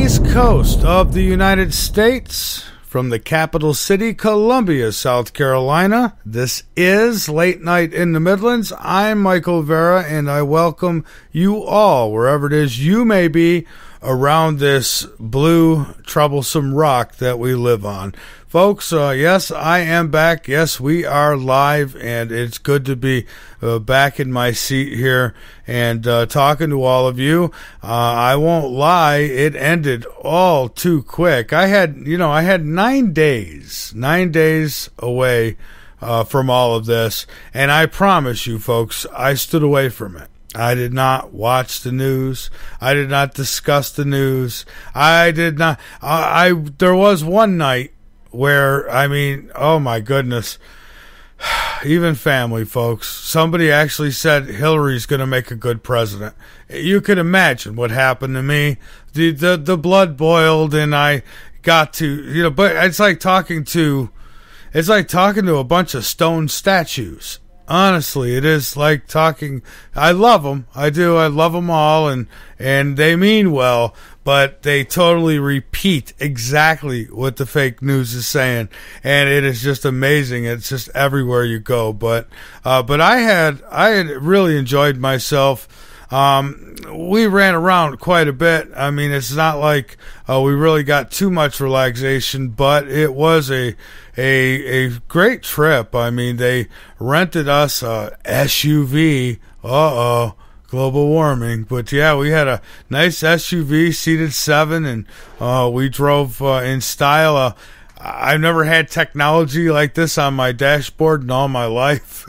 East Coast of the United States, from the capital city, Columbia, South Carolina. This is Late Night in the Midlands. I'm Michael Vera, and I welcome you all, wherever it is you may be, around this blue, troublesome rock that we live on. Folks, yes, I am back. Yes, we are live, and it's good to be back in my seat here and talking to all of you. I won't lie, it ended all too quick. I had 9 days away from all of this, and I promise you, folks, I stood away from it. I did not watch the news. I did not discuss the news. I did not. There was one night where, oh my goodness, even family, folks, somebody actually said Hillary's going to make a good president. You could imagine what happened to me. The blood boiled, and I got to, but it's like talking to a bunch of stone statues. Honestly, it is like talking. I love them. I do. I love them all, and they mean well, but they totally repeat exactly what the fake news is saying, and it is just amazing. It's just everywhere you go. But I had really enjoyed myself. We ran around quite a bit. It's not like we really got too much relaxation, but it was a great trip. They rented us a SUV. Global warming. But yeah, we had a nice SUV, seated 7, and we drove in style. I've never had technology like this on my dashboard in all my life.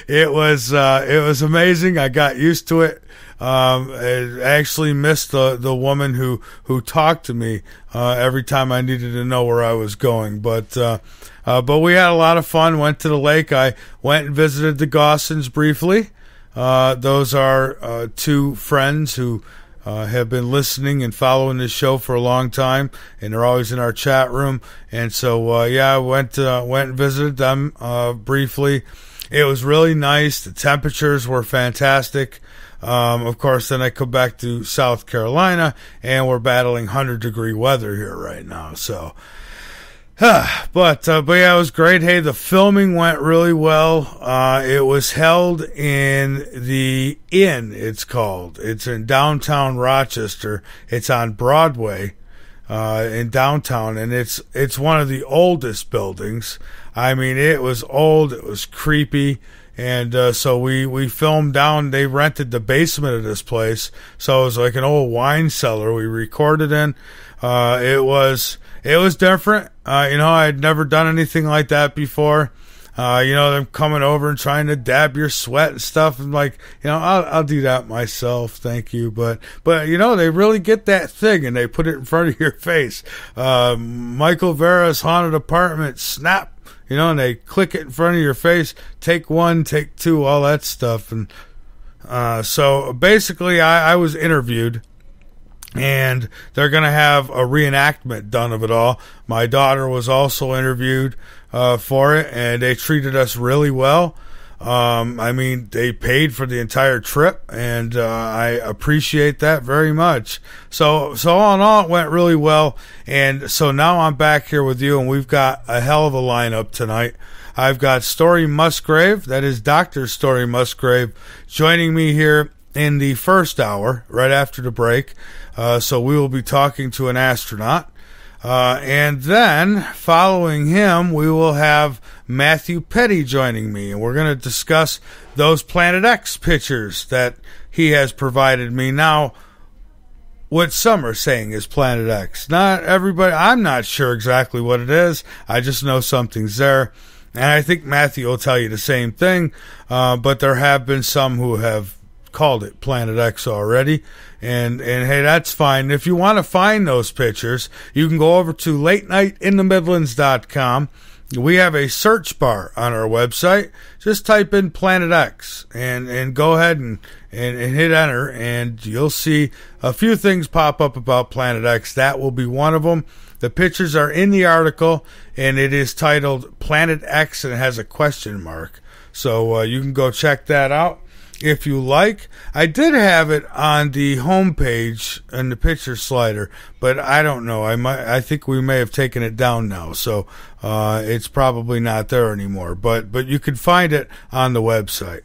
It was amazing. I got used to it. I actually missed the woman who talked to me every time I needed to know where I was going. But we had a lot of fun. Went to the lake. I went and visited the Gawsons briefly. Those are two friends who have been listening and following this show for a long time, and they're always in our chat room. And so, I went and visited them briefly. It was really nice. The temperatures were fantastic. Of course, then I come back to South Carolina, and we're battling 100-degree weather here right now. So, but yeah, it was great. Hey, the filming went really well. It was held in the Inn, it's called. It's in downtown Rochester. It's on Broadway, in downtown, and it's one of the oldest buildings. It was old. It was creepy. And so we filmed down. They rented the basement of this place, so it was like an old wine cellar we recorded in. It was different. I'd never done anything like that before. Them coming over and trying to dab your sweat and stuff. And I'll do that myself. Thank you. But they really get that thing and they put it in front of your face. Michael Vera's haunted apartment, snap. And they click it in front of your face, take 1, take 2, all that stuff. And so basically I was interviewed, and they're going to have a reenactment done of it all. My daughter was also interviewed for it, and they treated us really well. They paid for the entire trip, and I appreciate that very much. So all in all, it went really well. And so now I'm back here with you, and we've got a hell of a lineup tonight. I've got Story Musgrave, that is Dr.Story Musgrave, joining me here in the first hour, right after the break. So we will be talking to an astronaut. And then, following him, we will have Matthew Petti joining me, and we're going to discuss those Planet X pictures that he has provided me. Now, what some are saying is Planet X. Not everybody, I'm not sure exactly what it is. I just know something's there. And I think Matthew will tell you the same thing, but there have been some who have called it Planet X already, and hey, that's fine. If you want to find those pictures, you can go over to latenightinthemidlands.com. We have a search bar on our website. Just type in Planet X and go ahead and hit enter, and you'll see a few things pop up about Planet X. That will be one of them. The pictures are in the article, and it is titled Planet X, and it has a question mark. So you can go check that out. if you like. I did have it on the homepage and the picture slider, but I don't know. I think we may have taken it down now, so it's probably not there anymore. But you can find it on the website.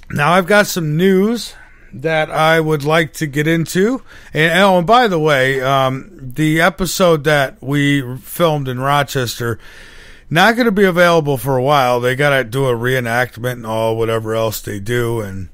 Now I've got some news that I would like to get into. And by the way, the episode that we filmed in Rochester, not going to be available for a while. They got to do a reenactment and all whatever else they do. And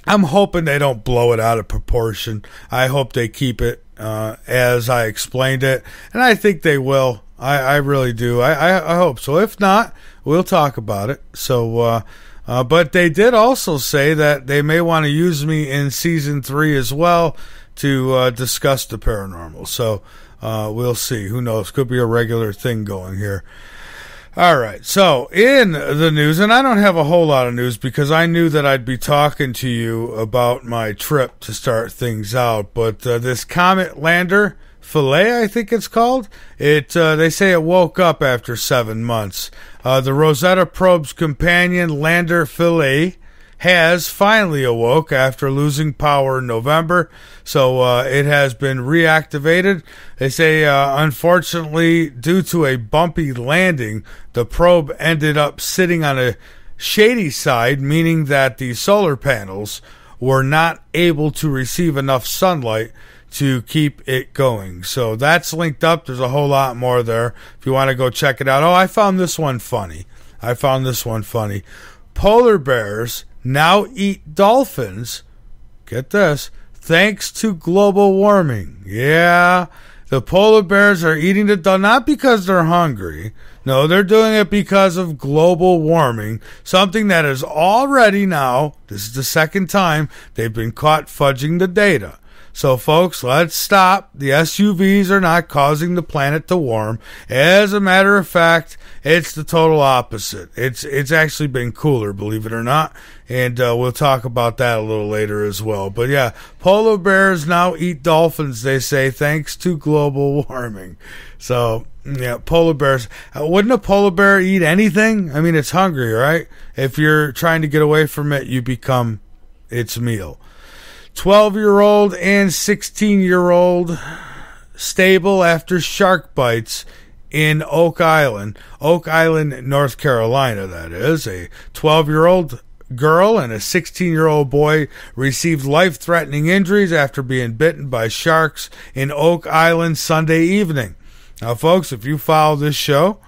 I'm hoping they don't blow it out of proportion. I hope they keep it as I explained it. And I think they will. I really do. I hope so. If not, we'll talk about it. So, but they did also say that they may want to use me in season 3 as well to discuss the paranormal. So we'll see. Who knows? Could be a regular thing going here. All right. So in the news, and I don't have a whole lot of news because I knew that I'd be talking to you about my trip to start things out. But this comet lander, Philae, I think it's called. They say it woke up after 7 months. The Rosetta probe's companion lander Philae has finally awoke after losing power in November, so it has been reactivated. They say, unfortunately, due to a bumpy landing, the probe ended up sitting on a shady side, meaning that the solar panels were not able to receive enough sunlight to keep it going. So that's linked up. There's a whole lot more there if you want to go check it out. Oh, I found this one funny. Polar bears now eat dolphins, get this, thanks to global warming. Yeah, the polar bears are eating the dolphins, not because they're hungry. No, they're doing it because of global warming, something that is already now, this is the second time, they've been caught fudging the data. So, folks, let's stop. The SUVs are not causing the planet to warm. As a matter of fact, it's the total opposite. It's actually been cooler, believe it or not. And we'll talk about that a little later as well. But, yeah, polar bears now eat dolphins, they say, thanks to global warming. So, yeah, polar bears. Wouldn't a polar bear eat anything? I mean, it's hungry, right? If you're trying to get away from it, you become its meal. 12-year-old and 16-year-old stable after shark bites in Oak Island, North Carolina, that is. A 12-year-old girl and a 16-year-old boy received life-threatening injuries after being bitten by sharks in Oak Island Sunday evening. Now, folks, if you follow this show,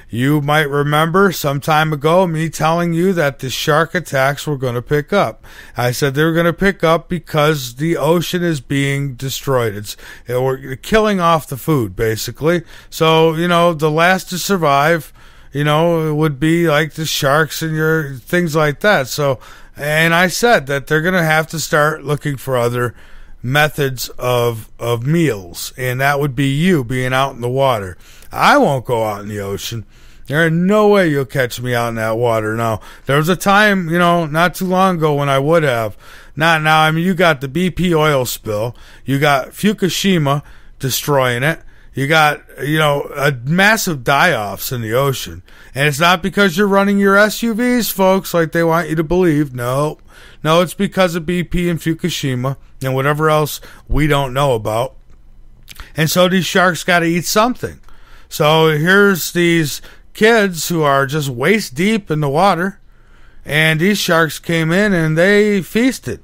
you might remember some time ago me telling you that the shark attacks were going to pick up. I said they were going to pick up because the ocean is being destroyed. We're killing off the food, basically. So, the last to survive, it would be like the sharks and your things like that. So, and I said that they're going to have to start looking for other methods of meals, and that would be you being out in the water. I won't go out in the ocean. There ain't no way you'll catch me out in that water. Now, there was a time, not too long ago when I would have. Not now. I mean, you got the BP oil spill. You got Fukushima destroying it. You got, a massive die-offs in the ocean. And it's not because you're running your SUVs, folks, like they want you to believe. No, it's because of BP and Fukushima and whatever else we don't know about. And so these sharks got to eat something. So here's these kids who are just waist deep in the water, and these sharks came in and they feasted.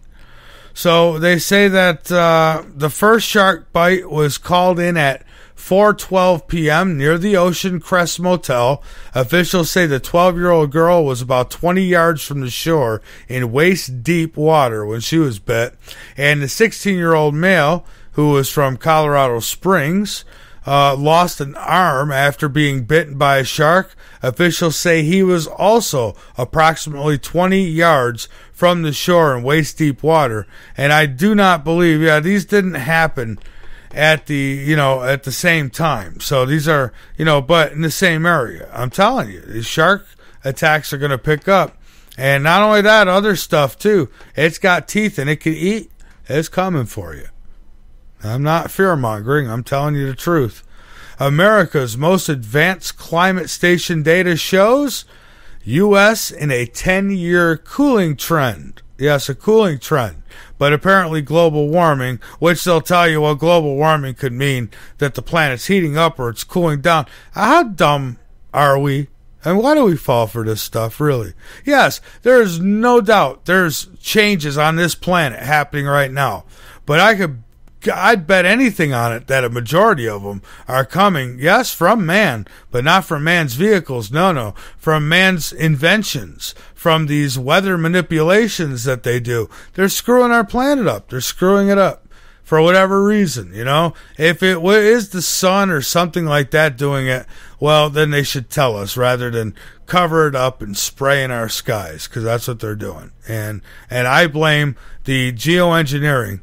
So they say that the first shark bite was called in at 4:12 p.m. near the Ocean Crest Motel. Officials say the 12-year-old girl was about 20 yards from the shore in waist-deep water when she was bit, and the 16-year-old male, who was from Colorado Springs, lost an arm after being bitten by a shark. Officials say he was also approximately 20 yards from the shore in waist-deep water. And I do not believe, these didn't happen at the same time. So these are, but in the same area. I'm telling you, these shark attacks are going to pick up. And not only that, other stuff too. It's got teeth and it can eat. It's coming for you. I'm not fear-mongering. I'm telling you the truth. America's most advanced climate station data shows U.S. in a 10-year cooling trend. Yes, a cooling trend. But apparently global warming, which they'll tell you, well, global warming could mean that the planet's heating up or it's cooling down. How dumb are we? And why do we fall for this stuff, really? Yes, there's no doubt there's changes on this planet happening right now. But I'd bet anything on it that a majority of them are coming, yes, from man, but not from man's vehicles. No, from man's inventions, from these weather manipulations that they do. They're screwing our planet up. They're screwing it up for whatever reason, you know. If it is the sun or something like that doing it, well, then they should tell us rather than cover it up and spray in our skies, because that's what they're doing. And I blame the geoengineering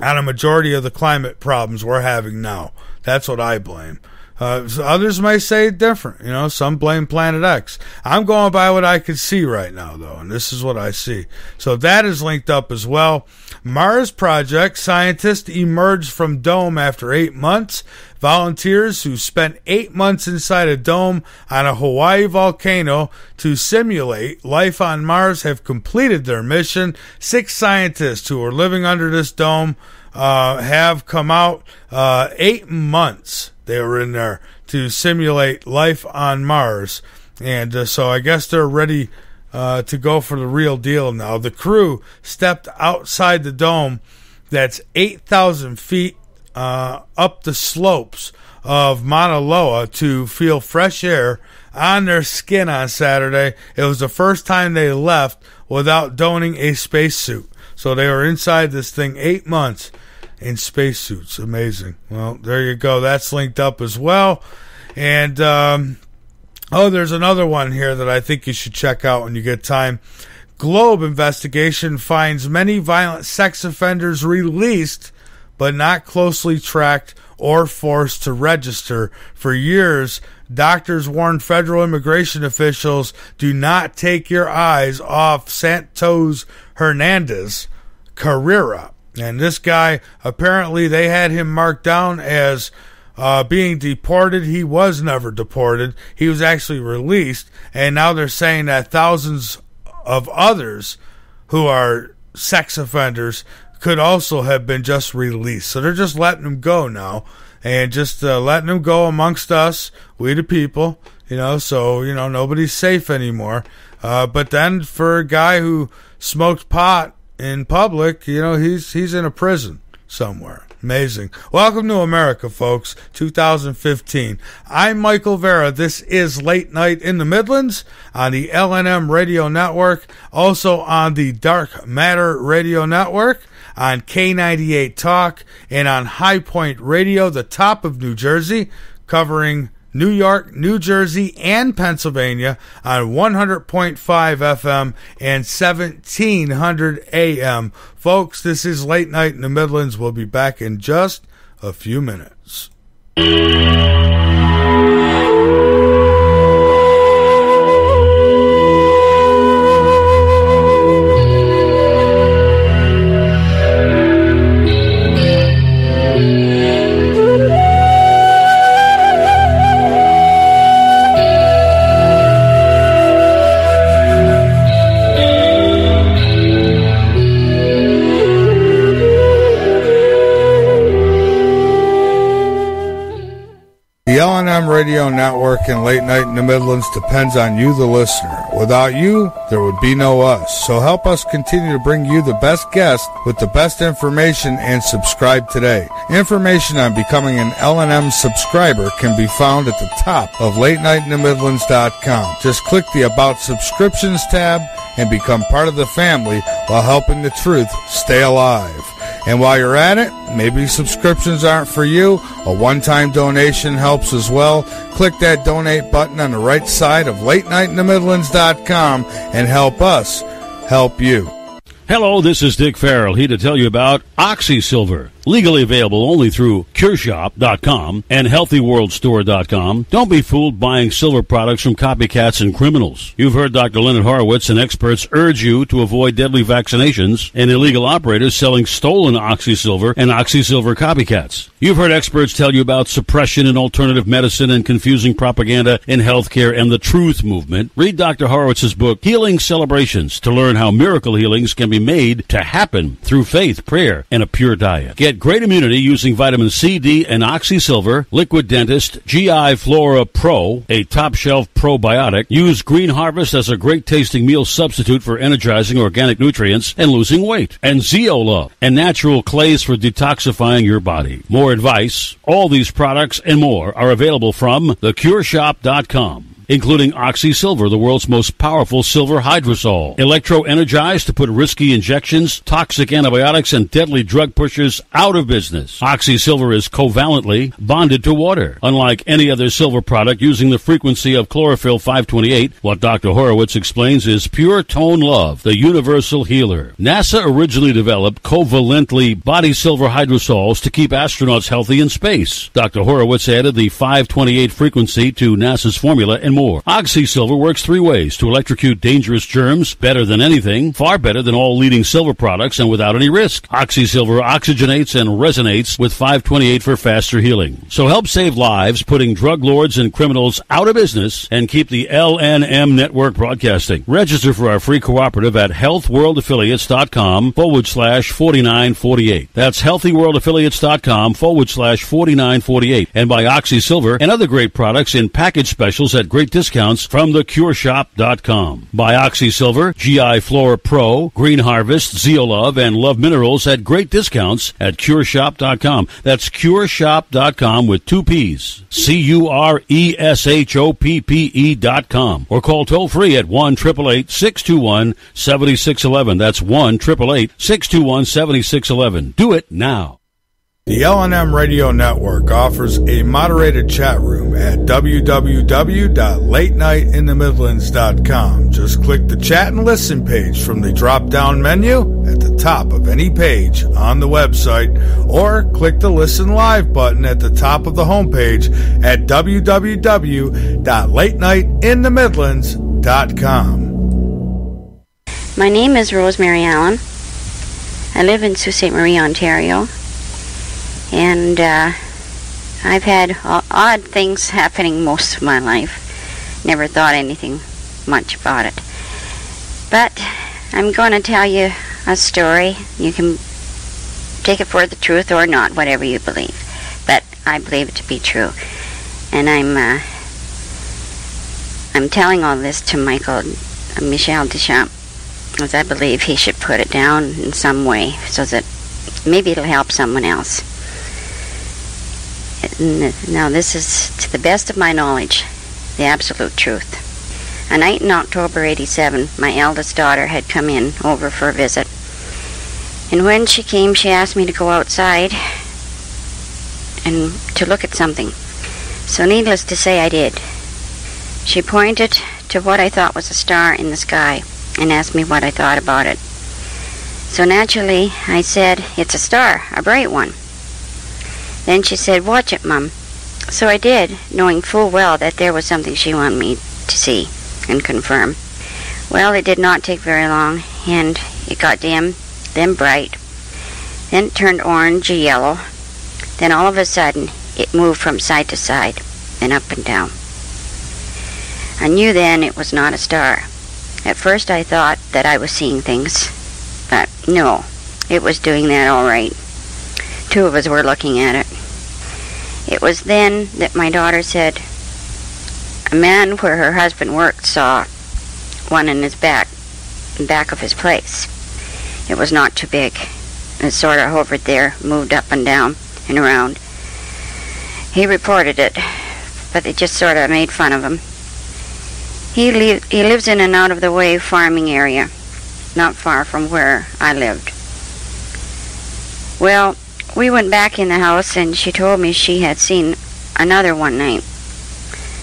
on a majority of the climate problems we're having now. That's what I blame. Others may say different. You know, some blame Planet X. I'm going by what I can see right now, though, and this is what I see. So that is linked up as well. Mars Project. Scientists emerged from dome after 8 months. Volunteers who spent 8 months inside a dome on a Hawaii volcano to simulate life on Mars have completed their mission. 6 scientists who were living under this dome have come out. 8 months they were in there to simulate life on Mars. And so I guess they're ready to go for the real deal now. The crew stepped outside the dome that's 8,000 feet up the slopes of Mauna Loa to feel fresh air on their skin on Saturday. It was the first time they left without donning a spacesuit. So they were inside this thing 8 months in spacesuits. Amazing. Well, there you go. That's linked up as well. And, there's another one here that I think you should check out when you get time. Globe investigation finds many violent sex offenders released but not closely tracked or forced to register. For years, doctors warned federal immigration officials, do not take your eyes off Santos Hernandez Carrera. And this guy, apparently they had him marked down as being deported. He was never deported. He was actually released. And now they're saying that thousands of others who are sex offenders could also have been just released. So they're just letting them go now. And just letting them go amongst us, we the people, so, nobody's safe anymore. But then for a guy who smoked pot in public, he's in a prison somewhere. Amazing. Welcome to America, folks. 2015. I'm Michael Vera. This is Late Night in the Midlands on the LNM Radio Network, also on the Dark Matter Radio Network, on K98 Talk, and on High Point Radio, the top of New Jersey, covering New York, New Jersey, and Pennsylvania on 100.5 FM and 1700 AM. Folks, this is Late Night in the Midlands. We'll be back in just a few minutes. The LNM Radio Network and Late Night in the Midlands depends on you, the listener. Without you, there would be no us. So help us continue to bring you the best guests with the best information and subscribe today. Information on becoming an LNM subscriber can be found at the top of LateNightInTheMidlands.com. Just click the About Subscriptions tab and become part of the family while helping the truth stay alive. And while you're at it, maybe subscriptions aren't for you. A one-time donation helps as well. Click that donate button on the right side of LateNightInTheMidlands.com and help us help you. Hello, this is Dick Farrell, here to tell you about OxySilver. Legally available only through CureShop.com and HealthyWorldStore.com. Don't be fooled buying silver products from copycats and criminals. You've heard Dr. Leonard Horowitz and experts urge you to avoid deadly vaccinations and illegal operators selling stolen OxySilver and OxySilver copycats. You've heard experts tell you about suppression in alternative medicine and confusing propaganda in healthcare and the truth movement. Read Dr. Horowitz's book, Healing Celebrations, to learn how miracle healings can be made to happen through faith, prayer, and a pure diet. Get great immunity using vitamin C, D, and OxySilver, Liquid Dentist, GI Flora Pro, a top-shelf probiotic. Use Green Harvest as a great-tasting meal substitute for energizing organic nutrients and losing weight. And Zeolove, and natural clays for detoxifying your body. More advice, all these products and more are available from theCureShop.com. Including OxySilver, the world's most powerful silver hydrosol. Electro-energized to put risky injections, toxic antibiotics, and deadly drug pushers out of business. OxySilver is covalently bonded to water. Unlike any other silver product using the frequency of chlorophyll 528, what Dr. Horowitz explains is pure tone love, the universal healer. NASA originally developed covalently body silver hydrosols to keep astronauts healthy in space. Dr. Horowitz added the 528 frequency to NASA's formula and more. OxySilver works three ways to electrocute dangerous germs better than anything, far better than all leading silver products, and without any risk. OxySilver oxygenates and resonates with 528 for faster healing. So help save lives, putting drug lords and criminals out of business, and keep the LNM network broadcasting. Register for our free cooperative at healthworldaffiliates.com/4948. That's healthyworldaffiliates.com/4948. And buy OxySilver and other great products in package specials at great discounts from theCureShop.com. Buy OxySilver, GI Flora Pro, Green Harvest, Zeolove, and Love Minerals at great discounts at CureShop.com. That's CureShop.com with two P's. CureShoppe.com. Or call toll free at 1-888-621-7611. That's 1-888-621-7611. Do it now. The L&M Radio Network offers a moderated chat room at www.latenightinthemidlands.com. Just click the chat and listen page from the drop-down menu at the top of any page on the website, or click the Listen Live button at the top of the homepage at www.latenightinthemidlands.com. My name is Rosemary Allen. I live in Sault Ste. Marie, Ontario. And I've had odd things happening most of my life. Never thought anything much about it. But I'm going to tell you a story. You can take it for the truth or not, whatever you believe. But I believe it to be true. And I'm telling all this to Michel Deschamps, because I believe he should put it down in some way so that maybe it'll help someone else. Now, this is, to the best of my knowledge, the absolute truth. A night in October '87, my eldest daughter had come in over for a visit. And when she came, she asked me to go outside and to look at something. So needless to say, I did. She pointed to what I thought was a star in the sky and asked me what I thought about it. So naturally, I said, "It's a star, a bright one." Then she said, "Watch it, Mum." So I did, knowing full well that there was something she wanted me to see and confirm. Well, it did not take very long, and it got dim, then bright, then it turned orange, yellow. Then all of a sudden, it moved from side to side, and up and down. I knew then it was not a star. At first I thought that I was seeing things, but no, it was doing that all right. Two of us were looking at it. It was then that my daughter said, a man where her husband worked saw one in his back of his place. It was not too big. It sort of hovered there, moved up and down and around. He reported it, but they just sort of made fun of him. He lives in an out-of-the-way farming area, not far from where I lived. Well, we went back in the house, and she told me she had seen another one night.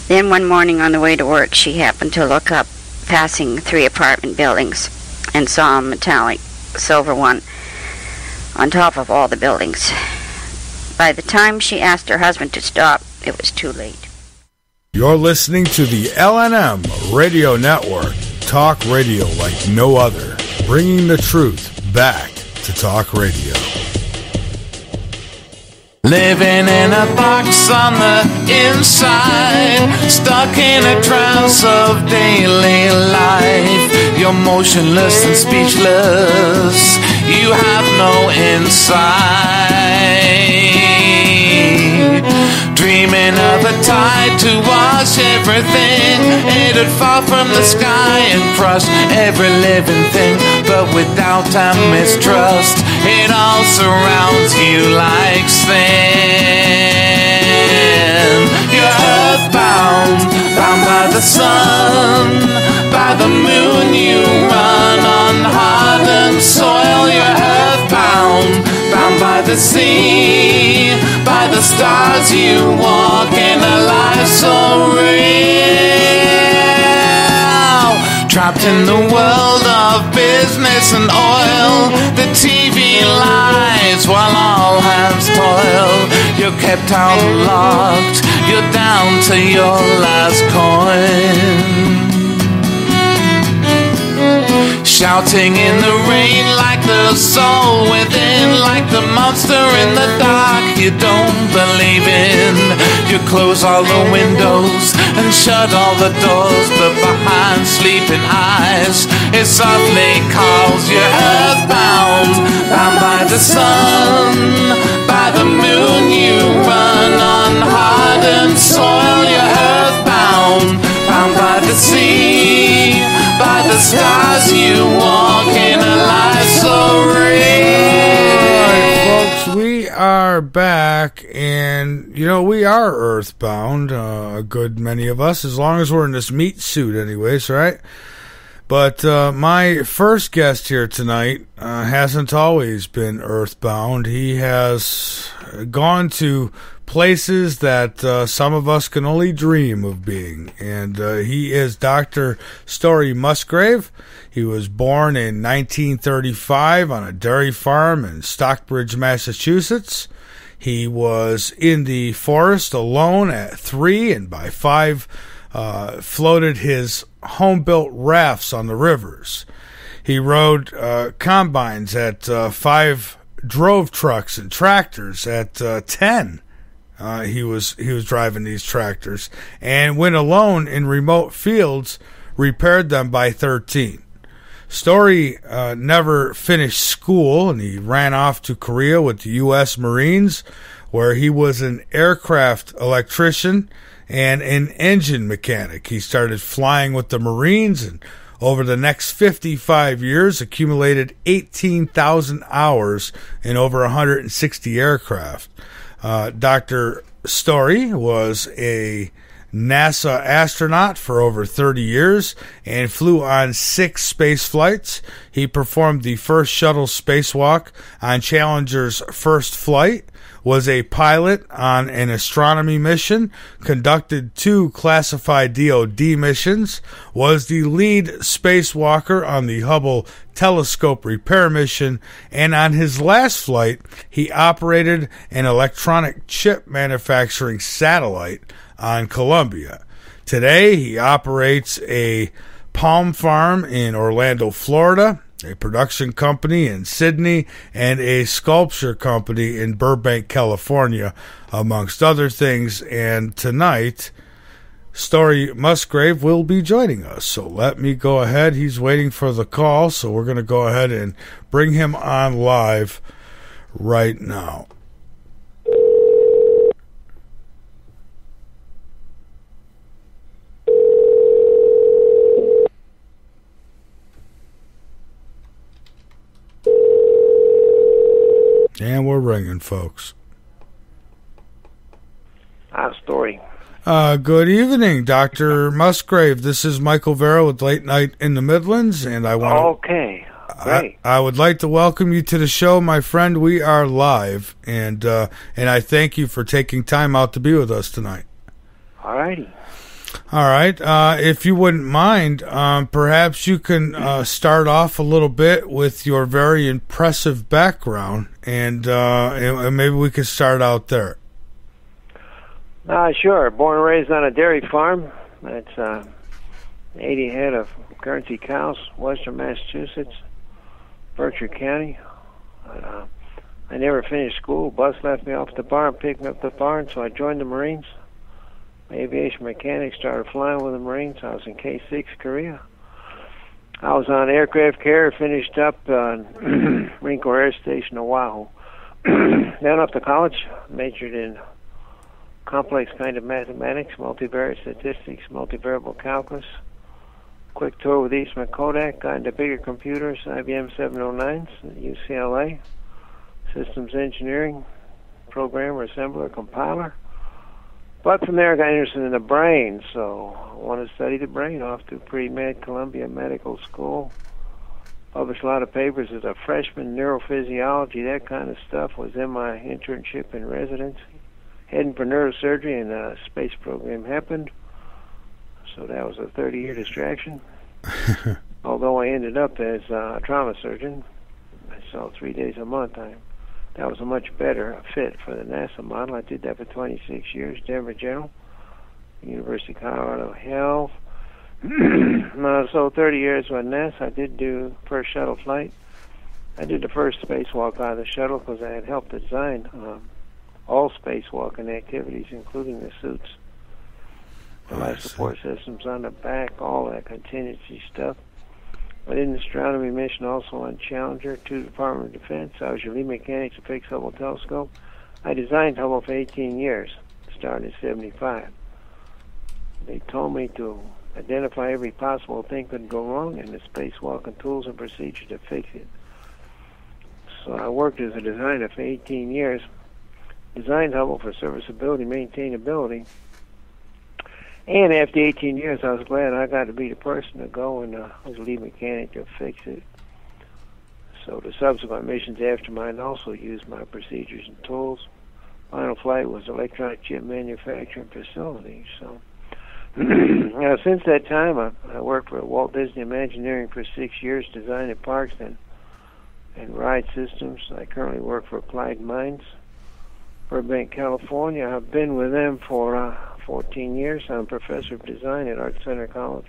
Then one morning on the way to work, she happened to look up, passing 3 apartment buildings, and saw a metallic silver one on top of all the buildings. By the time she asked her husband to stop, it was too late. You're listening to the LNM Radio Network, talk radio like no other, bringing the truth back to talk radio. Living in a box on the inside, stuck in a trance of daily life. You're motionless and speechless, you have no insight. Dreaming of a tide to wash everything, it'd fall from the sky and crush every living thing. But with doubt and mistrust, it all surrounds you like sin. You're earthbound, bound by the sun, by the moon you run on hardened soil. You're earthbound, bound by the sea, by the stars you walk in a life so real. Trapped in the world of business and oil, the TV lies while all hands toil. You're kept out locked, you're down to your last coin. Shouting in the rain like the soul within, like the monster in the dark you don't believe in. You close all the windows and shut all the doors, but behind sleeping eyes it softly calls you. Earthbound, bound by the sun, by the moon you run on hardened soil. You're earthbound, bound by the sea, by the stars you walk in a life so real. Alright, folks, we are back, and, we are earthbound, a good many of us, as long as we're in this meat suit anyways, right? But my first guest here tonight hasn't always been earthbound. He has gone to places that some of us can only dream of being. And he is Dr.Story Musgrave. He was born in 1935 on a dairy farm in Stockbridge, Massachusetts. He was in the forest alone at 3, and by 5 floated his home-built rafts on the rivers. He rode combines at 5, drove trucks and tractors at 10. He was driving these tractors, and when alone in remote fields, repaired them by 13. Story never finished school, and he ran off to Korea with the U.S. Marines, where he was an aircraft electrician and an engine mechanic. He started flying with the Marines, and over the next 55 years accumulated 18,000 hours in over 160 aircraft. Dr. Story was a NASA astronaut for over 30 years and flew on 6 space flights. He performed the first shuttle spacewalk on Challenger's first flight, was a pilot on an astronomy mission, conducted 2 classified DoD missions, was the lead spacewalker on the Hubble telescope repair mission, and on his last flight, he operated an electronic chip manufacturing satellite on Columbia. Today, he operates a palm farm in Orlando, Florida, a production company in Sydney, and a sculpture company in Burbank, California, amongst other things. And tonight, Story Musgrave will be joining us. So let me go ahead. He's waiting for the call, so we're going to go ahead and bring him on live right now. And we're ringing, folks. Story. Good evening, Dr. Musgrave. This is Michael Vera with Late Night in the Midlands, and I want Okay, great. I would like to welcome you to the show, my friend. We are live, and I thank you for taking time out to be with us tonight. All righty. All right. If you wouldn't mind, perhaps you can start off a little bit with your very impressive background, and maybe we could start out there. Sure. Born and raised on a dairy farm. That's 80 head of Guernsey cows, western Massachusetts, Berkshire County. I never finished school. Bus left me off at the barn, picked me up at the barn, so I joined the Marines. Aviation mechanic, started flying with the Marines. I was in K6, Korea. I was on aircraft carrier, finished up on Marine Corps Air Station, Oahu. Then up to college, majored in complex kind of mathematics, multivariate statistics, multivariable calculus. Quick tour with Eastman Kodak, got into bigger computers, IBM 709s at UCLA. Systems engineering, programmer, assembler, compiler. But from there I got interested in the brain, so I wanted to study the brain off to pre-med Columbia Medical School. Published a lot of papers as a freshman, neurophysiology, that kind of stuff was in my internship and residency. Heading for neurosurgery, and the space program happened. So that was a 30-year distraction. Although I ended up as a trauma surgeon, I saw 3 days a month. That was a much better fit for the NASA model. I did that for 26 years, Denver General, University of Colorado Health. So 30 years with NASA. I did do first shuttle flight. I did the first spacewalk out of the shuttle because I had helped design all spacewalking activities, including the suits, the life support systems on the back, all that contingency stuff. I did an astronomy mission also on Challenger to the Department of Defense. I was your lead mechanic to fix Hubble telescope. I designed Hubble for 18 years, starting in 75. They told me to identify every possible thing could go wrong and the spacewalking tools and procedures to fix it. So I worked as a designer for 18 years, designed Hubble for serviceability, maintainability. And after 18 years, I was glad I got to be the person to go and was lead mechanic to fix it. So the subsequent missions after mine also used my procedures and tools. Final flight was electronic chip manufacturing facility. So since that time, I worked for Walt Disney Imagineering for 6 years, designing parks and ride systems. I currently work for Applied Minds, Burbank, California. I've been with them for 14 years. I'm a professor of design at Art Center College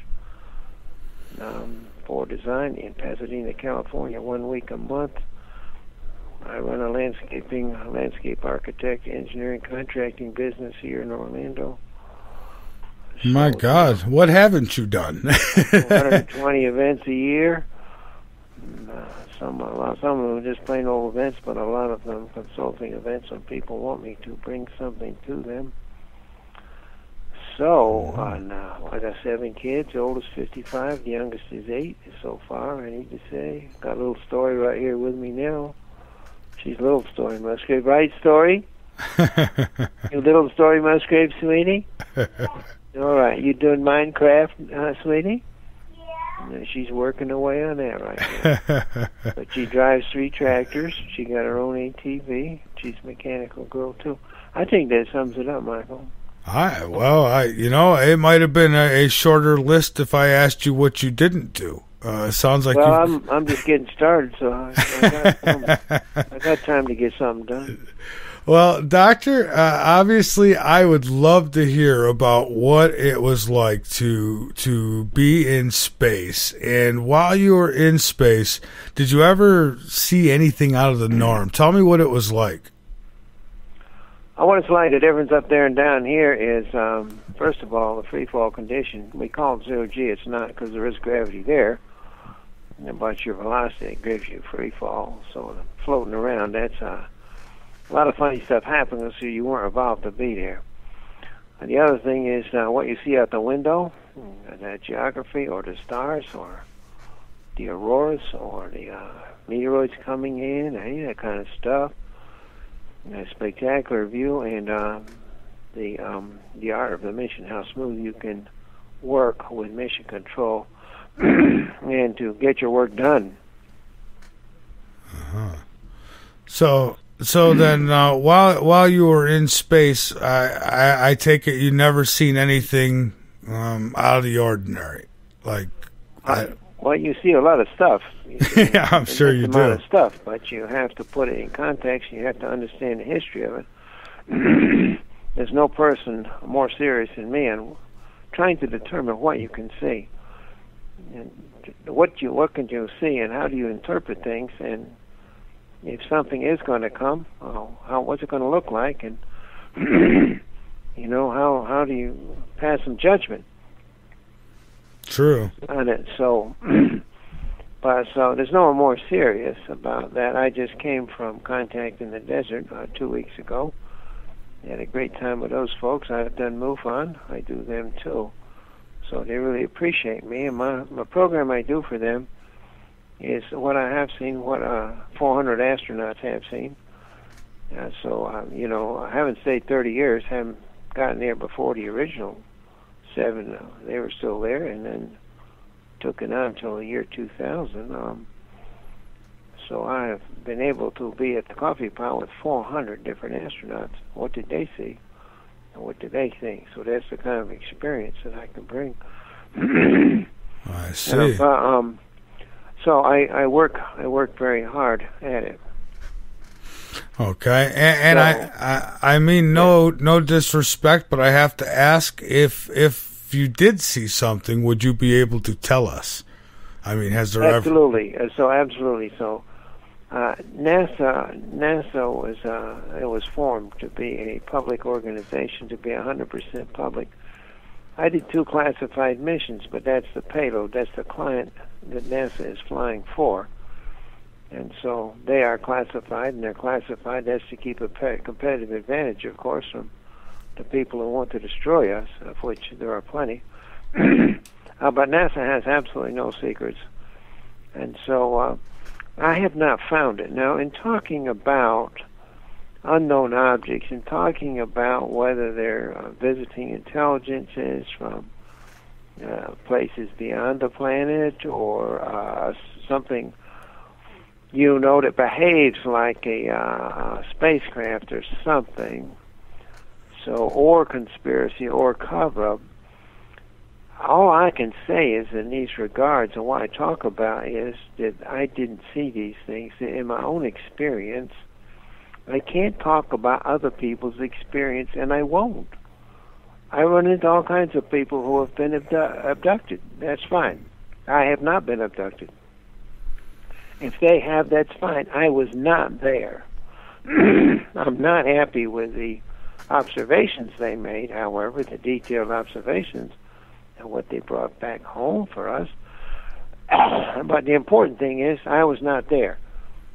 for design in Pasadena, California, 1 week a month. I run a landscape architect, engineering, contracting business here in Orlando. My God, what haven't you done? 120 events a year. Some of them are just plain old events, but a lot of them consulting events when people want me to bring something to them. So, I got 7 kids. The oldest 55, the youngest is 8 so far, I need to say. Got a little Story right here with me now. She's Little Story Musgrave. Right, Story? You Little Story Musgrave, sweetie? All right. You doing Minecraft, sweetie? Yeah. She's working away on that right now. But she drives 3 tractors. She got her own ATV. She's a mechanical girl, too. I think that sums it up, Michael. It might have been a shorter list if I asked you what you didn't do. Sounds like I'm just getting started, so I got time to get something done. Well, Doctor, obviously, I would love to hear about what it was like to be in space. And while you were in space, did you ever see anything out of the norm? Tell me what it was like. I want to explain the difference up there and down here is, first of all, the free fall condition. We call it 0G. It's not because there is gravity there. But your velocity gives you free fall. So floating around, that's a lot of funny stuff happening, so you weren't involved to be there. And the other thing is what you see out the window, the geography or the stars or the auroras or the meteoroids coming in, any of that kind of stuff. A spectacular view, and the art of the mission, how smooth you can work with mission control and to get your work done. Uh-huh. So then, while you were in space, I take it you never seen anything out of the ordinary? Like, well, you see a lot of stuff. Yeah, I'm sure you do. A lot of stuff, but you have to put it in context. You have to understand the history of it. There's no person more serious than me in trying to determine what you can see, and what can you see, and how do you interpret things, and if something is going to come, what's it going to look like, and how do you pass some judgment? True. On it. So, so there's no one more serious about that. I just came from Contact in the Desert 2 weeks ago. I had a great time with those folks. I've done MUFON. I do them too. So they really appreciate me. And my program I do for them is what I have seen, what 400 astronauts have seen. I haven't stayed 30 years, haven't gotten there before the original 7. They were still there, and then took it on until the year 2000. So I have been able to be at the coffee pot with 400 different astronauts. What did they see? And what did they think? So that's the kind of experience that I can bring. I see. So I work very hard at it. Okay, and I mean no disrespect, but I have to ask, if you did see something, would you be able to tell us? I mean, has there absolutely so. NASA was formed to be a public organization, to be 100% public. I did 2 classified missions, but that's the payload, that's the client that NASA is flying for. And so they are classified, and they're classified. That's to keep a competitive advantage, of course, from the people who want to destroy us, of which there are plenty. But NASA has absolutely no secrets. And so I have not found it. Now, in talking about unknown objects and talking about whether they're visiting intelligences from places beyond the planet or something that behaves like a spacecraft or something, or conspiracy or cover-up, all I can say is in these regards, and what I talk about is that I didn't see these things. In my own experience, I can't talk about other people's experience, and I won't. I run into all kinds of people who have been abducted. That's fine. I have not been abducted. If they have, that's fine. I was not there. I'm not happy with the observations they made, however, the detailed observations and what they brought back home for us. But the important thing is I was not there.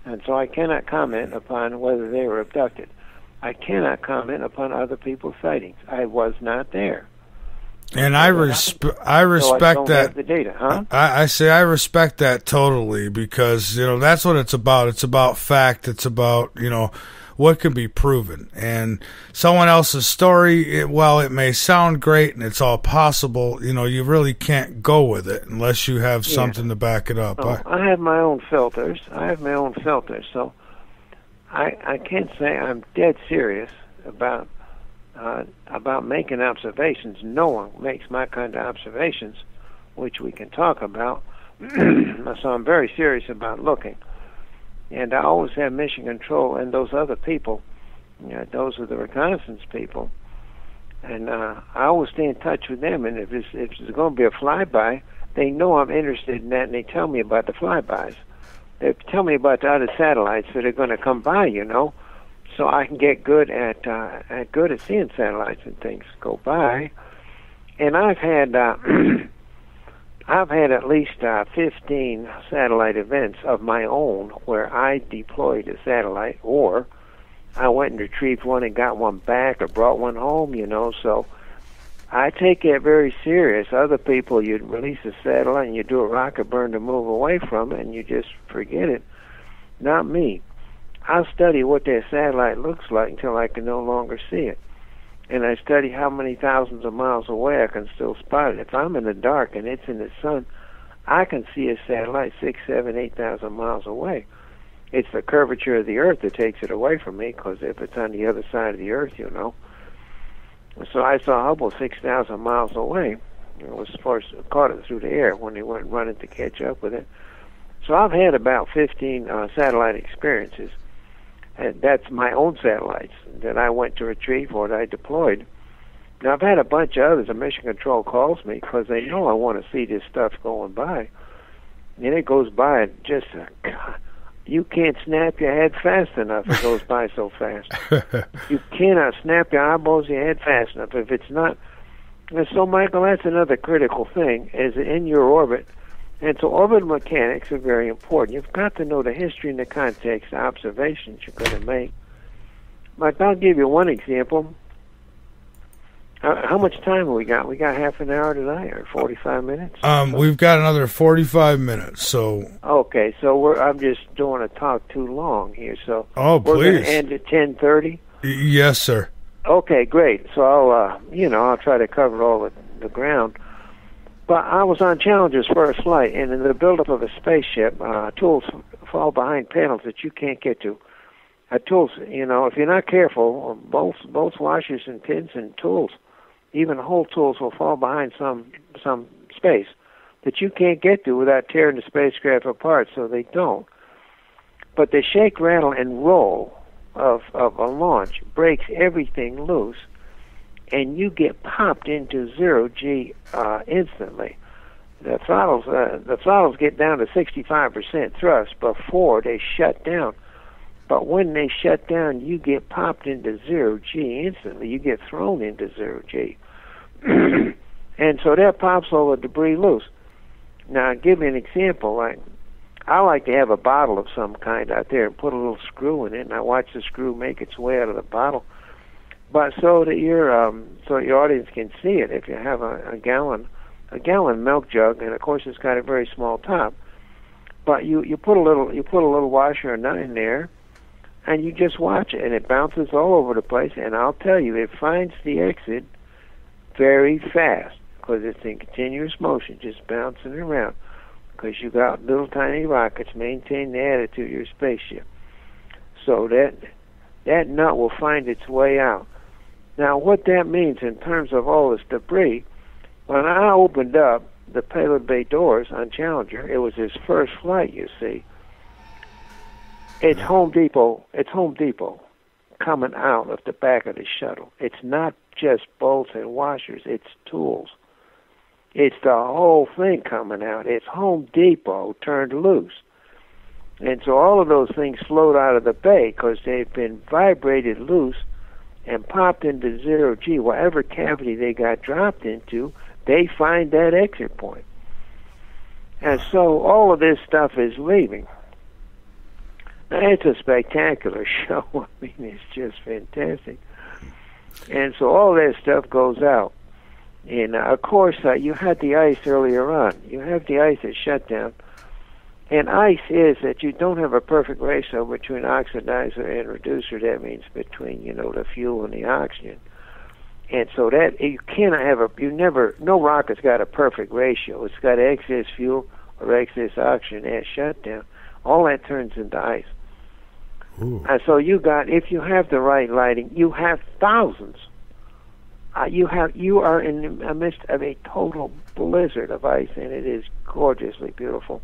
And so I cannot comment upon whether they were abducted. I cannot comment upon other people's sightings. I was not there. And I respect that. The data, huh? I say I respect that totally, because that's what it's about. It's about fact. It's about what can be proven. And someone else's story, while it may sound great and it's all possible, you really can't go with it unless you have something to back it up. I have my own filters. So I can't say I'm dead serious about making observations. No one makes my kind of observations, which we can talk about. So I'm very serious about looking. And I always have mission control and those other people, those are the reconnaissance people. And I always stay in touch with them. And if there's going to be a flyby, they know I'm interested in that, and they tell me about the flybys. They tell me about the other satellites that are going to come by, so I can get good at seeing satellites and things go by. And I've had at least 15 satellite events of my own where I deployed a satellite, or I went and retrieved one and got one back or brought one home, so I take it very serious. Other people, you release a satellite and you do a rocket burn to move away from it and you just forget it. Not me. I'll study what that satellite looks like until I can no longer see it. And I study how many thousands of miles away I can still spot it. If I'm in the dark and it's in the sun, I can see a satellite 6, 7, 8,000 miles away. It's the curvature of the Earth that takes it away from me, because if it's on the other side of the Earth, So I saw Hubble 6,000 miles away. was first caught it through the air when they went running to catch up with it. So I've had about 15 satellite experiences. And that's my own satellites that I went to retrieve or that I deployed. Now, I've had a bunch of others. The Mission Control calls me because they know I want to see this stuff going by. And it goes by just, God, you can't snap your head fast enough. It goes by so fast. You cannot snap your eyeballs your head fast enough. If it's not, and so, Michael, that's another critical thing, is in your orbit. And so orbital mechanics are very important. You've got to know the history and the context, the observations you're going to make. Like, I'll give you one example. How much time have we got? We got half an hour tonight, or 45 minutes? We've got another 45 minutes, so... Okay, so I'm just don't want to talk too long here, so... Oh, we're please. We're going to end at 10:30? Yes, sir. Okay, great. So I'll try to cover all the ground. But I was on Challenger's first flight, and in the buildup of a spaceship, tools fall behind panels that you can't get to. Tools, if you're not careful, bolts, washers, and pins and tools, even whole tools will fall behind some space that you can't get to without tearing the spacecraft apart, so they don't. But the shake, rattle, and roll of a launch breaks everything loose, and you get popped into 0G instantly. The throttles get down to 65% thrust before they shut down. But when they shut down, you get popped into 0G instantly. You get thrown into 0G. And so that pops all the debris loose. Now, I'll give you an example. I like to have a bottle of some kind out there and put a little screw in it, and I watch the screw make its way out of the bottle. But so that your audience can see it, if you have a gallon milk jug, and of course it's got a very small top, but you put a little washer or nut in there, and you just watch it, and it bounces all over the place. And I'll tell you, it finds the exit very fast because it's in continuous motion, just bouncing around. Because you got little tiny rockets maintain the attitude of your spaceship, so that nut will find its way out. Now, what that means in terms of all this debris, when I opened up the payload bay doors on Challenger, it was his first flight, you see. It's Home Depot coming out of the back of the shuttle. It's not just bolts and washers, it's tools. It's the whole thing coming out. It's Home Depot turned loose. And so all of those things float out of the bay because they've been vibrated loose and popped into 0G. Whatever cavity they got dropped into, they find that exit point. And so all of this stuff is leaving. Now, it's a spectacular show. I mean, it's just fantastic. And so all that stuff goes out. And, of course, you had the ice earlier on. You have the ice at shutdown. And ice is that you don't have a perfect ratio between oxidizer and reducer. That means between, the fuel and the oxygen. And so that you cannot have no rocket's got a perfect ratio. It's got excess fuel or excess oxygen at shutdown. All that turns into ice. Ooh. And so if you have the right lighting, you have thousands. You are in the midst of a total blizzard of ice, and it is gorgeously beautiful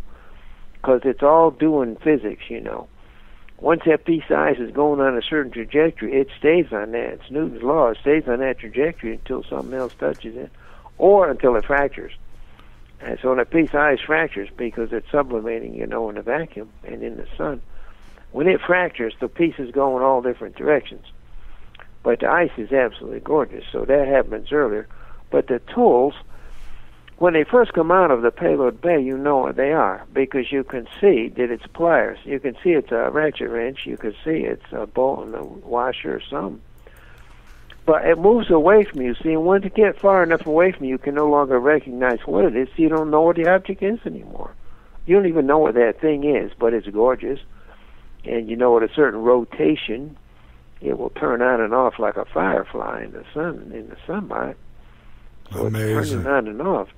because it's all doing physics, Once that piece of ice is going on a certain trajectory, it stays on that. It's Newton's law. It stays on that trajectory until something else touches it, or until it fractures. And so when a piece of ice fractures, because it's sublimating, in a vacuum and in the sun, when it fractures, the pieces go in all different directions. But the ice is absolutely gorgeous, so that happens earlier. But the tools, when they first come out of the payload bay, you know what they are, because you can see that it's pliers. You can see it's a ratchet wrench. You can see it's a bolt and a washer or something. But it moves away from you. See, and once you get far enough away from you, you can no longer recognize what it is, so you don't know what the object is anymore. You don't even know what that thing is, but it's gorgeous. And at a certain rotation, it will turn on and off like a firefly in the sunlight. So Amazing. It's turning on and off,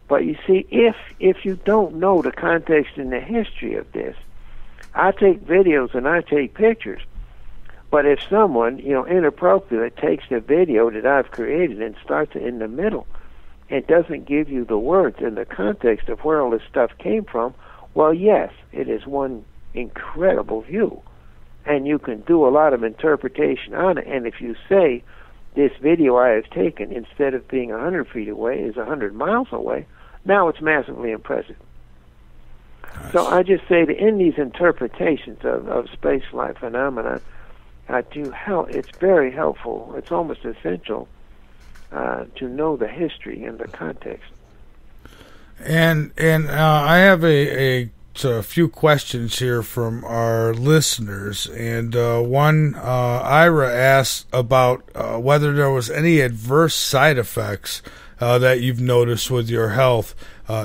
but you see, if you don't know the context and the history of this, I take videos and I take pictures, But if someone, inappropriately takes the video that I've created and starts it in the middle and doesn't give you the words and the context of where all this stuff came from, well, yes, it is one incredible view. And you can do a lot of interpretation on it. And if you say, this video I have taken, instead of being 100 feet away, is 100 miles away, now it's massively impressive. Nice. So I just say that in these interpretations of spaceflight phenomena, it's very helpful. It's almost essential to know the history and the context. And I have a few questions here from our listeners, and one, Ira asked about whether there was any adverse side effects that you've noticed with your health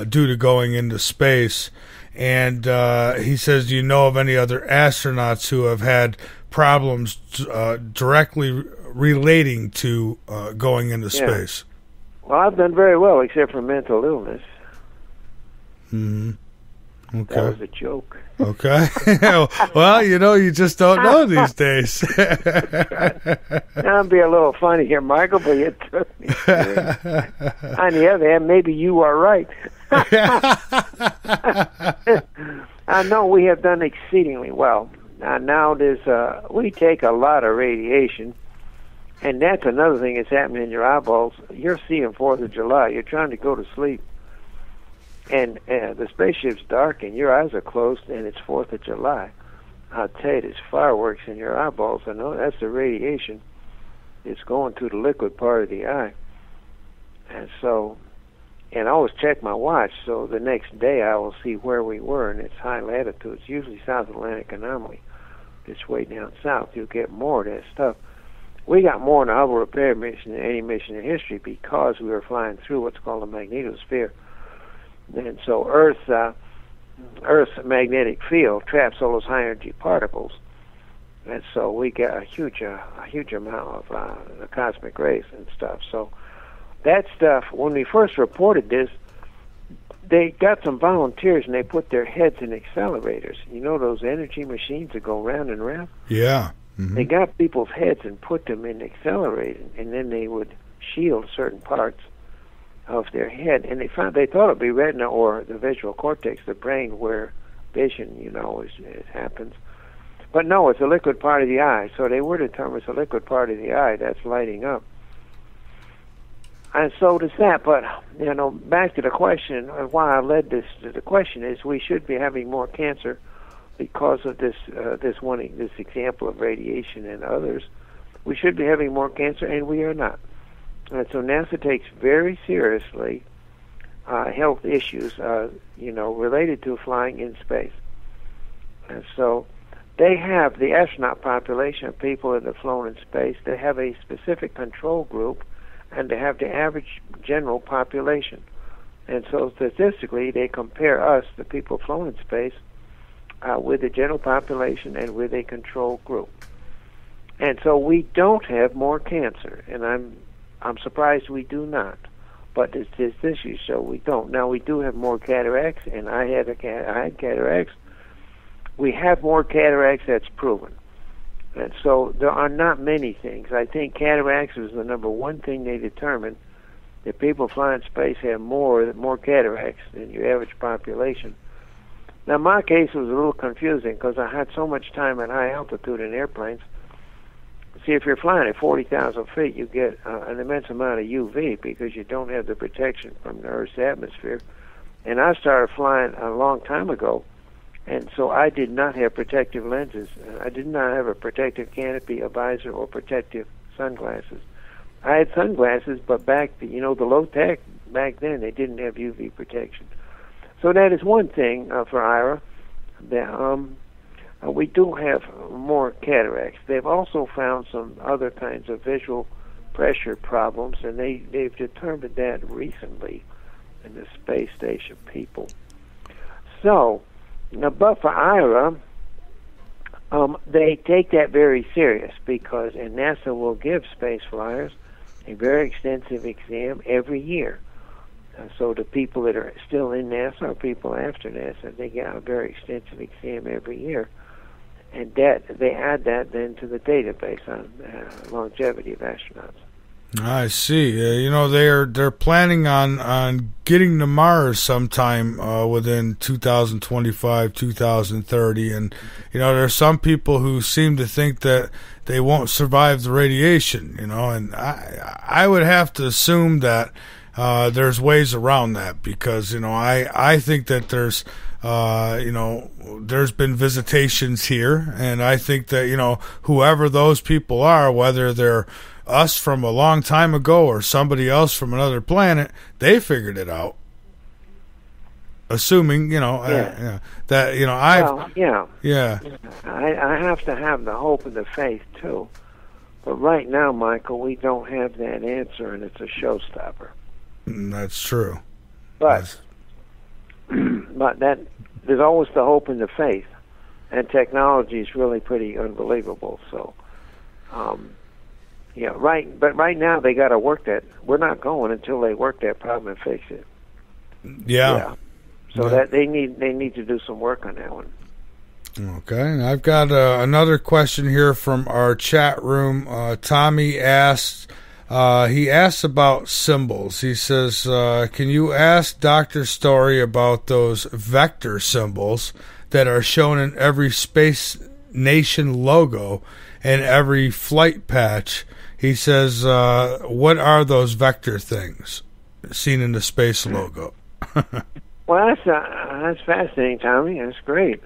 due to going into space. And he says, do you know of any other astronauts who have had problems directly relating to going into space? Well, I've done very well, except for mental illness. Mm-hmm. Okay. That was a joke. Okay. Well, you just don't know these days. That'd be a little funny here, Michael, but you took me serious. On the other hand, maybe you are right. I know we have done exceedingly well. Now we take a lot of radiation, and that's another thing that's happening in your eyeballs. You're seeing 4th of July. You're trying to go to sleep. And the spaceship's dark and your eyes are closed and it's 4th of July. I'll tell you, there's fireworks in your eyeballs. I know that's the radiation. It's going to the liquid part of the eye. And I always check my watch, so the next day I will see where we were, and it's high latitude. It's usually South Atlantic anomaly. It's way down south. You'll get more of that stuff. We got more in the Hubble repair mission than any mission in history because we were flying through what's called a magnetosphere. And so Earth's magnetic field traps all those high-energy particles, and so we get a huge amount of the cosmic rays and stuff. So that stuff, when we first reported this, they got some volunteers and they put their heads in accelerators. You know those energy machines that go round and round? Yeah. Mm-hmm. They got people's heads and put them in accelerators, and then they would shield certain parts of their head, and they thought it'd be retina or the visual cortex, the brain, where vision, it happens. But no, it's a liquid part of the eye. So they were determined it's a liquid part of the eye that's lighting up. And so does that. But back to the question, why I led this to the question is we should be having more cancer because of this example of radiation and others. We should be having more cancer, and we are not. And so NASA takes very seriously health issues, related to flying in space. And so they have the astronaut population of people that have flown in space. They have a specific control group, and they have the average general population. And so statistically, they compare us, the people flown in space, with the general population and with a control group. And so we don't have more cancer, and I'm surprised we do not, but the statistics show we don't. Now, we do have more cataracts, and I had cataracts. We have more cataracts, that's proven. And so there are not many things. I think cataracts was the number one thing they determined, that people flying in space have more cataracts than your average population. Now, my case was a little confusing because I had so much time at high altitude in airplanes. See, if you're flying at 40,000 feet, you get an immense amount of UV because you don't have the protection from the Earth's atmosphere. And I started flying a long time ago, and so I did not have protective lenses. I did not have a protective canopy, a visor, or protective sunglasses. I had sunglasses, but the low-tech, back then, they didn't have UV protection. So that is one thing for Ira, that we do have more cataracts. They've also found some other kinds of visual pressure problems, and they've determined that recently in the space station people. So, but for Ira, they take that very serious because, and NASA will give space flyers a very extensive exam every year. So the people that are still in NASA or people after NASA, they get a very extensive exam every year. and that they add that then to the database on longevity of astronauts. I see. They're planning on getting to Mars sometime within 2025, 2030, and there's some people who seem to think that they won't survive the radiation. And I would have to assume that there's ways around that, because I think that there's been visitations here, and I think that whoever those people are, whether they're us from a long time ago or somebody else from another planet, they figured it out. Assuming, I have to have the hope and the faith too. But right now, Michael, we don't have that answer, and it's a showstopper. That's true. But there's always the hope and the faith, and technology is really pretty unbelievable. So, right. But right now they got to work that. We're not going until they work that problem and fix it. Yeah. So that they need to do some work on that one. Okay, and I've got another question here from our chat room. Tommy asks. He asks about symbols. He says, can you ask Dr. Story about those vector symbols that are shown in every Space Nation logo and every flight patch? He says, what are those vector things seen in the space logo? Well, that's fascinating, Tommy. That's great.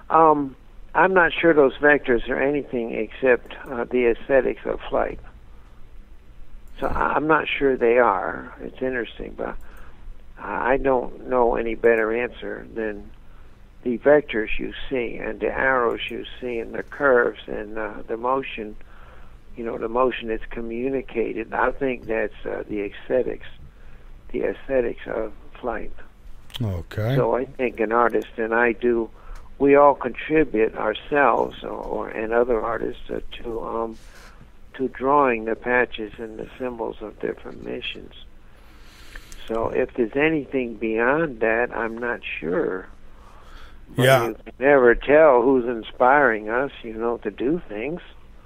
I'm not sure those vectors are anything except the aesthetics of flight. So I'm not sure they are. It's interesting, but I don't know any better answer than the vectors you see and the arrows you see and the curves and the motion. The motion that's communicated. I think that's the aesthetics of flight. Okay. So I think an artist and I do. We all contribute ourselves and other artists to drawing the patches and the symbols of different missions. So if there's anything beyond that, I'm not sure. But you can never tell who's inspiring us, to do things.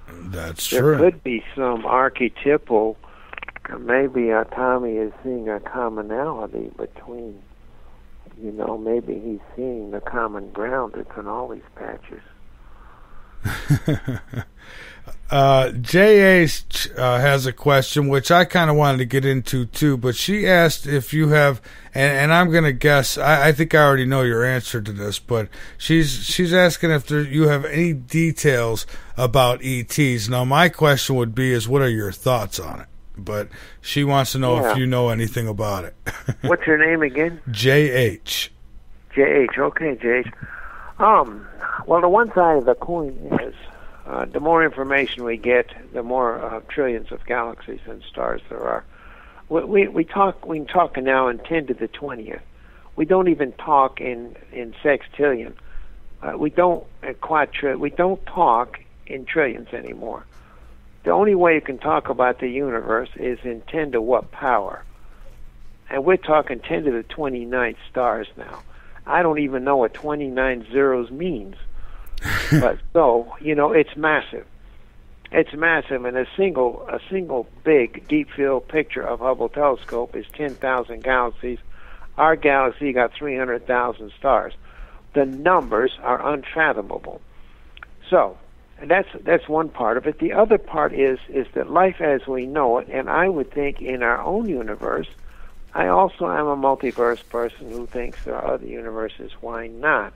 That's there true. There could be some archetypal, maybe Tommy is seeing a commonality between, maybe he's seeing the common ground that's in all these patches. J.H. Has a question, which I kind of wanted to get into too, but she asked if you have, and I'm going to guess, I think I already know your answer to this, but she's asking if you have any details about ETs. Now, my question would be is what are your thoughts on it? But she wants to know if you know anything about it. What's your name again? J.H. J.H. Okay, J.H. Well, the one side of the coin is the more information we get, the more trillions of galaxies and stars there are. We can talk now in 10 to the 20th. We don't even talk in sextillion. We don't we don't talk in trillions anymore. The only way you can talk about the universe is in 10 to what power? And we're talking 10 to the 29th stars now. I don't even know what 29 zeros means. But so, it's massive. It's massive, and a single big deep field picture of Hubble telescope is 10,000 galaxies. Our galaxy got 300,000 stars. The numbers are unfathomable. So, and that's one part of it. The other part is that life as we know it, and I would think in our own universe, I also am a multiverse person who thinks there are other universes. Why not?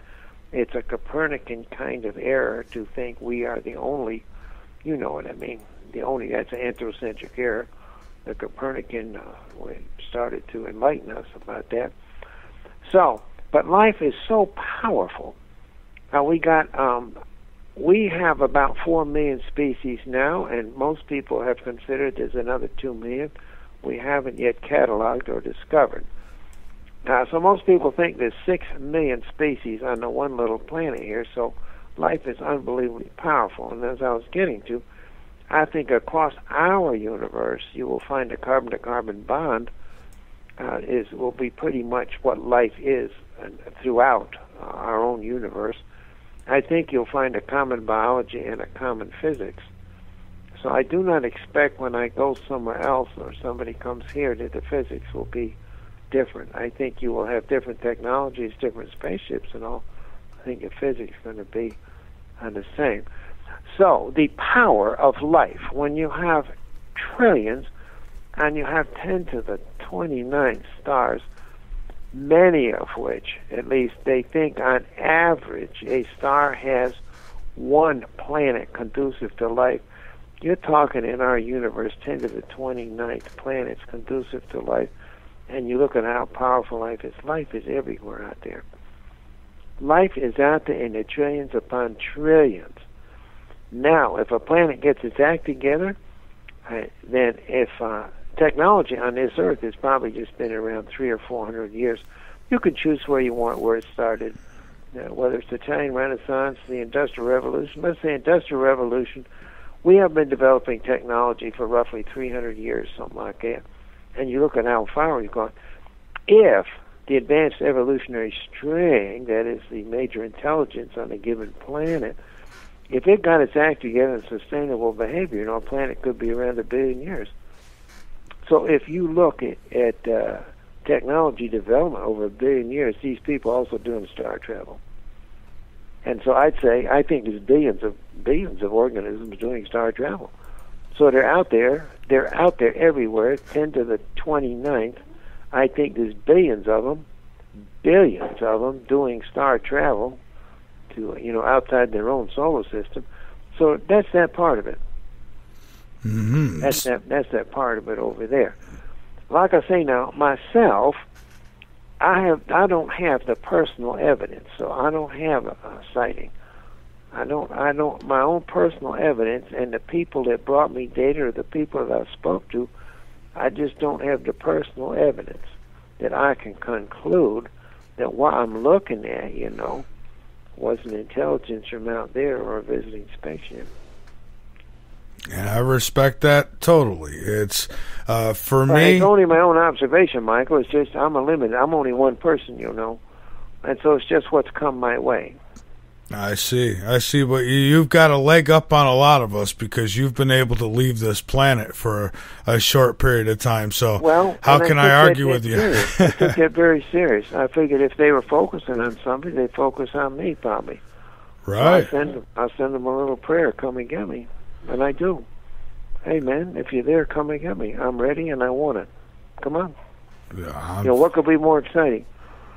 It's a Copernican kind of error to think we are the only, you know what I mean, that's an anthrocentric error. The Copernican started to enlighten us about that. So, but life is so powerful. Now we have about 4 million species now, and most people have considered there's another 2 million we haven't yet cataloged or discovered. So most people think there's 6 million species on the one little planet here, so life is unbelievably powerful. And as I was getting to, I think across our universe, you will find a carbon-to-carbon bond will be pretty much what life is throughout our own universe. I think you'll find a common biology and a common physics. So I do not expect when I go somewhere else or somebody comes here that the physics will be different. I think you will have different technologies, different spaceships and all. I think the physics is going to be the same. So the power of life, when you have trillions and you have 10 to the 29 stars, many of which, at least they think on average, a star has one planet conducive to life. You're talking in our universe 10 to the 29th planets conducive to life, and you look at how powerful life is. Life is everywhere out there. Life is out there in the trillions upon trillions. Now, if a planet gets its act together, then if technology on this Earth has probably just been around 300 or 400 years, you can choose where you want where it started, whether it's the Italian Renaissance, the Industrial Revolution. Let's say Industrial Revolution. We have been developing technology for roughly 300 years, something like that. And you look at how far we've gone. If the advanced evolutionary string, that is the major intelligence on a given planet, if it got its act together in sustainable behavior, a planet could be around 1 billion years. So if you look at technology development over 1 billion years, these people also doing star travel. And so I'd say, I think there's billions of organisms doing star travel. So they're out there everywhere, 10 to the 29th. I think there's billions of them doing star travel to, outside their own solar system. So that's that part of it. Mm-hmm. That's that part of it over there. Like I say now, myself, I don't have the personal evidence, so I don't have a sighting. I don't my own personal evidence, and the people that brought me data or the people that I spoke to, I just don't have the personal evidence that I can conclude that what I'm looking at, was an intelligence from out there or a visiting spaceship. And I respect that totally. It's for me. It's only my own observation, Michael. It's just I'm only one person, and so it's just what's come my way. I see, but you've got a leg up on a lot of us because you've been able to leave this planet for a short period of time. So how can I argue with you? I took that very serious. I figured if they were focusing on something, they'd focus on me probably. Right. So I'll send them a little prayer, come and get me. And I do. Hey, man, if you're there, come and get me. I'm ready and I want it. Come on. Yeah, what could be more exciting?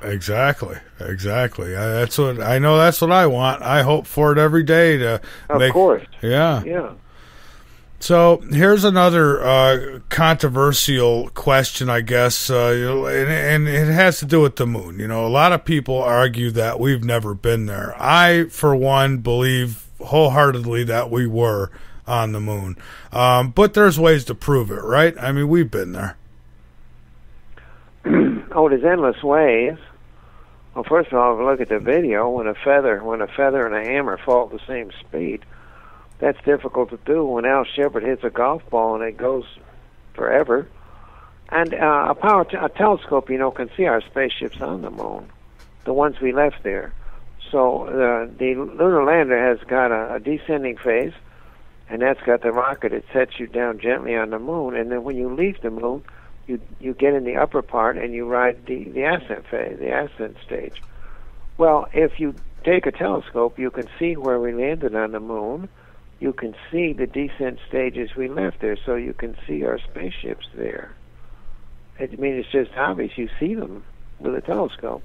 Exactly. That's what I want. I hope for it every day to Of course. Yeah. So here's another controversial question, I guess, and it has to do with the moon. A lot of people argue that we've never been there. I, for one, believe wholeheartedly that we were on the moon. But there's ways to prove it, right? I mean, we've been there. Oh, there's endless ways. Well, first of all, if you look at the video, when a feather and a hammer fall at the same speed, that's difficult to do. When Al Shepard hits a golf ball and it goes forever, and a telescope, can see our spaceships on the moon, the ones we left there. So the lunar lander has got a descending phase, and that's got the rocket that sets you down gently on the moon. And then when you leave the moon, you get in the upper part and you ride the ascent phase, the ascent stage. Well, if you take a telescope, you can see where we landed on the moon. You can see the descent stages we left there, so you can see our spaceships there. It's just obvious. You see them with a telescope.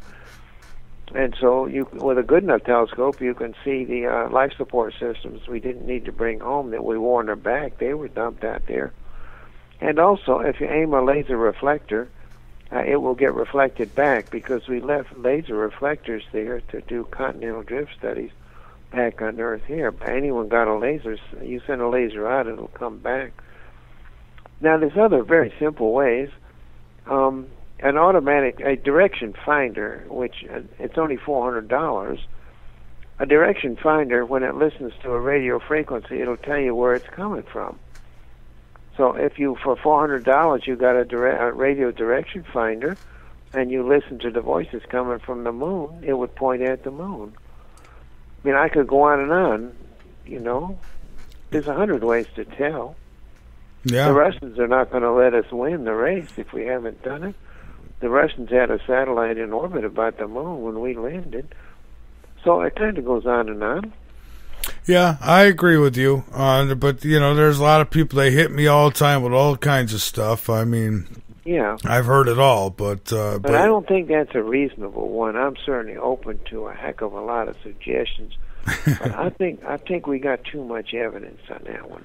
And so with a good enough telescope, you can see the life support systems we didn't need to bring home that we wore on our back. They were dumped out there. And also, if you aim a laser reflector, it will get reflected back because we left laser reflectors there to do continental drift studies back on Earth here. If anyone got a laser, you send a laser out, it'll come back. Now, there's other very simple ways. A direction finder, which it's only $400. A direction finder, when it listens to a radio frequency, it'll tell you where it's coming from. So if for $400 you got a radio direction finder, and you listen to the voices coming from the moon, it would point at the moon. mean, I could go on and on, you know. There's 100 ways to tell. Yeah. The Russians are not going to let us win the race if we haven't done it. The Russians had a satellite in orbit about the moon when we landed. So it kind of goes on and on. Yeah, I agree with you. But, you know, there's a lot of people, they hit me all the time with all kinds of stuff. I mean, yeah, I've heard it all, but I don't think that's a reasonable one. I'm certainly open to a heck of a lot of suggestions. But I think we got too much evidence on that one.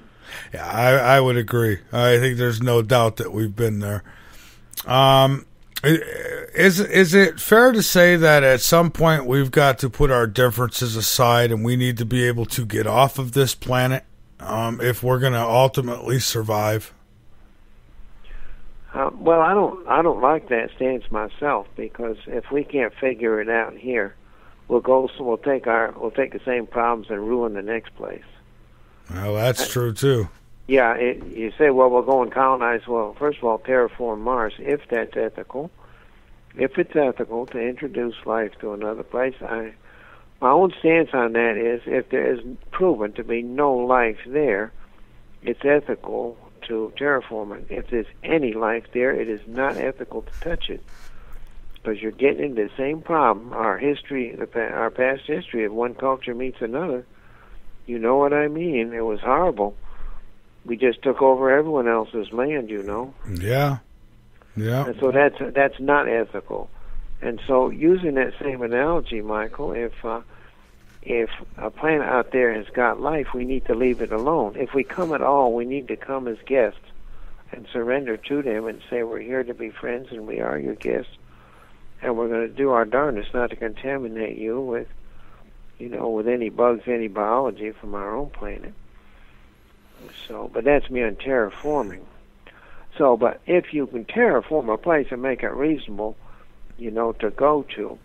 Yeah, I would agree. I think there's no doubt that we've been there. Is it fair to say that at some point we've got to put our differences aside and we need to be able to get off of this planet if we're going to ultimately survive? Well, I don't like that stance myself, because if we can't figure it out here, we'll take the same problems and ruin the next place. Well, that's true too. Yeah, you say, well, we'll go and colonize. Well, first of all, terraform Mars, if that's ethical. If it's ethical to introduce life to another place, my own stance on that is, if there is proven to be no life there, it's ethical to terraform it. If there's any life there, it is not ethical to touch it, because you're getting into the same problem. Our history, our past history of one culture meets another. You know what I mean? It was horrible. We just took over everyone else's land, you know. Yeah. Yeah. And so that's not ethical. And so, using that same analogy, Michael, if a planet out there has got life, we need to leave it alone. If we come at all, we need to come as guests and surrender to them and say, we're here to be friends and we are your guests, and we're going to do our darndest not to contaminate you with, you know, with any bugs, any biology from our own planet. So, but that's me on terraforming. So, but if you can terraform a place and make it reasonable, you know, to go to,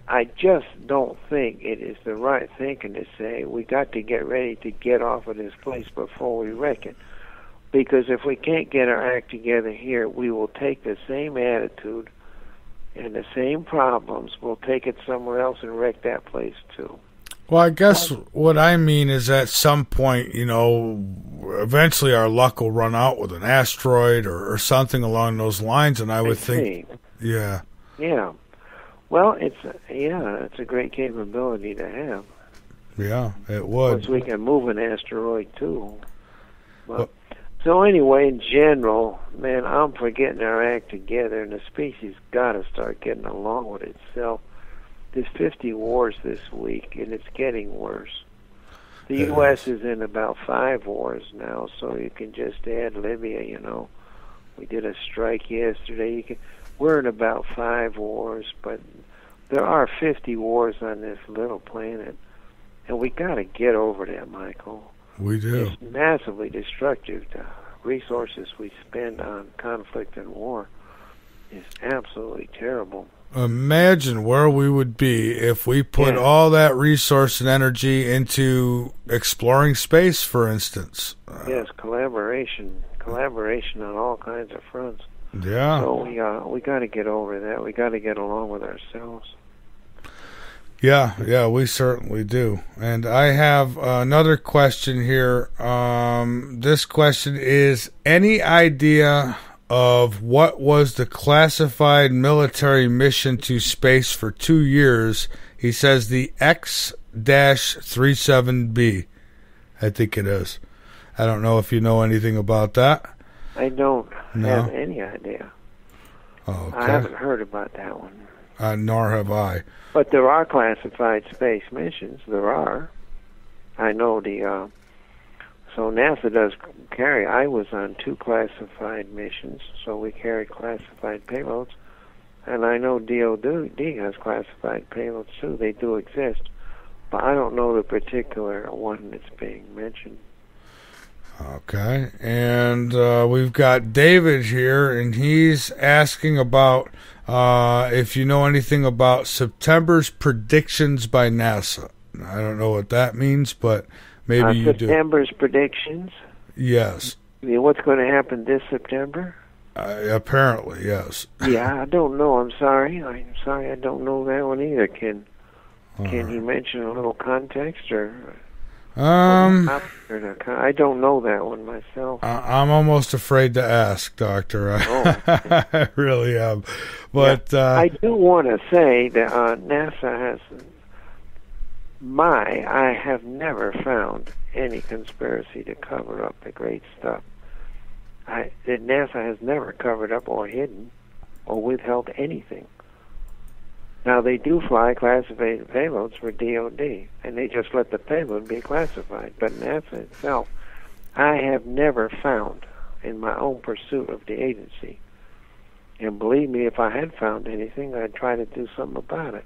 I just don't think it is the right thinking to say we got to get ready to get off of this place before we wreck it. Because if we can't get our act together here, we will take the same attitude and the same problems. We'll take it somewhere else and wreck that place too. Well, I guess what I mean is at some point, you know, eventually our luck will run out with an asteroid or something along those lines, and I would think, yeah. Yeah. Well, it's a great capability to have. Yeah, it would. Of course, we can move an asteroid too. But, so anyway, in general, man, I'm for getting our act together, and the species got to start getting along with itself. There's 50 wars this week, and it's getting worse. The U.S. is in about 5 wars now, so you can just add Libya, you know. We did a strike yesterday. We're in about 5 wars, but there are 50 wars on this little planet, and we got to get over that, Michael. We do. It's massively destructive. The resources we spend on conflict and war is absolutely terrible. Imagine where we would be if we put all that resource and energy into exploring space, for instance. Yes, collaboration on all kinds of fronts. Yeah. So we got to get over that. We got to get along with ourselves. Yeah, we certainly do. And I have another question here. This question is, any idea of what was the classified military mission to space for 2 years? He says the X-37B. I think it is. I don't know if you know anything about that. I don't have any idea. Oh, okay. I haven't heard about that one. Nor have I. But there are classified space missions. There are. I know so NASA does carry. I was on 2 classified missions, so we carry classified payloads. And I know DOD has classified payloads too. They do exist. But I don't know the particular one that's being mentioned. Okay. And we've got David here, and he's asking about if you know anything about September's predictions by NASA. I don't know what that means, but maybe you do. September's predictions? Yes. You mean what's going to happen this September? Apparently, yes. Yeah, I don't know. I'm sorry. I don't know that one either, Ken. Can you mention a little context or? I don't know that one myself. I'm almost afraid to ask, Doctor. I really am. But I do want to say that NASA has. I have never found any conspiracy to cover up the great stuff. That NASA has never covered up or hidden or withheld anything. Now, they do fly classified payloads for DOD, and they just let the payload be classified. But NASA itself, I have never found in my own pursuit of the agency. And believe me, if I had found anything, I'd try to do something about it.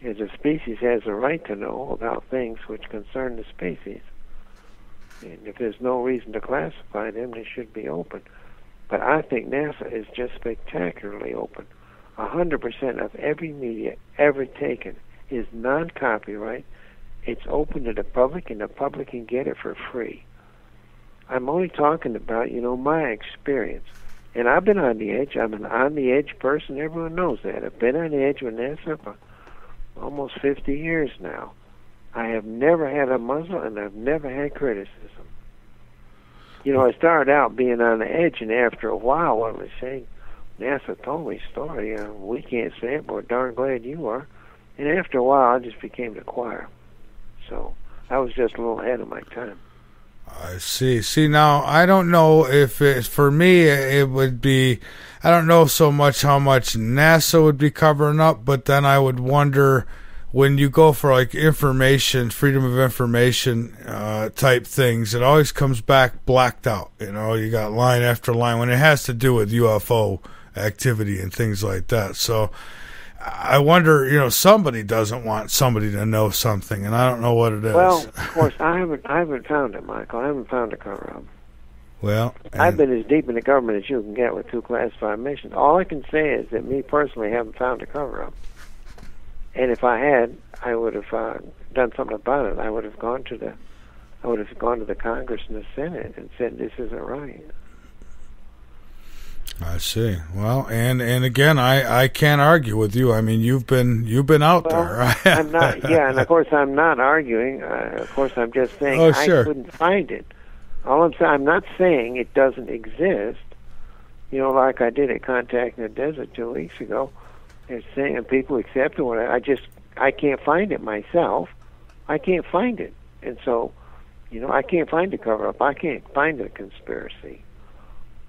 As a species has a right to know about things which concern the species. And if there's no reason to classify them, they should be open. But I think NASA is just spectacularly open. 100% of every media ever taken is non-copyright. It's open to the public, and the public can get it for free. I'm only talking about, my experience. And I've been on the edge. I'm an on-the-edge person. Everyone knows that. I've been on the edge with NASA for almost 50 years now. I have never had a muzzle, and I've never had criticism. I started out being on the edge, and after a while, I was saying, NASA told me story. We can't say it, but we're darn glad you are. And after a while, I just became the choir. So I was just a little ahead of my time. I see. See, now, I don't know if for me, it would be, I don't know so much how much NASA would be covering up, but then I would wonder when you go for like information, freedom of information type things, it always comes back blacked out. You got line after line when it has to do with UFO activity and things like that. So I wonder, somebody doesn't want somebody to know something, and I don't know what it is. Well, of course, I haven't found it, Michael. I haven't found a cover-up. Well, I've been as deep in the government as you can get with 2 classified missions. All I can say is that me personally haven't found a cover-up. And if I had, I would have done something about it. I would have gone to the Congress and the Senate and said this isn't right. I see. Well, and again, I can't argue with you. I mean, you've been out there. I'm not. Yeah, and of course I'm not arguing. Of course, I'm just saying I couldn't find it. All I'm saying, I'm not saying it doesn't exist. Like I did at Contact in the Desert 2 weeks ago. They're saying people accept it. I can't find it myself. I can't find it, and so, I can't find a cover-up. I can't find a conspiracy.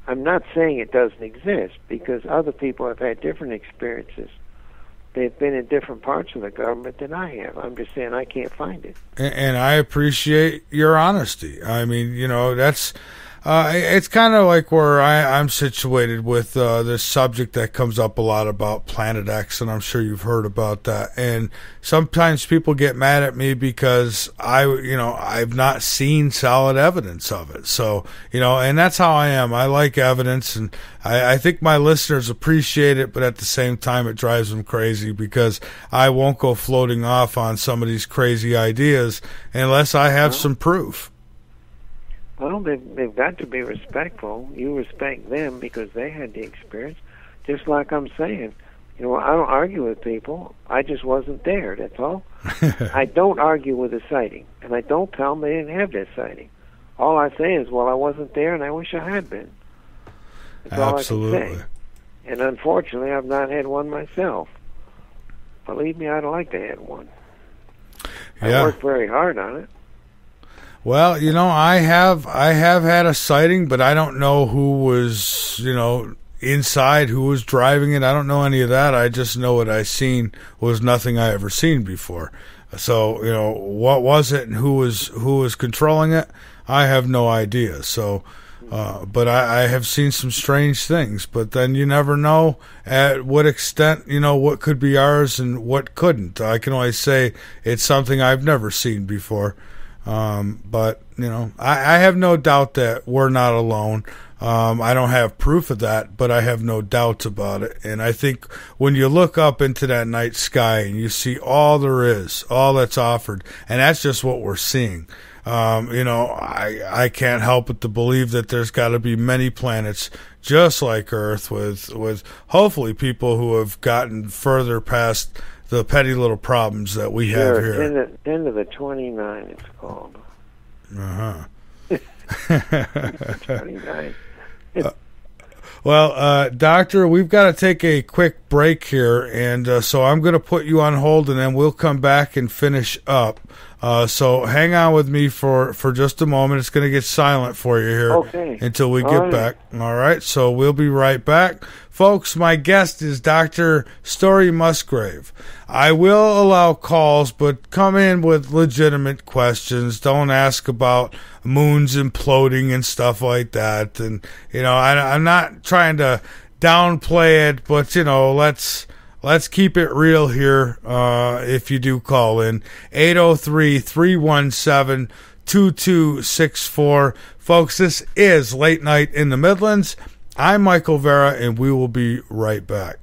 I'm not saying it doesn't exist because other people have had different experiences. They've been in different parts of the government than I have. I'm just saying I can't find it. And I appreciate your honesty. I mean, that's it's kind of like where I'm situated with this subject that comes up a lot about Planet X, and I'm sure you've heard about that. And sometimes people get mad at me because I've not seen solid evidence of it. So, and that's how I am. I like evidence, and I think my listeners appreciate it, but at the same time, it drives them crazy because I won't go floating off on some of these crazy ideas unless I have some proof. Well, they've got to be respectful. You respect them because they had the experience. Just like I'm saying, I don't argue with people. I just wasn't there, that's all. I don't argue with a sighting, and I don't tell them they didn't have that sighting. All I say is, well, I wasn't there, and I wish I had been. That's Absolutely. all I can say. And unfortunately, I've not had one myself. Believe me, I'd like to have one. Yeah. I worked very hard on it. Well, I have had a sighting, but I don't know who was, inside, who was driving it. I don't know any of that. I just know what I seen was nothing I ever seen before. So, what was it and who was controlling it? I have no idea. So, but I have seen some strange things, but then you never know at what extent, what could be ours and what couldn't. I can only say it's something I've never seen before. But, I have no doubt that we're not alone. I don't have proof of that, but I have no doubts about it. And I think when you look up into that night sky and you see all there is, all that's offered, and that's just what we're seeing. I can't help but to believe that there's got to be many planets just like Earth with hopefully people who have gotten further past the petty little problems that we have here. 10 to the 29, it's called. 29. Well, Doctor, we've got to take a quick break here, and so I'm going to put you on hold, and then we'll come back and finish up. So hang on with me for just a moment. It's going to get silent for you here until we get back. All right, so we'll be right back. Folks, my guest is Dr. Story Musgrave. I will allow calls, but come in with legitimate questions. Don't ask about moons imploding and stuff like that. And, I'm not trying to downplay it, but, let's keep it real here if you do call in. 803-317-2264. Folks, this is Late Night in the Midlands. I'm Michael Vera, and we will be right back.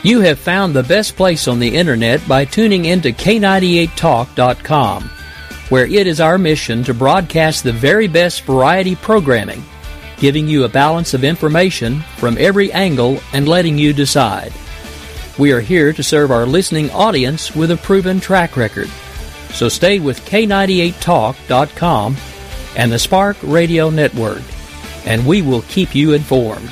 You have found the best place on the internet by tuning into K98Talk.com, where it is our mission to broadcast the very best variety programming, giving you a balance of information from every angle and letting you decide. We are here to serve our listening audience with a proven track record. So stay with K98Talk.com and the Spark Radio Network, and we will keep you informed.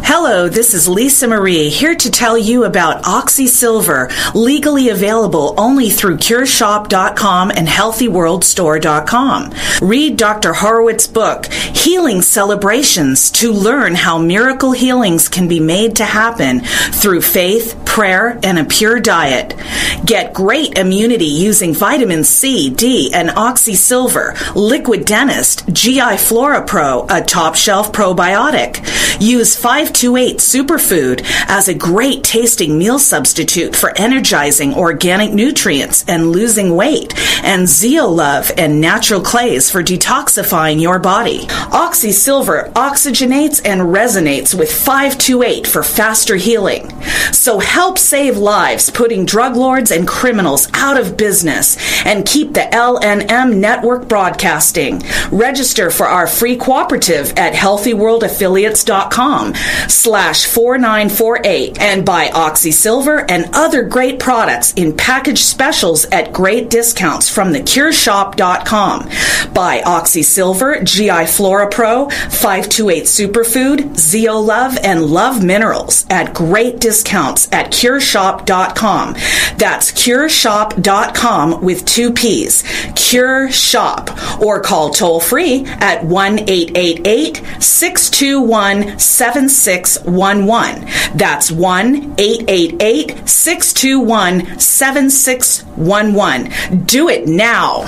Hello, this is Lisa Marie, here to tell you about Oxy Silver, legally available only through CureShop.com and HealthyWorldStore.com. Read Dr. Horowitz's book, Healing Celebrations, to learn how miracle healings can be made to happen through faith, prayer, and a pure diet. Get great immunity using vitamin C, D, and Oxy Silver, Liquid Dentist, GI Flora Pro, a top-shelf probiotic. Use 528 Superfood as a great tasting meal substitute for energizing organic nutrients and losing weight, and Zeolove and natural clays for detoxifying your body. Oxy Silver oxygenates and resonates with 528 for faster healing. So help save lives, putting drug lords and criminals out of business, and keep the LNM network broadcasting. Register for our free cooperative at healthyworldaffiliates.com/4948 and buy Oxy Silver and other great products in package specials at great discounts from theCureShop.com. Buy Oxy Silver, GI Flora Pro, 528 Superfood, Zeolove, and Love Minerals at great discounts at CureShop.com. That's CureShop.com with 2 P's. Cure Shop. Or call toll free at 1-888-621-7611. That's 1-888-621-7611. Do it now.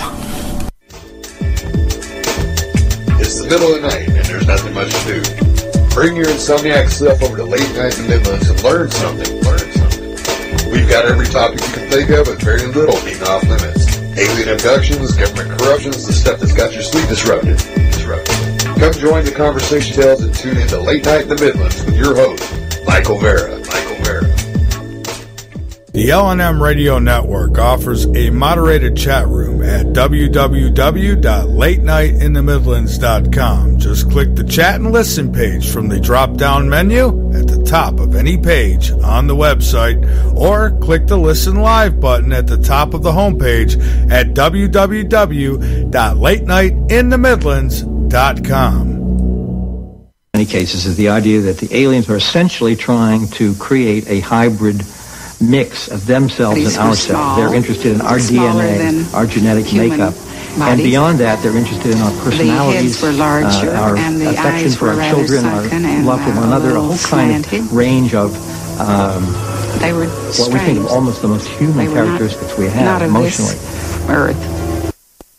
It's the middle of the night and there's nothing much to do. Bring your insomniac self over to Late Night in the Midlands and learn something. We've got every topic you can think of, but very little being off limits. Alien abductions, government corruptions, the stuff that's got your sleep disrupted. Come join the conversation tales and tune into Late Night in the Midlands with your host, Michael Vera. The LNM Radio Network offers a moderated chat room at www.latenightinthe-midlands.com. Just click the chat and listen page from the drop-down menu at the top of any page on the website, or click the listen live button at the top of the homepage at www.latenightinthe-midlands.com. In many cases is the idea that the aliens are essentially trying to create a hybrid mix of themselves and ourselves. They're interested in our DNA, our genetic makeup, and beyond that, they're interested in our personalities, our affection for our children, our love for one another, a whole kind of range of what we think of almost the most human characteristics we have emotionally.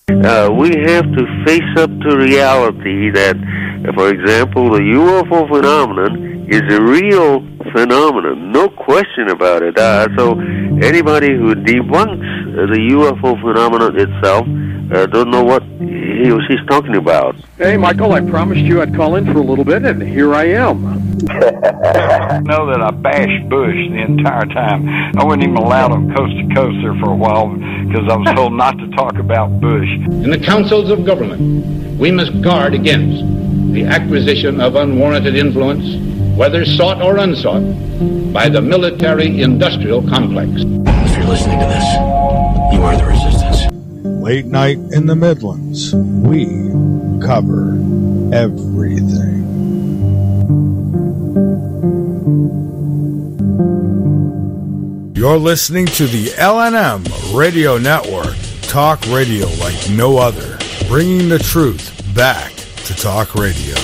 We have to face up to reality that, for example, the UFO phenomenon is a real phenomenon, no question about it. So anybody who debunks the UFO phenomenon itself don't know what he or she's talking about. Hey, Michael, I promised you I'd call in for a little bit, and here I am. I know that I bashed Bush the entire time. I wasn't even allowed on Coast to Coast there for a while because I was told not to talk about Bush. In the councils of government, we must guard against the acquisition of unwarranted influence, whether sought or unsought, by the military-industrial complex. If you're listening to this, you are the resistance. Late Night in the Midlands. We cover everything. You're listening to the LNM Radio Network. Talk radio like no other. Bringing the truth back to talk radio.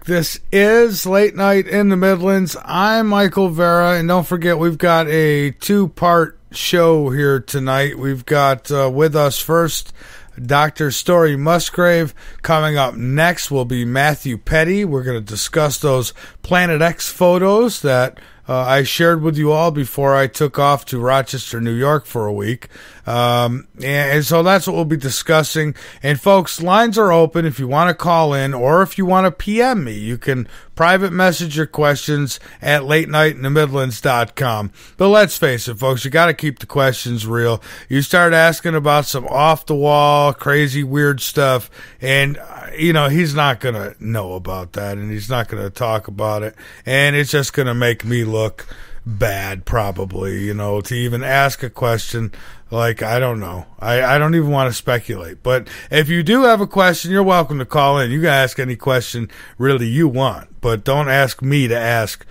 This is Late Night in the Midlands. I'm Michael Vera, and don't forget we've got a two-part show here tonight. We've got with us first Dr.Story Musgrave. Coming up next will be Matthew Petti. We're going to discuss those Planet X photos that I shared with you all before I took off to Rochester, New York for a week. And so that's what we'll be discussing. And folks, lines are open if you want to call in or if you want to PM me. You can private message your questions at latenightinthemidlands.com. But let's face it, folks, you got to keep the questions real. You start asking about some off-the-wall, crazy, weird stuff, and, he's not going to know about that, and he's not going to talk about it, and it's just going to make me look bad, probably, to even ask a question. Like, I don't know. I don't even want to speculate. But if you do have a question, you're welcome to call in. You can ask any question really you want. But don't ask me to ask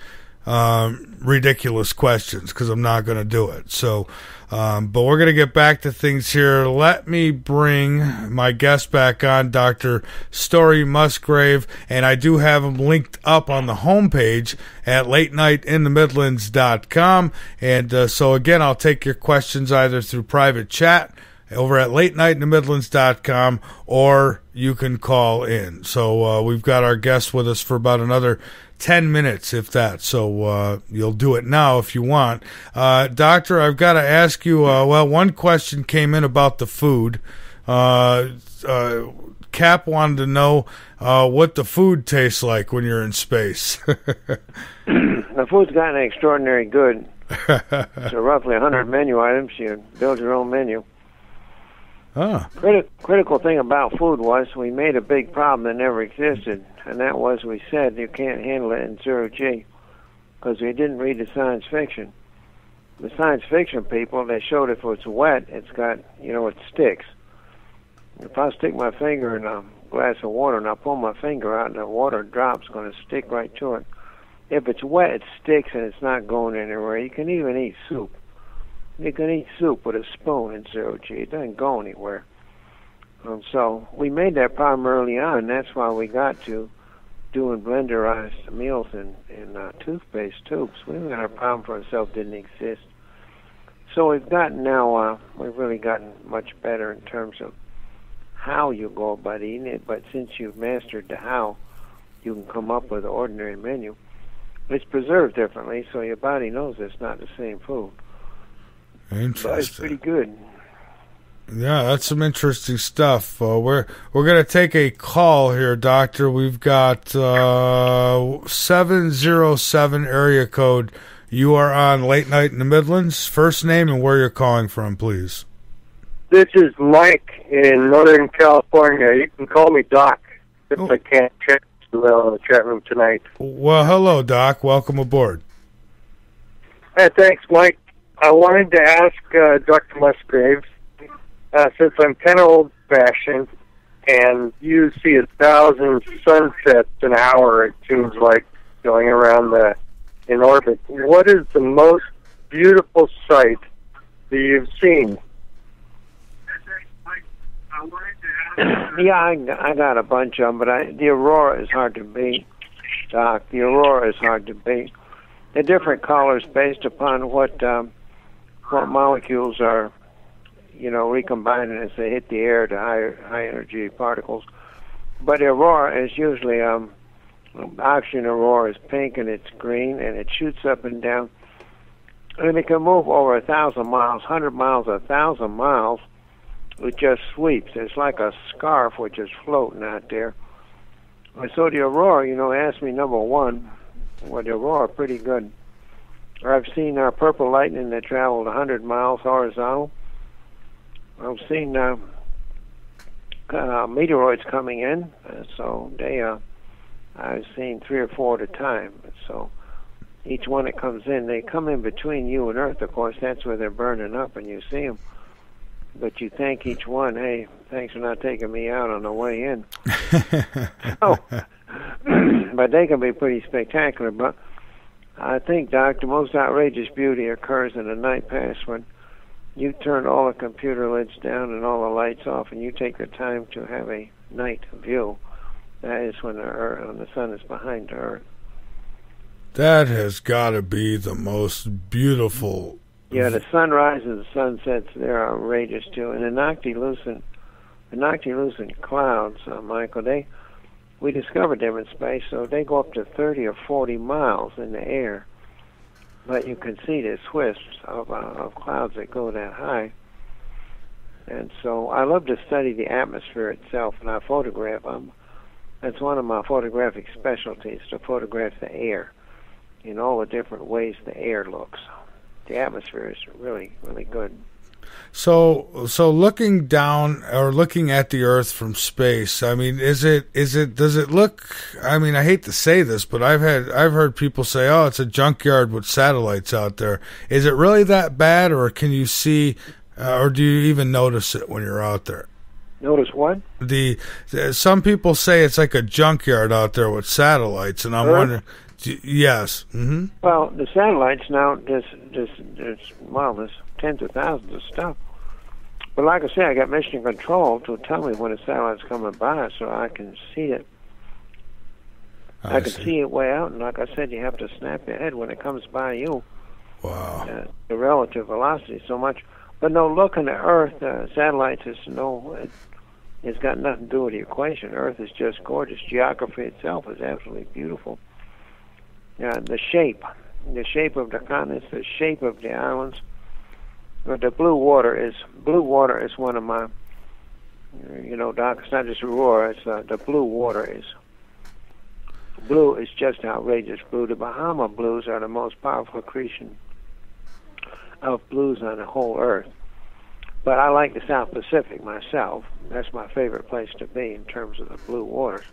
ridiculous questions, because I'm not going to do it. So, but we're going to get back to things here. Let me bring my guest back on, Dr.Story Musgrave, and I do have him linked up on the homepage at latenightinthemidlands.com. And so, again, I'll take your questions either through private chat over at latenightinthemidlands.com, or you can call in. So we've got our guest with us for about another 10 minutes, if that. So you'll do it now if you want. Doctor, I've got to ask you, one question came in about the food. Cap wanted to know what the food tastes like when you're in space. The food's gotten extraordinary good. So roughly 100 menu items. You build your own menu. Critical thing about food was we made a big problem that never existed, and that was we said you can't handle it in 0G because we didn't read the science fiction. The science fiction people, they showed if it's wet, it's got, it sticks. If I stick my finger in a glass of water and I pull my finger out and the water drop's going to stick right to it. If it's wet, it sticks and it's not going anywhere. You can even eat soup. You can eat soup with a spoon in zero-G. It doesn't go anywhere. So we made that problem early on. That's why we got to doing blenderized meals in toothpaste tubes. We haven't got a problem for ourselves, didn't exist. So we've gotten now, we've really gotten much better in terms of how you go about eating it. But since you've mastered the how, you can come up with an ordinary menu. It's preserved differently, so your body knows it's not the same food. Interesting. But it's pretty good. Yeah, that's some interesting stuff. We're going to take a call here, Doctor. We've got 707 area code. You are on Late Night in the Midlands. First name and where you're calling from, please. This is Mike in Northern California. You can call me Doc if I can't check well in the chat room tonight. Well, hello, Doc. Welcome aboard. Hey, thanks, Mike. I wanted to ask Dr. Musgrave, since I'm kind of old-fashioned and you see 1,000 sunsets an hour, it seems like, going around in orbit, what is the most beautiful sight that you've seen? Yeah, I got a bunch of them, but the aurora is hard to beat, Doc. The aurora is hard to beat. They're different colors based upon what molecules are, recombining as they hit the air to high energy particles. But the aurora is usually oxygen aurora is pink and it's green and it shoots up and down, and it can move over 1,000 miles, 100 miles, 1,000 miles. It just sweeps. It's like a scarf which is floating out there. And so the aurora, asked me number one. Well, the aurora pretty good. I've seen purple lightning that traveled 100 miles horizontal. I've seen meteoroids coming in, so I've seen 3 or 4 at a time. So each one that comes in, they come in between you and Earth, of course. That's where they're burning up, and you see them. But you thank each one, hey, thanks for not taking me out on the way in. But they can be pretty spectacular. But I think, Doc, the most outrageous beauty occurs in the night pass when you turn all the computer lids down and all the lights off, and you take the time to have a night view. That is when the sun is behind the Earth. That has got to be the most beautiful. Yeah, the sunrise and the sunsets, they're outrageous too. And the noctilucent clouds, Michael, we discovered them in space, so they go up to 30 or 40 miles in the air. But you can see the wisps of clouds that go that high. And so I love to study the atmosphere itself, and I photograph them. That's one of my photographic specialties, to photograph the air in all the different ways the air looks. The atmosphere is really, really good. So looking down or looking at the Earth from space, I mean, does it look, I mean, I hate to say this, but I've heard people say, oh, it's a junkyard with satellites out there. Is it really that bad, or can you see, or do you even notice it when you're out there? Notice what? Some people say it's like a junkyard out there with satellites, and I'm wondering. Yes. Mm-hmm. Well, the satellites now, there's tens of thousands of stuff. But like I say, I got mission control to tell me when a satellite's coming by, so I can see it. I can see it way out, and like I said, you have to snap your head when it comes by you. Wow. The relative velocity so much. But no, looking at Earth, satellites it's got nothing to do with the equation. Earth is just gorgeous. Geography itself is absolutely beautiful. The shape of the continents, the shape of the islands. The blue water is one of my, Doc, it's not just aurora, it's the blue water is. Blue is just outrageous blue. The Bahama blues are the most powerful accretion of blues on the whole Earth. But I like the South Pacific myself. That's my favorite place to be in terms of the blue waters.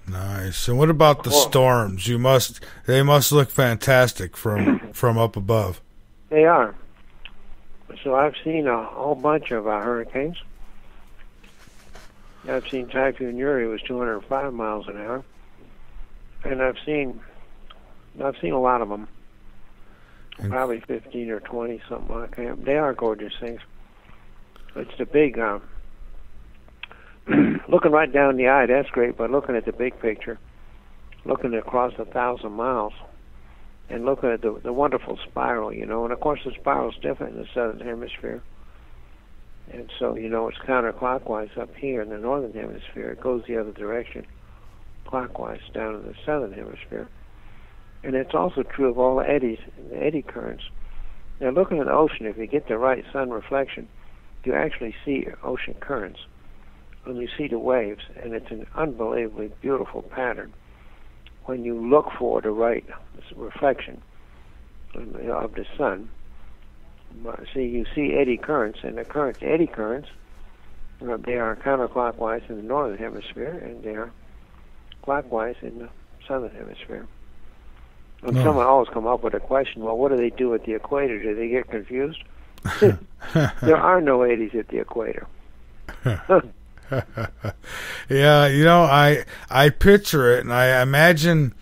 Nice. And what about the storms? They must look fantastic from up above. They are. So I've seen a whole bunch of hurricanes. I've seen Typhoon Uri was 205 miles an hour, and I've seen a lot of them. Probably 15 or 20, something like that. They are gorgeous things. It's the big, looking right down the eye, that's great, but looking at the big picture, looking across 1,000 miles, and looking at the wonderful spiral, and of course the spiral's different in the southern hemisphere. And so, it's counterclockwise up here in the northern hemisphere. It goes the other direction, clockwise down in the southern hemisphere. And it's also true of all the eddy currents. Now, looking at the ocean, if you get the right sun reflection, you actually see ocean currents. And you see the waves, and it's an unbelievably beautiful pattern when you look for the right reflection of the sun. See, you see eddy currents, and the eddy currents, they are counterclockwise in the northern hemisphere, and they are clockwise in the southern hemisphere. And someone always come up with a question, well, what do they do at the equator? Do they get confused? There are no eddies at the equator. Yeah, I picture it, and I imagine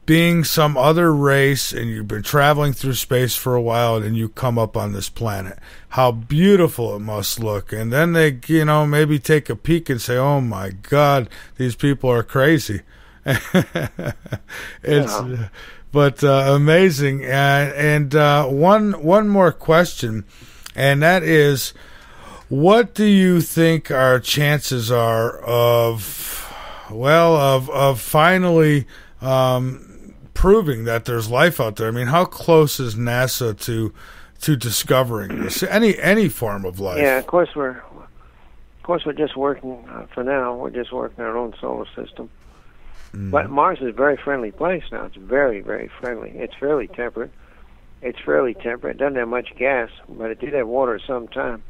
being some other race, and you've been traveling through space for a while, and you come up on this planet. How beautiful it must look. And then they, maybe take a peek and say, oh my God, these people are crazy. But amazing. And one more question, and that is, what do you think our chances are of finally proving that there's life out there? I mean, how close is NASA to discovering this, any form of life? Yeah, of course we're just working for now. We're just working our own solar system. But Mars is a very friendly place now. It's very, very friendly. It's fairly temperate. It doesn't have much gas, but it did have water at some time.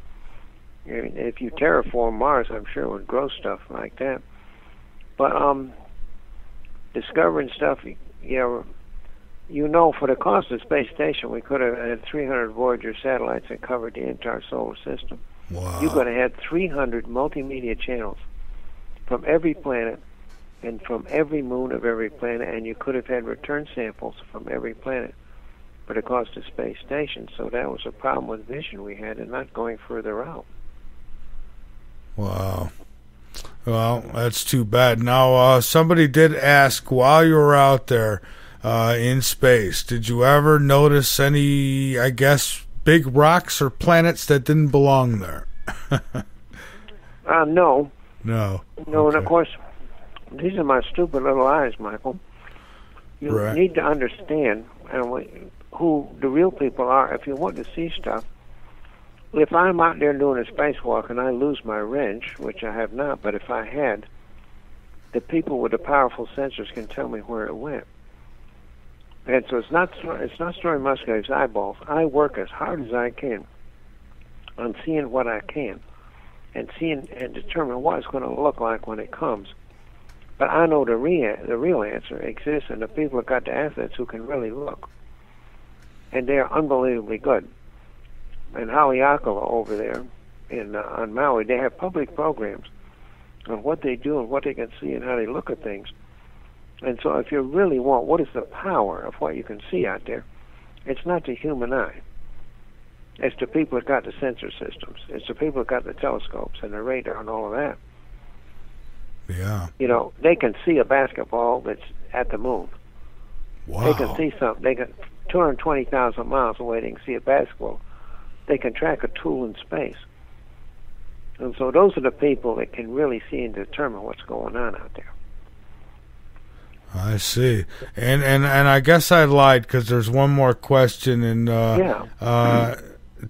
I mean, if you terraform Mars, I'm sure it would grow stuff like that. But discovering stuff, for the cost of the space station, we could have had 300 Voyager satellites that covered the entire solar system. Wow. You could have had 300 multimedia channels from every planet and from every moon of every planet, and you could have had return samples from every planet for the cost of space station. So that was a problem with vision we had, and not going further out. Wow. Well, that's too bad. Now, somebody did ask, while you were out there in space, did you ever notice any, I guess, big rocks or planets that didn't belong there? No. No. No, and of course, these are my stupid little eyes, Michael. You need to understand who the real people are. If you want to see stuff, if I'm out there doing a spacewalk and I lose my wrench, which I have not, but if I had, the people with the powerful sensors can tell me where it went. And so it's not Story Musgrave's eyeballs. I work as hard as I can on seeing what I can and seeing and determine what it's going to look like when it comes. But I know the real answer exists, and the people have got the assets who can really look. And they are unbelievably good. And Haleakala over there on Maui, they have public programs on what they do and what they can see and how they look at things. And so if you really want, what is the power of what you can see out there? It's not the human eye. It's the people that got the sensor systems. It's the people that got the telescopes and the radar and all of that. Yeah. They can see a basketball that's at the moon. Wow. They can see something. They can 220,000 miles away. They can see a basketball. They can track a tool in space. And so those are the people that can really see and determine what's going on out there. I see. And I guess I lied, because there's one more question. And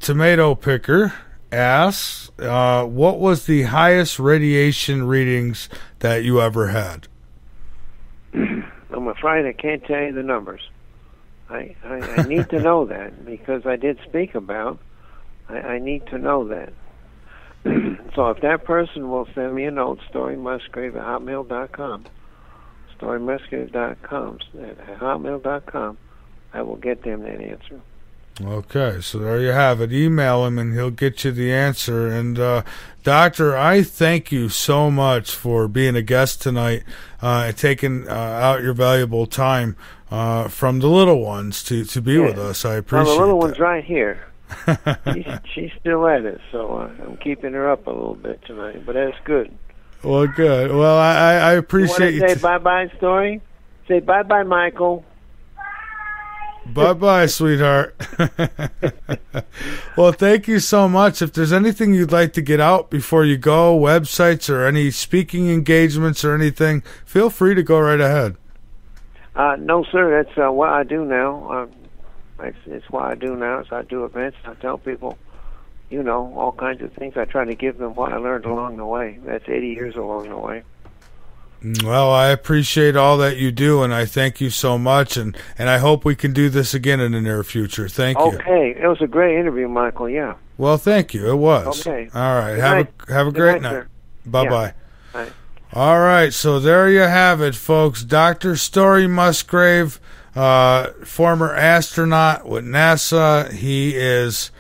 Tomato Picker asks, what was the highest radiation readings that you ever had? I'm afraid I can't tell you the numbers. I need to know that, because I did speak about. I need to know that. So if that person will send me a note, storymusgrave@hotmail.com, storymusgrave.com, at hotmail.com, I will get them that answer. Okay, so there you have it. Email him and he'll get you the answer. And Doctor, I thank you so much for being a guest tonight and taking out your valuable time from the little ones to be with us. I appreciate it. Well, the little one's right here. she's still at it, so I'm keeping her up a little bit tonight, but that's good. Well, good. Well, I appreciate you. Say bye-bye, Story? Say bye-bye, Michael. Bye-bye, sweetheart. Well, thank you so much. If there's anything you'd like to get out before you go, websites or any speaking engagements or anything, feel free to go right ahead. No, sir. That's what I do now. It's what I do now. Is I do events. I tell people, all kinds of things. I try to give them what I learned along the way. That's 80 years along the way. Well, I appreciate all that you do, and I thank you so much, and I hope we can do this again in the near future. Thank you. Okay. It was a great interview, Michael, yeah. Well, thank you. It was. Okay. All right. Have a Good great night. night. Bye-bye. Yeah. Bye. All right, so there you have it, folks. Dr. Story Musgrave, former astronaut with NASA. He is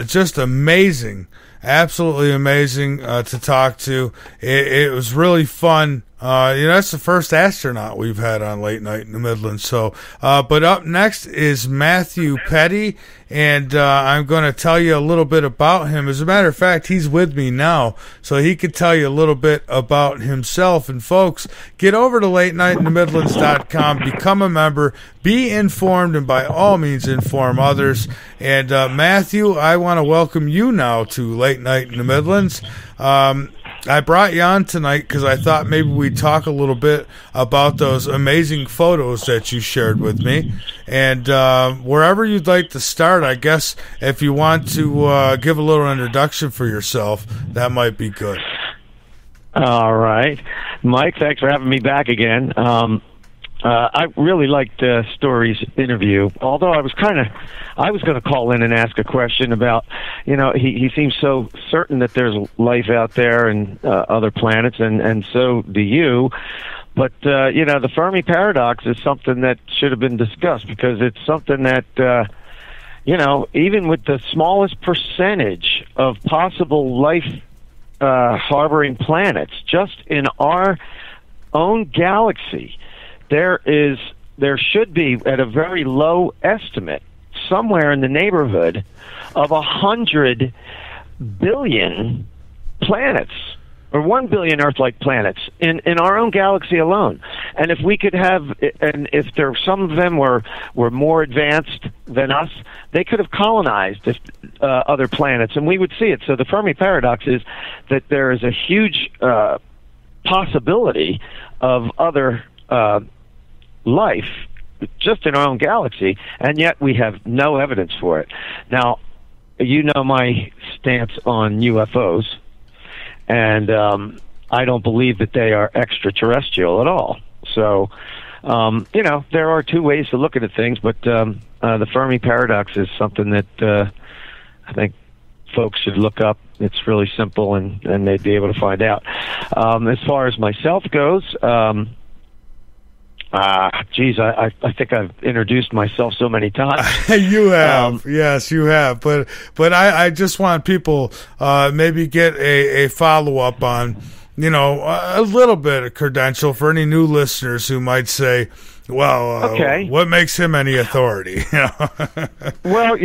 just amazing. Absolutely amazing to talk to. It was really fun. That's the first astronaut we've had on Late Night in the Midlands. So, but up next is Matthew Petti, and I'm going to tell you a little bit about him. As a matter of fact, he's with me now, so he could tell you a little bit about himself. And folks, get over to LateNightInTheMidlands.com, become a member, be informed, and by all means inform others. And Matthew, I want to welcome you now to Late Night in the Midlands. I brought you on tonight because I thought maybe we'd talk a little bit about those amazing photos that you shared with me. And wherever you'd like to start, I guess if you want to give a little introduction for yourself, that might be good. All right. Mike, thanks for having me back again. I really liked Story's interview, although I was going to call in and ask a question about, he seems so certain that there's life out there and other planets, and so do you. But, the Fermi paradox is something that should have been discussed because it's something that, even with the smallest percentage of possible life harboring planets, just in our own galaxy, there should be, at a very low estimate, somewhere in the neighborhood of 100 billion planets, or 1 billion Earth-like planets in our own galaxy alone. And if we could have, and if some of them were more advanced than us, they could have colonized other planets, and we would see it. So the Fermi paradox is that there is a huge possibility of other life just in our own galaxy, and yet we have no evidence for it. Now, my stance on UFOs, and I don't believe that they are extraterrestrial at all. So, there are two ways to look at things, but the Fermi paradox is something that I think folks should look up. It's really simple, and they'd be able to find out. As far as myself goes, I think I've introduced myself so many times. You have, yes, you have. But I just want people maybe get a follow up on, a little bit of credential for any new listeners who might say, well, okay, what makes him any authority? Well,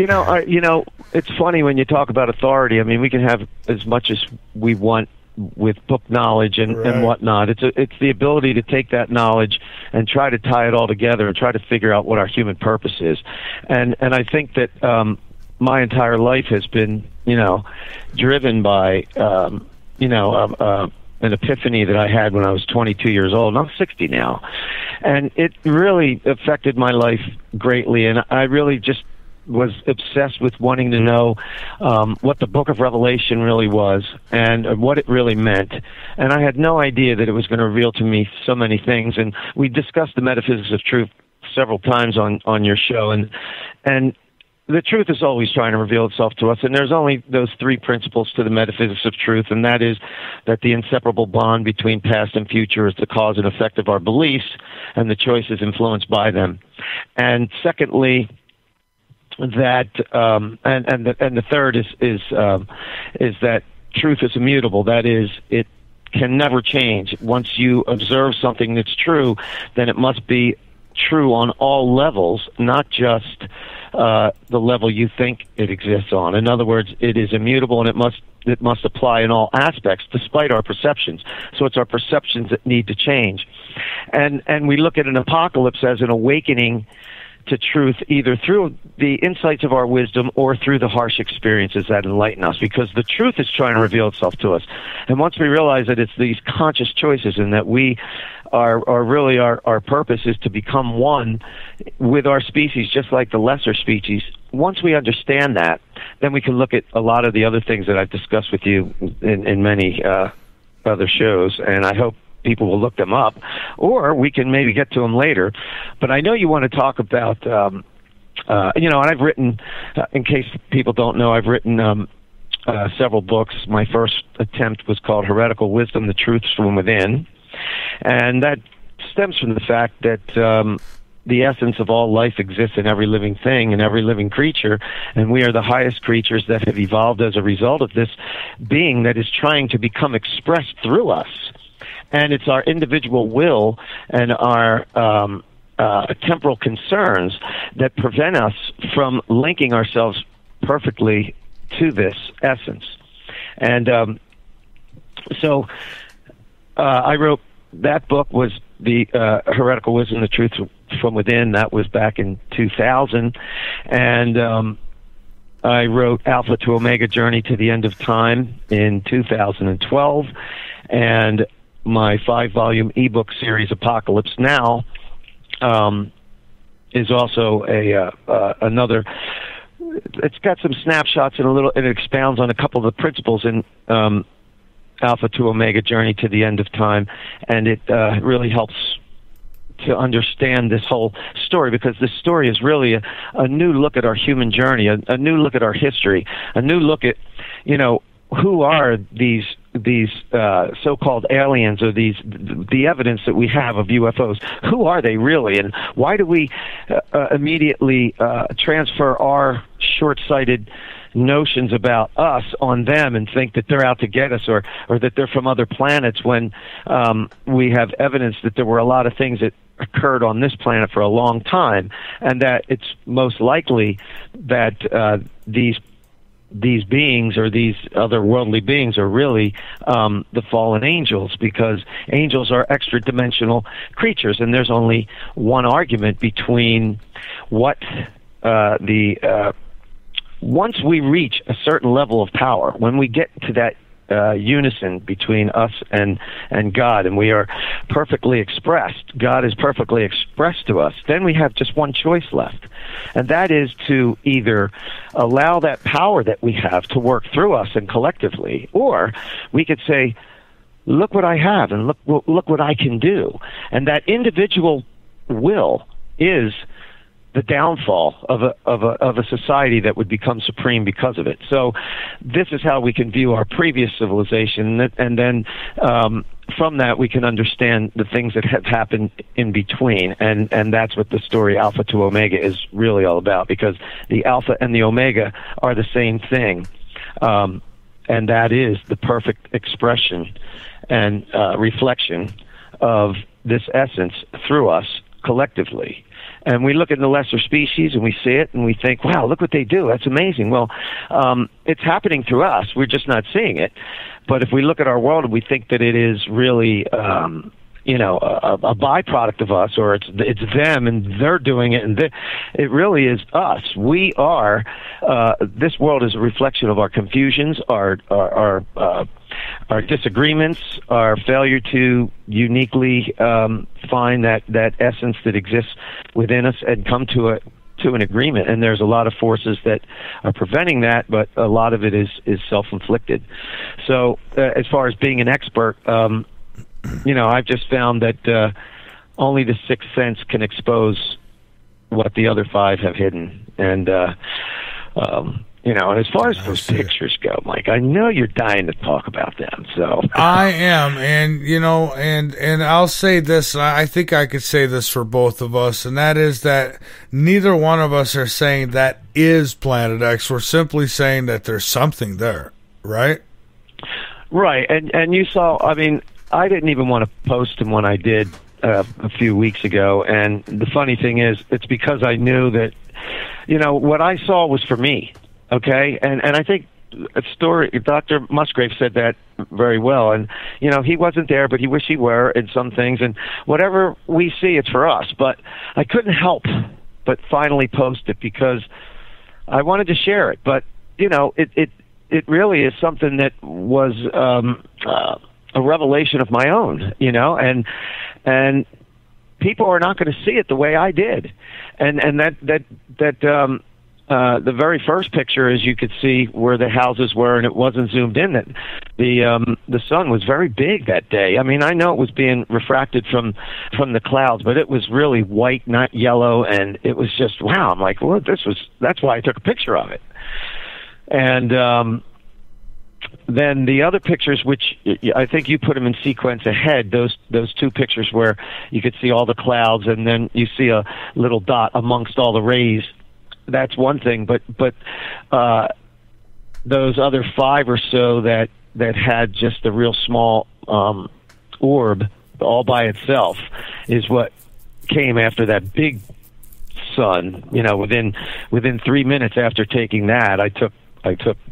it's funny when you talk about authority. I mean, we can have as much as we want with book knowledge and whatnot. It's the ability to take that knowledge and try to tie it all together and try to figure out what our human purpose is. And I think that my entire life has been, driven by, an epiphany that I had when I was 22 years old, and I'm 60 now. And it really affected my life greatly, and I really just was obsessed with wanting to know what the Book of Revelation really was and what it really meant. And I had no idea that it was going to reveal to me so many things. And we discussed the metaphysics of truth several times on your show. And the truth is always trying to reveal itself to us. And there's only those three principles to the metaphysics of truth, and that is that the inseparable bond between past and future is the cause and effect of our beliefs, and the choice is influenced by them. And secondly, that and the third is that truth is immutable. That is, it can never change. Once you observe something that's true, then it must be true on all levels, not just the level you think it exists on. In other words, it is immutable, and it must apply in all aspects, despite our perceptions. So it's our perceptions that need to change, and we look at an apocalypse as an awakening to truth, either through the insights of our wisdom or through the harsh experiences that enlighten us, because the truth is trying to reveal itself to us. And once we realize that it's these conscious choices and that we are really our purpose is to become one with our species, just like the lesser species, once we understand that, then we can look at a lot of the other things that I've discussed with you in many other shows, and I hope people will look them up, or we can maybe get to them later. But I know you want to talk about, and I've written, in case people don't know, I've written several books. My first attempt was called Heretical Wisdom, The Truths from Within, and that stems from the fact that the essence of all life exists in every living thing and every living creature, and we are the highest creatures that have evolved as a result of this being that is trying to become expressed through us. And it's our individual will and our temporal concerns that prevent us from linking ourselves perfectly to this essence. And so I wrote, that book was the Heretical Wisdom, The Truth from Within. That was back in 2000. And I wrote Alpha to Omega, Journey to the End of Time in 2012. And my 5-volume ebook series, Apocalypse Now, is also another. It's got some snapshots and it expounds on a couple of the principles in Alpha to Omega, Journey to the End of Time, and it really helps to understand this whole story, because this story is really a new look at our human journey, a new look at our history, a new look at, who are these so-called aliens, or the evidence that we have of UFOs. Who are they really, and why do we immediately transfer our short-sighted notions about us on them and think that they're out to get us, or that they're from other planets, when we have evidence that there were a lot of things that occurred on this planet for a long time, and that it's most likely that these beings, or these other worldly beings, are really the fallen angels, because angels are extra-dimensional creatures, and there's only one argument between what once we reach a certain level of power, when we get to that unison between us and God, and we are perfectly expressed, God is perfectly expressed to us, then we have just one choice left, and that is to either allow that power that we have to work through us and collectively, or we could say, look what I have, and look what I can do. And that individual will is the downfall of a society that would become supreme because of it. So this is how we can view our previous civilization, and then from that we can understand the things that have happened in between, and that's what the story Alpha to Omega is really all about, because the Alpha and the Omega are the same thing, and that is the perfect expression and reflection of this essence through us collectively. And we look at the lesser species and we see it and we think, wow, look what they do. That's amazing. Well, it's happening through us. We're just not seeing it. But if we look at our world and we think that it is really, a byproduct of us, or it's them and they're doing it, and it really is us. We are, this world is a reflection of our confusions, our disagreements, our failure to uniquely find that essence that exists within us and come to an agreement. And there's a lot of forces that are preventing that, but a lot of it is self-inflicted. So as far as being an expert, I've just found that only the sixth sense can expose what the other five have hidden. And And as far as those pictures go, Mike, I know you're dying to talk about them. So I am, and and I'll say this. And I think I could say this for both of us, and that is that neither one of us are saying that is Planet X. We're simply saying that there's something there, right? Right, and you saw. I mean, I didn't even want to post them when I did a few weeks ago, and the funny thing is, it's because I knew that what I saw was for me. Okay, and I think Dr. Musgrave said that very well, and he wasn't there, but he wished he were in some things, and whatever we see, it's for us. But I couldn't help but finally post it because I wanted to share it. But it really is something that was a revelation of my own, and people are not going to see it the way I did, and that. The very first picture, as you could see where the houses were, and it wasn't zoomed in, that the sun was very big that day. I mean, I know it was being refracted from the clouds, but it was really white, not yellow, and it was just, wow. I'm like, well, that's why I took a picture of it. And then the other pictures, which I think you put them in sequence ahead, those two pictures where you could see all the clouds, and then you see a little dot amongst all the rays. That's one thing, but those other 5 or so that had just a real small orb all by itself is what came after that big sun. Within 3 minutes after taking that, I took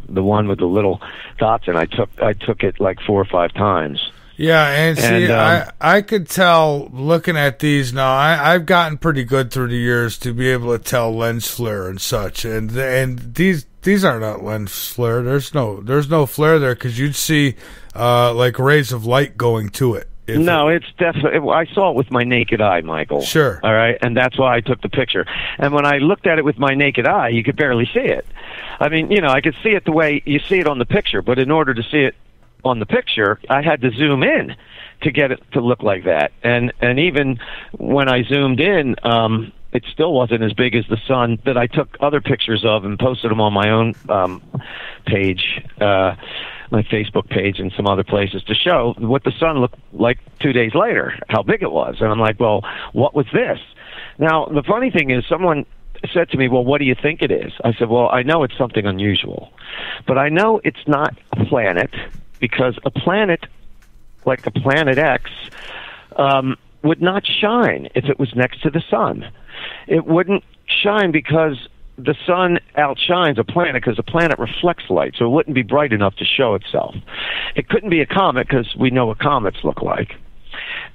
the one with the little dots, and I took it like 4 or 5 times. Yeah, and see, I could tell looking at these now. I've gotten pretty good through the years to be able to tell lens flare and such, and these are not lens flare. There's no flare there because you'd see like rays of light going to it. It's definitely. I saw it with my naked eye, Michael. Sure. All right, and that's why I took the picture. And when I looked at it with my naked eye, you could barely see it. I mean, I could see it the way you see it on the picture, but in order to see it on the picture, I had to zoom in to get it to look like that. And even when I zoomed in, it still wasn't as big as the sun that I took other pictures of and posted them on my own page, my Facebook page, and some other places to show what the sun looked like 2 days later, how big it was. And I'm like, well, what was this? Now, the funny thing is, someone said to me, well, what do you think it is? I said, well, I know it's something unusual, but I know it's not a planet, because a planet like a Planet X would not shine if it was next to the sun. It wouldn't shine because the sun outshines a planet, because a planet reflects light, so it wouldn't be bright enough to show itself. It couldn't be a comet because we know what comets look like.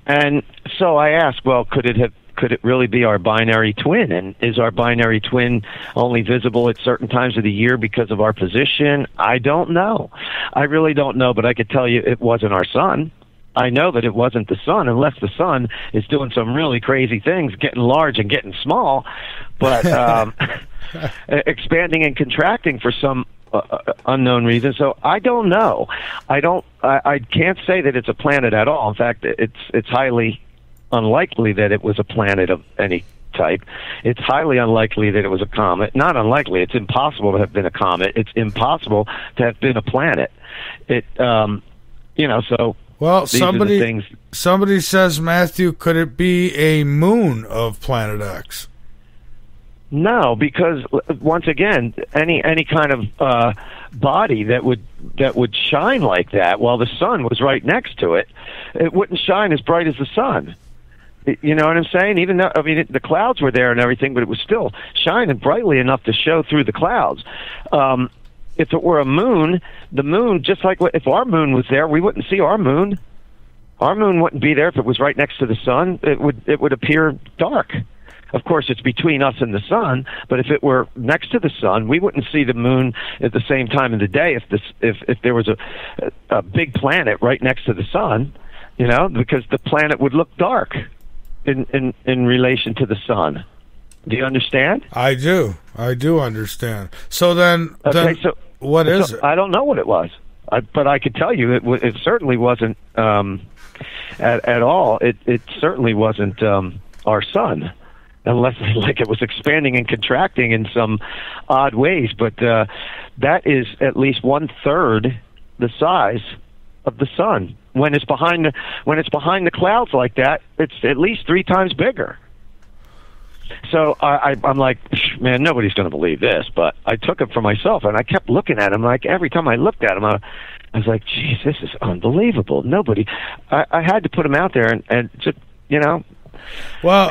And so I asked, well, could it really be our binary twin? And is our binary twin only visible at certain times of the year because of our position? I don't know. I really don't know, but I could tell you it wasn't our sun. I know that it wasn't the sun, unless the sun is doing some really crazy things, getting large and getting small, but expanding and contracting for some unknown reason. So I don't know. I can't say that it's a planet at all. In fact, it's highly unlikely that it was a planet of any type. It's highly unlikely that it was a comet. Not unlikely. It's impossible to have been a comet. It's impossible to have been a planet. So. Well, somebody says, Matthew, could it be a moon of Planet X? No, because once again, any kind of body that would shine like that while the sun was right next to it, it wouldn't shine as bright as the sun. You know what I'm saying? Even though, the clouds were there and everything, but it was still shining brightly enough to show through the clouds. If it were a moon, the moon, just like if our moon was there, we wouldn't see our moon. Our moon wouldn't be there if it was right next to the sun. It would appear dark. Of course, it's between us and the sun, but if it were next to the sun, we wouldn't see the moon at the same time of the day if there was a big planet right next to the sun, because the planet would look dark in relation to the sun. Do you understand? I do understand. So then what is it? I don't know what it was, but I could tell you it certainly wasn't at all. It certainly wasn't our sun. unless like it was expanding and contracting in some odd ways. But that is at least 1/3 the size of the sun. When it's behind the clouds like that, it's at least 3 times bigger. So I'm like, man, nobody's going to believe this. But I took it for myself, and I kept looking at him. Like every time I looked at him, I was like, geez, this is unbelievable. Nobody. I had to put him out there and just, you know. Well,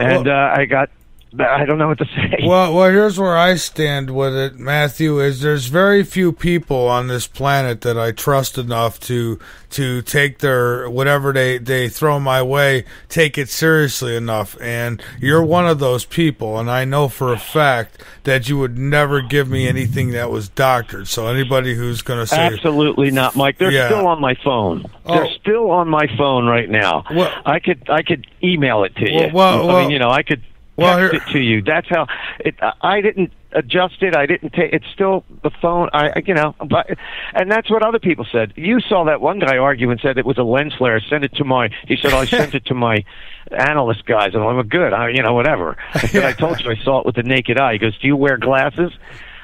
I don't know what to say. Well, here's where I stand with it, Matthew, is there's very few people on this planet that I trust enough to take their, whatever they throw my way, take it seriously enough. And you're one of those people, and I know for a fact that you would never give me anything that was doctored. So anybody who's going to say... Absolutely not, Mike. They're still on my phone. They're still on my phone right now. Well, I could email it to you. I mean, I could... text it to you. That's how I didn't adjust it. I didn't take. It's still the phone. And that's what other people said. You saw that one guy argue and said it was a lens flare. He said I sent it to my analyst guys, and I'm like, good. Whatever. I said I told you I saw it with the naked eye. He goes, do you wear glasses?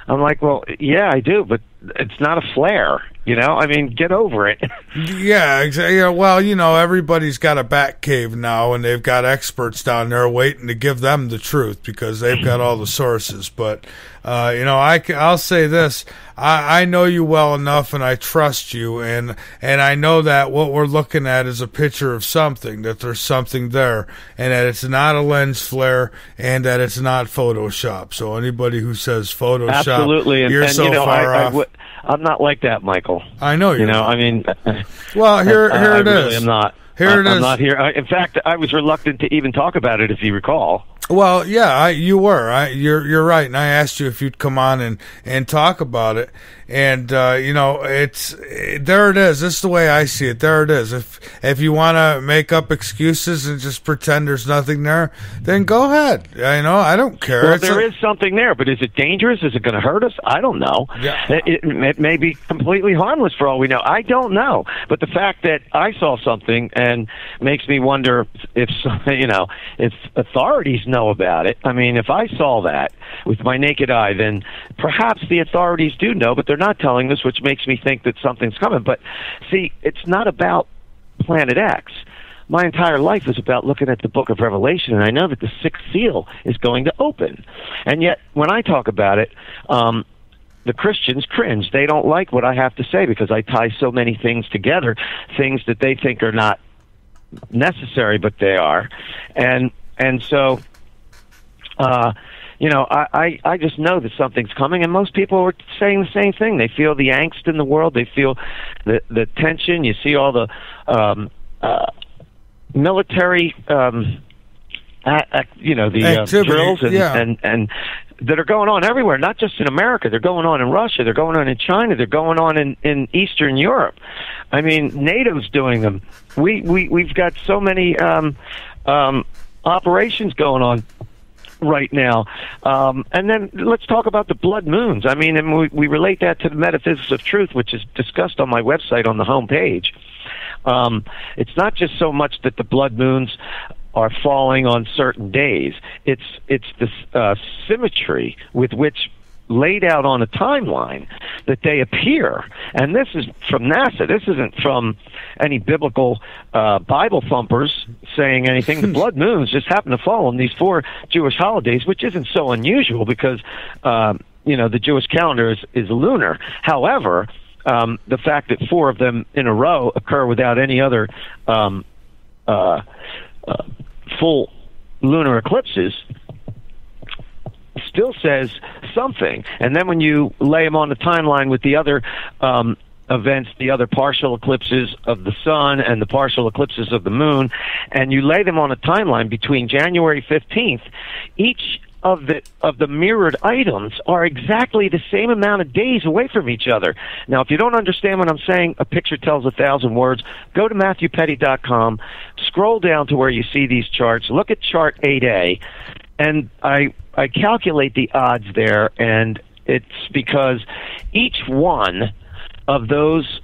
I'm like, well, yeah, I do, but it's not a flare. I mean, get over it. Yeah, exactly. Yeah, well, everybody's got a bat cave now, and they've got experts down there waiting to give them the truth because they've got all the sources. But, I'll say this. I know you well enough, and I trust you, and I know that what we're looking at is a picture of something, that there's something there, and that it's not a lens flare, and that it's not Photoshop. So anybody who says Photoshop, absolutely, you're so far off. I'm not like that, Michael. I know you. I mean, well, here it is. Really am not. I'm not here. In fact, I was reluctant to even talk about it, if you recall. Well, yeah, you were. You're right, and I asked you if you'd come on and talk about it. And it's there. It is. This is the way I see it. There it is. If you want to make up excuses and just pretend there's nothing there, then go ahead. I don't care. Well, there is something there, but is it dangerous? Is it going to hurt us? I don't know. Yeah. It may be completely harmless for all we know. I don't know. But the fact that I saw something and makes me wonder if authorities know about it. I mean, if I saw that with my naked eye, then perhaps the authorities do know, but they're not telling us, which makes me think that something's coming. But see, it's not about Planet X. My entire life is about looking at the book of Revelation, and I know that the 6th seal is going to open. And yet, when I talk about it, the Christians cringe. They don't like what I have to say because I tie so many things together, things that they think are not necessary, but they are. And so... I just know that something's coming, and most people are saying the same thing. They feel the angst in the world. They feel the tension. You see all the military, the drills and that are going on everywhere, not just in America. They're going on in Russia. They're going on in China. They're going on in Eastern Europe. I mean, NATO's doing them. We've got so many operations going on right now. And then let's talk about the blood moons. I mean, and we relate that to the metaphysics of truth, which is discussed on my website on the home page. It's not just so much that the blood moons are falling on certain days. It's the symmetry with which laid out on a timeline that they appear. And this is from NASA. This isn't from any biblical Bible thumpers saying anything. The blood moons just happen to fall on these 4 Jewish holidays, which isn't so unusual because, the Jewish calendar is lunar. However, the fact that 4 of them in a row occur without any other full lunar eclipses still says something. And then when you lay them on the timeline with the other events, the other partial eclipses of the sun and the partial eclipses of the moon, and you lay them on a timeline between January 15th, each of the mirrored items are exactly the same amount of days away from each other. Now, if you don't understand what I'm saying, a picture tells 1,000 words. Go to MatthewPetti.com, scroll down to where you see these charts, look at chart 8A, and I calculate the odds there, and it's because each one of those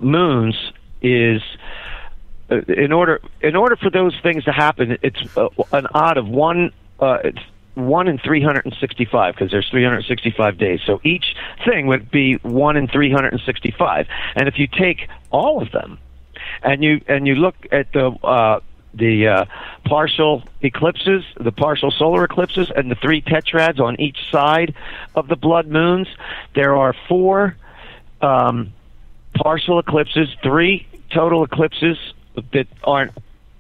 moons is in order for those things to happen, it's an odd of one. It's 1 in 365 because there's 365 days. So each thing would be 1 in 365. And if you take all of them, and you look at the partial eclipses, the partial solar eclipses, and the 3 tetrads on each side of the blood moons, there are 4 partial eclipses, 3 total eclipses that aren't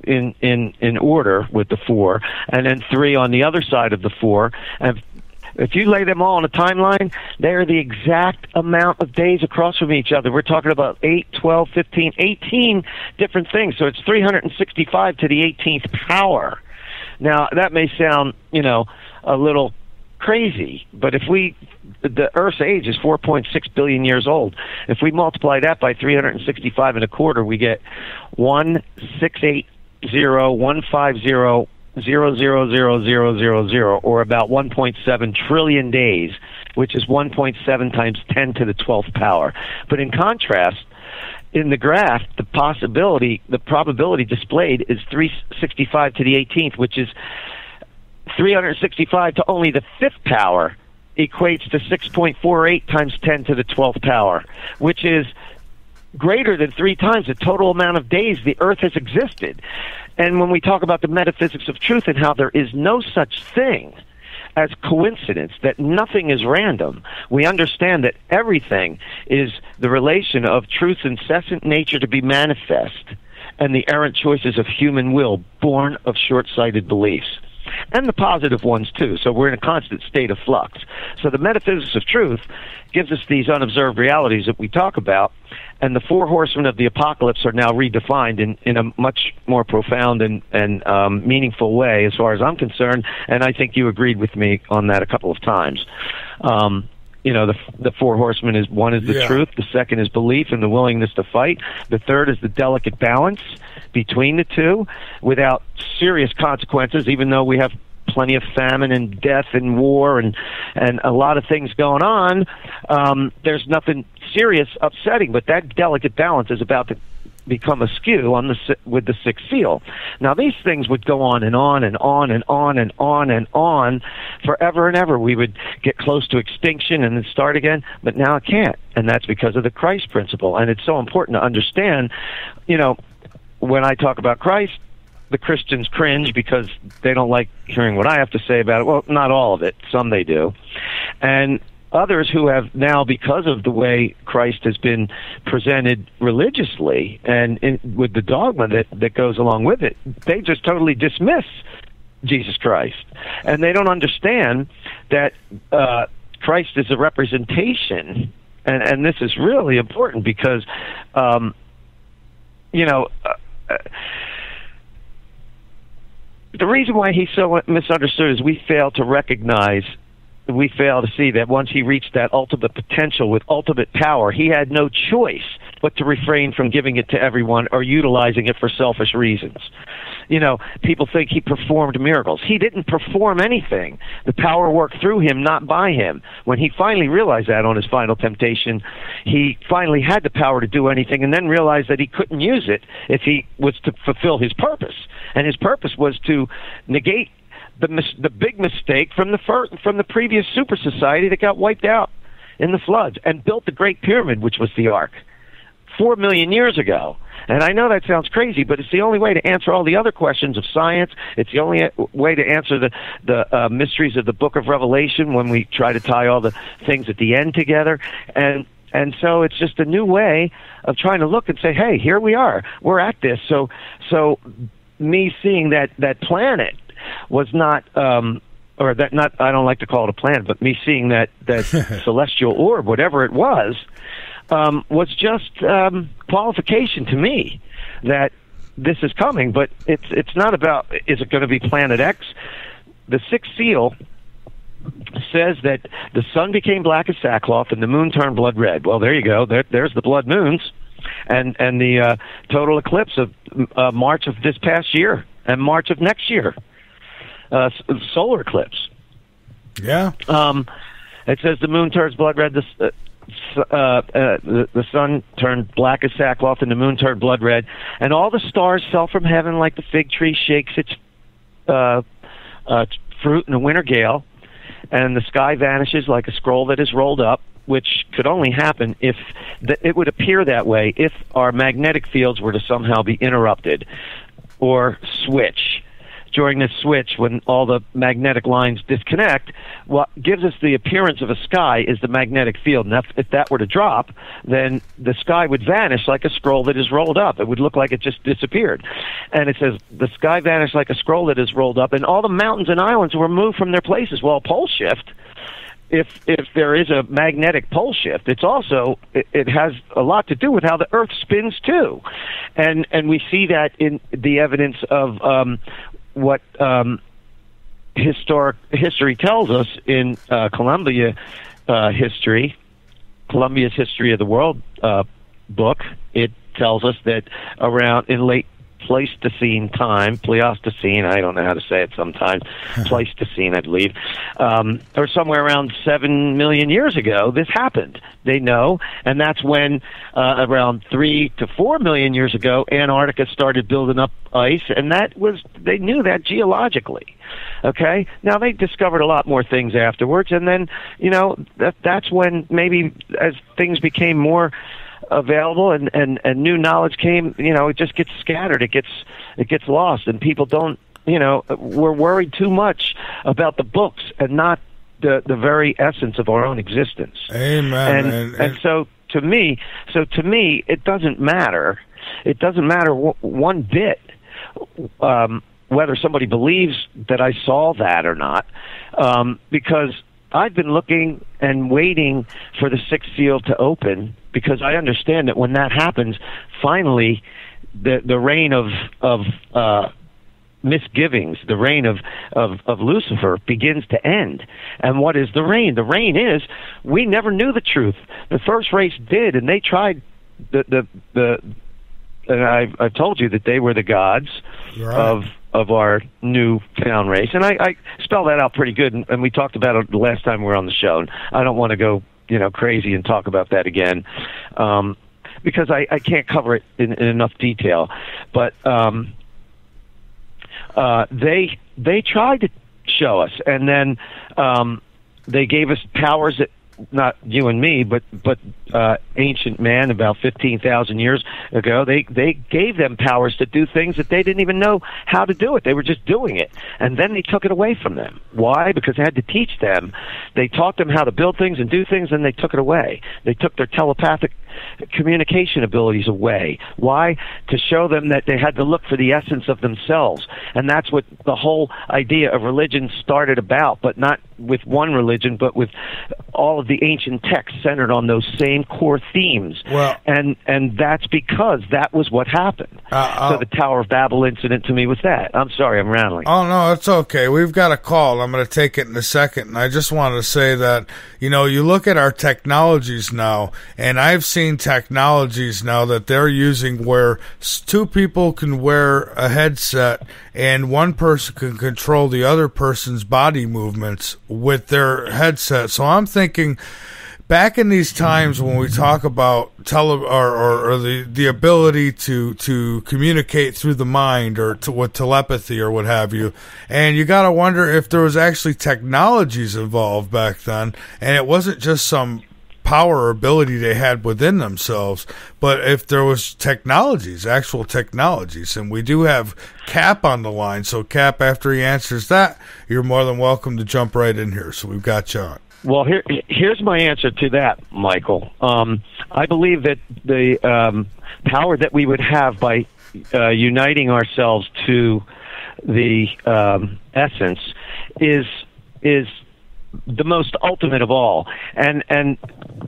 in order with the 4, and then 3 on the other side of the 4. And if you lay them all on a timeline, they are the exact amount of days across from each other. We're talking about 8, 12, 15, 18 different things. So it's 365 to the 18th power. Now, that may sound, a little crazy, but the Earth's age is 4.6 billion years old. If we multiply that by 365 and a quarter, we get 1,680,150,000,000, or about 1.7 trillion days, which is 1.7 times 10 to the 12th power. But in contrast, in the graph, the probability displayed is 365 to the 18th, which is 365 to only the 5th power, equates to 6.48 times 10 to the 12th power, which is greater than 3 times the total amount of days the Earth has existed. And when we talk about the metaphysics of truth and how there is no such thing as coincidence, that nothing is random, we understand that everything is the relation of truth's incessant nature to be manifest and the errant choices of human will born of short-sighted beliefs. And the positive ones, too. So we're in a constant state of flux. So the metaphysics of truth gives us these unobserved realities that we talk about, and the 4 horsemen of the apocalypse are now redefined in a much more profound and meaningful way, as far as I'm concerned, and I think you agreed with me on that a couple of times. The 4 horsemen is, one is the truth, the second is belief and the willingness to fight, the third is the delicate balance between the two without serious consequences, even though we have plenty of famine and death and war and a lot of things going on. There's nothing serious upsetting, but that delicate balance is about to become askew with the 6th seal. Now, these things would go on and on and on and on and on and on forever and ever. We would get close to extinction and then start again, but now it can't, and that's because of the Christ principle. And it's so important to understand, when I talk about Christ, the Christians cringe because they don't like hearing what I have to say about it. Well, not all of it. Some they do. And others who have now, because of the way Christ has been presented religiously and with the dogma that goes along with it, they just totally dismiss Jesus Christ. And they don't understand that Christ is a representation, and this is really important because, the reason why he's so misunderstood is we fail to see that once he reached that ultimate potential with ultimate power, he had no choice but to refrain from giving it to everyone or utilizing it for selfish reasons. People think he performed miracles. He didn't perform anything. The power worked through him, not by him. When he finally realized that on his final temptation, he finally had the power to do anything and then realized that he couldn't use it if he was to fulfill his purpose. And his purpose was to negate the big mistake from the previous super society that got wiped out in the floods and built the Great Pyramid, which was the Ark, 4 million years ago. And I know that sounds crazy, but it's the only way to answer all the other questions of science. It's the only way to answer the mysteries of the Book of Revelation when we try to tie all the things at the end together. And so it's just a new way of trying to look and say, hey, here we are. We're at this. So me seeing that planet was not I don't like to call it a planet, but me seeing that celestial orb, whatever it was just qualification to me that this is coming. But it's not about, is it going to be Planet X? The 6th seal says that the sun became black as sackcloth and the moon turned blood red. Well, there you go. There's the blood moons and the total eclipse of March of this past year and March of next year. Solar eclipse. Yeah. It says the moon turns blood red. the sun turned black as sackcloth and the moon turned blood red, and all the stars fell from heaven like the fig tree shakes its fruit in a winter gale, and the sky vanishes like a scroll that is rolled up, which could only happen if it would appear that way if our magnetic fields were to somehow be interrupted or switch. During this switch, when all the magnetic lines disconnect, what gives us the appearance of a sky is the magnetic field. And if that were to drop, then the sky would vanish like a scroll that is rolled up. It would look like it just disappeared. And it says, the sky vanished like a scroll that is rolled up, and all the mountains and islands were moved from their places. Well, pole shift, if there is a magnetic pole shift, it has a lot to do with how the Earth spins too. And we see that in the evidence of what history tells us in Columbia's History of the World book. It tells us that around in late Pleistocene, I don't know how to say it sometimes, Pleistocene, I believe, or somewhere around 7 million years ago, this happened. They know, and that's when around 3 to 4 million years ago, Antarctica started building up ice, and they knew that geologically. Okay? Now, they discovered a lot more things afterwards, and then, that's when maybe as things became more available and new knowledge came, it just gets scattered, it gets lost, and people don't, we're worried too much about the books and not the very essence of our own existence. Amen. And so to me it doesn't matter one bit whether somebody believes that I saw that or not, because I've been looking and waiting for the sixth seal to open, because I understand that when that happens, finally, the reign of misgivings, the reign of Lucifer begins to end. And what is the reign? The reign is we never knew the truth. The first race did, and they tried and I've told you that they were the gods of our newfound race, and I spell that out pretty good, and we talked about it the last time we were on the show. And I don't want to go crazy and talk about that again, because I can't cover it in enough detail. But they tried to show us, and then they gave us powers that, not you and me, but ancient man about 15,000 years ago, they gave them powers to do things that they didn't even know how to do it. They were just doing it. And then they took it away from them. Why? Because they had to teach them. They taught them how to build things and do things, and they took it away. They took their telepathic communication abilities away. Why? To show them that they had to look for the essence of themselves. And that's what the whole idea of religion started about, but not with one religion, but with all of the ancient texts centered on those same core themes. Well, and that's because that was what happened. So the Tower of Babel incident to me was that. I'm sorry, I'm rambling. Oh, no, it's okay. We've got a call. I'm going to take it in a second. And I just wanted to say that, you look at our technologies now, and I've seen technologies now that they're using where two people can wear a headset and one person can control the other person's body movements with their headset. So I'm thinking, back in these times when we talk about the ability to communicate through the mind or with telepathy or what have you, and you got to wonder if there was actually technologies involved back then, and it wasn't just some power or ability they had within themselves, but if there was actual technologies. And we do have Cap on the line, so Cap, after he answers that, you're more than welcome to jump right in here. So we've got you on. Well, here's my answer to that, Michael. I believe that the power that we would have by uniting ourselves to the essence is the most ultimate of all. And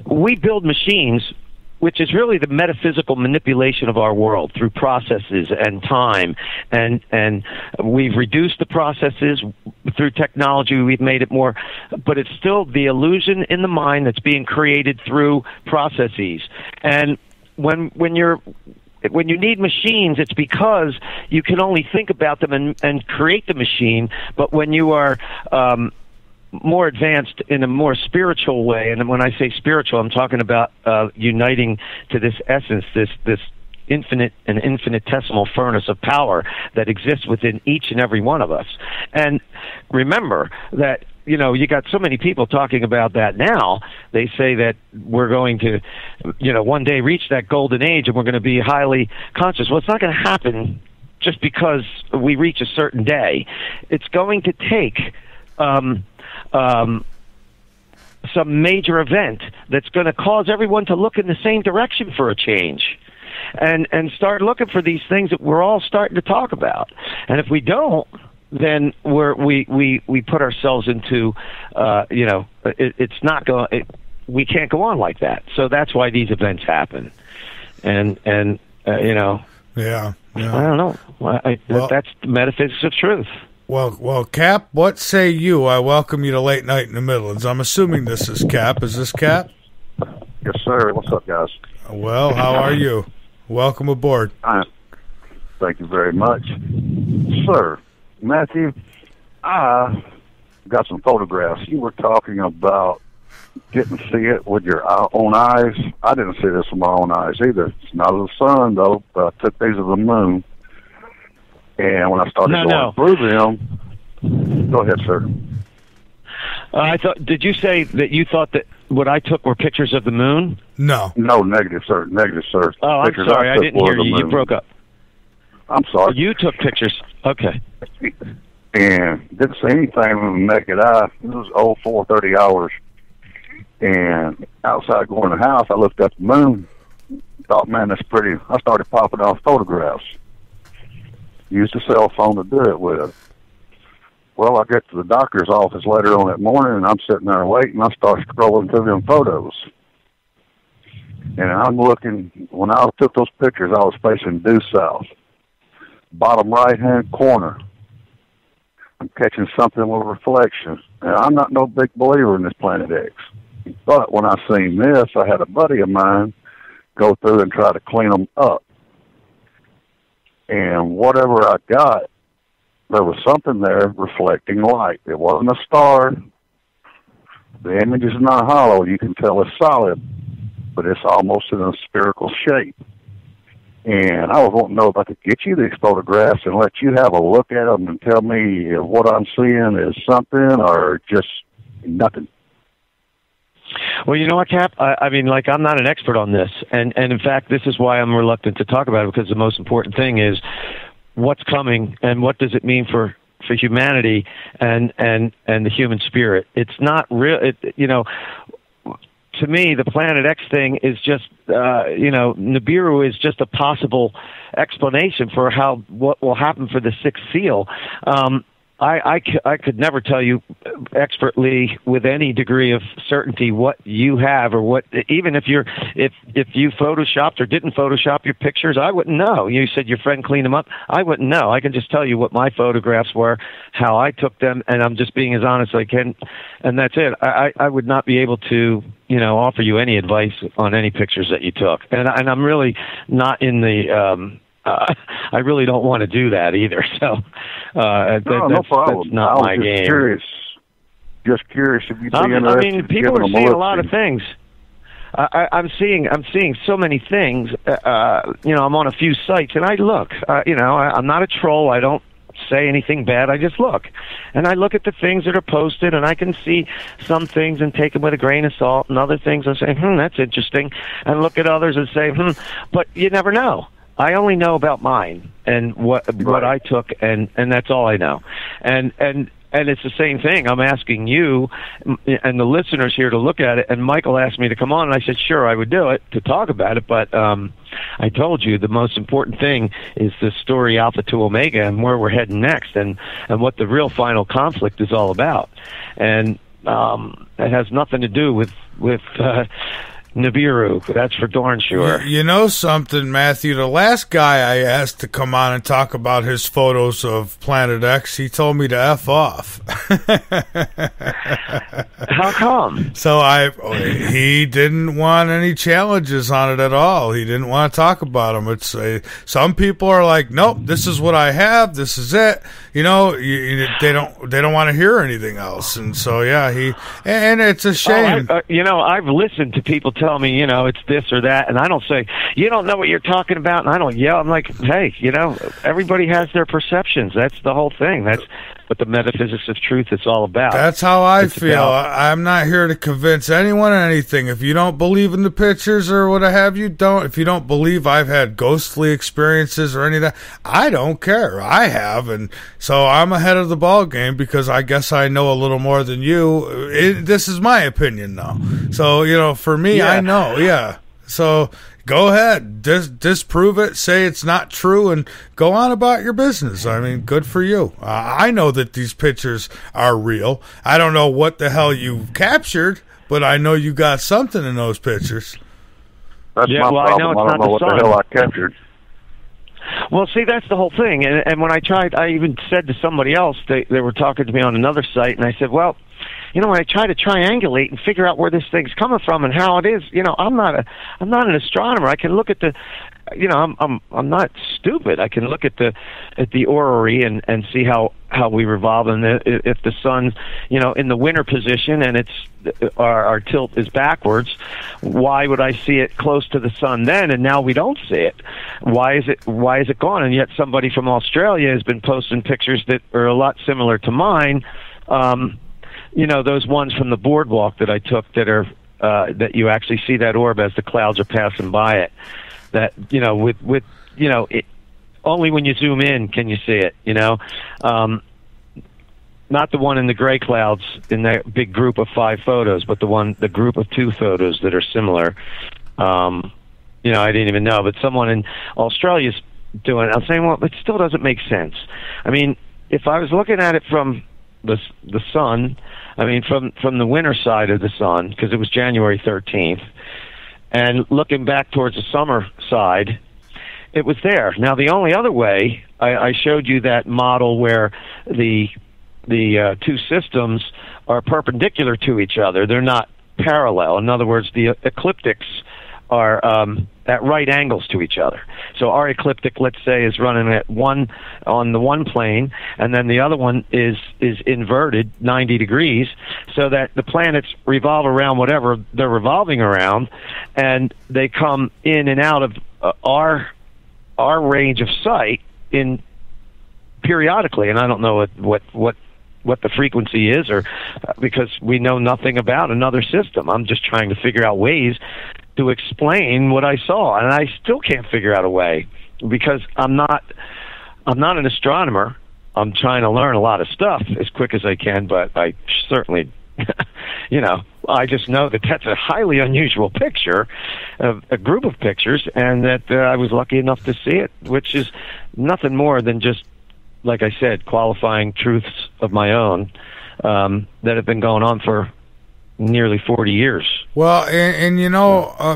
we build machines, which is really the metaphysical manipulation of our world through processes and time. And we've reduced the processes through technology. We've made it more, but it's still the illusion in the mind that's being created through processes. And when you need machines, it's because you can only think about them and create the machine. But when you are more advanced in a more spiritual way. And when I say spiritual, I'm talking about uniting to this essence, this infinite and infinitesimal furnace of power that exists within each and every one of us. And remember that, you got so many people talking about that now. They say that we're going to, one day reach that golden age and we're going to be highly conscious. Well, it's not going to happen just because we reach a certain day. It's going to take some major event that's going to cause everyone to look in the same direction for a change. And start looking for these things that we're all starting to talk about. And if we don't, then we put ourselves into it's not going. We can't go on like that. So that's why these events happen. And Yeah. I don't know. That's the metaphysics of truth. Well, Cap, what say you? I welcome you to Late Night in the Midlands. I'm assuming this is Cap. Is this Cap? Yes, sir. What's up, guys? Well, how are you? Welcome aboard. Thank you very much. Sir, Matthew, I got some photographs. You were talking about getting to see it with your own eyes. I didn't see this with my own eyes either. It's not of the sun, though, but I took these of the moon. And when I started going through them... Go ahead, sir. Did you say that you thought that what I took were pictures of the moon? No. No, negative, sir. Negative, sir. Oh, I'm sorry. I didn't hear you. You broke up. I'm sorry. You took pictures. Okay. And didn't see anything with the naked eye. It was 4:30 hours. And outside going to the house, I looked at the moon. Thought, man, that's pretty. I started popping off photographs. Used a cell phone to do it with. Well, I get to the doctor's office later on that morning, and I'm sitting there waiting. I start scrolling through them photos. And I'm looking, when I took those pictures, I was facing due south. Bottom right-hand corner. I'm catching something with reflection. And I'm not no big believer in this Planet X. But when I seen this, I had a buddy of mine go through and try to clean them up. And whatever I got, there was something there reflecting light. It wasn't a star. The image is not hollow. You can tell it's solid, but it's almost in a spherical shape. And I was wanting to know if I could get you these photographs and let you have a look at them and tell me if what I'm seeing is something or just nothing. Well, you know what, Cap? I mean, I'm not an expert on this. And in fact, this is why I'm reluctant to talk about it, because the most important thing is what's coming and what does it mean for humanity and the human spirit. It's not real, to me, the Planet X thing is just, Nibiru is just a possible explanation for what will happen for the sixth seal. I could never tell you expertly with any degree of certainty what you have or what, even if you photoshopped or didn't Photoshop your pictures, I wouldn't know. You said your friend cleaned them up. I wouldn't know. I can just tell you what my photographs were, how I took them, and I'm just being as honest as I can, and that's it. I would not be able to, offer you any advice on any pictures that you took. And I'm really not in the, I really don't want to do that either. So no problem. That's not my game. Just curious if you'd be interested. I mean, people are seeing a lot of things. I'm seeing so many things. I'm on a few sites, and I look. I'm not a troll. I don't say anything bad. I just look, and I look at the things that are posted, and I can see some things and take them with a grain of salt, and other things I say, that's interesting, and look at others and say, but you never know. I only know about mine and what I took, and that's all I know. And it's the same thing. I'm asking you and the listeners here to look at it, and Michael asked me to come on, and I said, sure, I would do it, to talk about it, but I told you the most important thing is the story Alpha to Omega and where we're heading next and what the real final conflict is all about. And it has nothing to do with Nibiru, that's for darn sure. You know something, Matthew? The last guy I asked to come on and talk about his photos of Planet X, he told me to F off. How come? So he didn't want any challenges on it at all. He didn't want to talk about them. It's some people are like, nope, this is what I have. This is it. They don't want to hear anything else. And so and it's a shame. I've listened to people tell me, it's this or that, and I don't say, you don't know what you're talking about, and I don't yell. I'm like, hey, everybody has their perceptions. That's the whole thing. That's what the metaphysics of truth is all about. That's how I feel. I'm not here to convince anyone of anything. If you don't believe in the pictures or what have you, don't. If you don't believe I've had ghostly experiences or any of that, I don't care. I have, and so I'm ahead of the ball game because I guess I know a little more than you. This is my opinion, though. So for me, I know. Yeah. So go ahead, disprove it, say it's not true, and go on about your business. I mean, good for you. I know that these pictures are real. I don't know what the hell you captured, but I know you got something in those pictures. That's my problem. I know it's I don't know what the hell I captured. Well, see, that's the whole thing. And when I tried, I even said to somebody else, they were talking to me on another site, and I said, well, when I try to triangulate and figure out where this thing's coming from and how it is, I'm not an astronomer. I can look at the, I'm not stupid. I can look at the orrery and see how we revolve, and if the sun's, in the winter position and our tilt is backwards, why would I see it close to the sun then and now we don't see it? Why is it gone? And yet somebody from Australia has been posting pictures that are a lot similar to mine. Those ones from the boardwalk that I took that are that you actually see that orb as the clouds are passing by it. That only when you zoom in can you see it. Not the one in the gray clouds in that big group of 5 photos, but the group of 2 photos that are similar. I didn't even know, but someone in Australia's doing it. I'm saying, well, it still doesn't make sense. I mean, if I was looking at it from the sun, from the winter side of the sun, because it was January 13th, and looking back towards the summer side, it was there. Now, the only other way, I showed you that model where the 2 systems are perpendicular to each other. They're not parallel. In other words, the ecliptics are at right angles to each other. So our ecliptic, let's say, is running on the one plane, and then the other one is inverted 90 degrees, so that the planets revolve around whatever they're revolving around, and they come in and out of our range of sight in periodically. And I don't know what the frequency is, or because we know nothing about another system. I'm just trying to figure out ways to explain what I saw, and I still can't figure out a way because I'm not an astronomer. I'm trying to learn a lot of stuff as quick as I can, but I certainly, I just know that that's a highly unusual picture, a group of pictures, and that I was lucky enough to see it, which is nothing more than just, like I said, qualifying truths of my own that have been going on for nearly 40 years. Well, and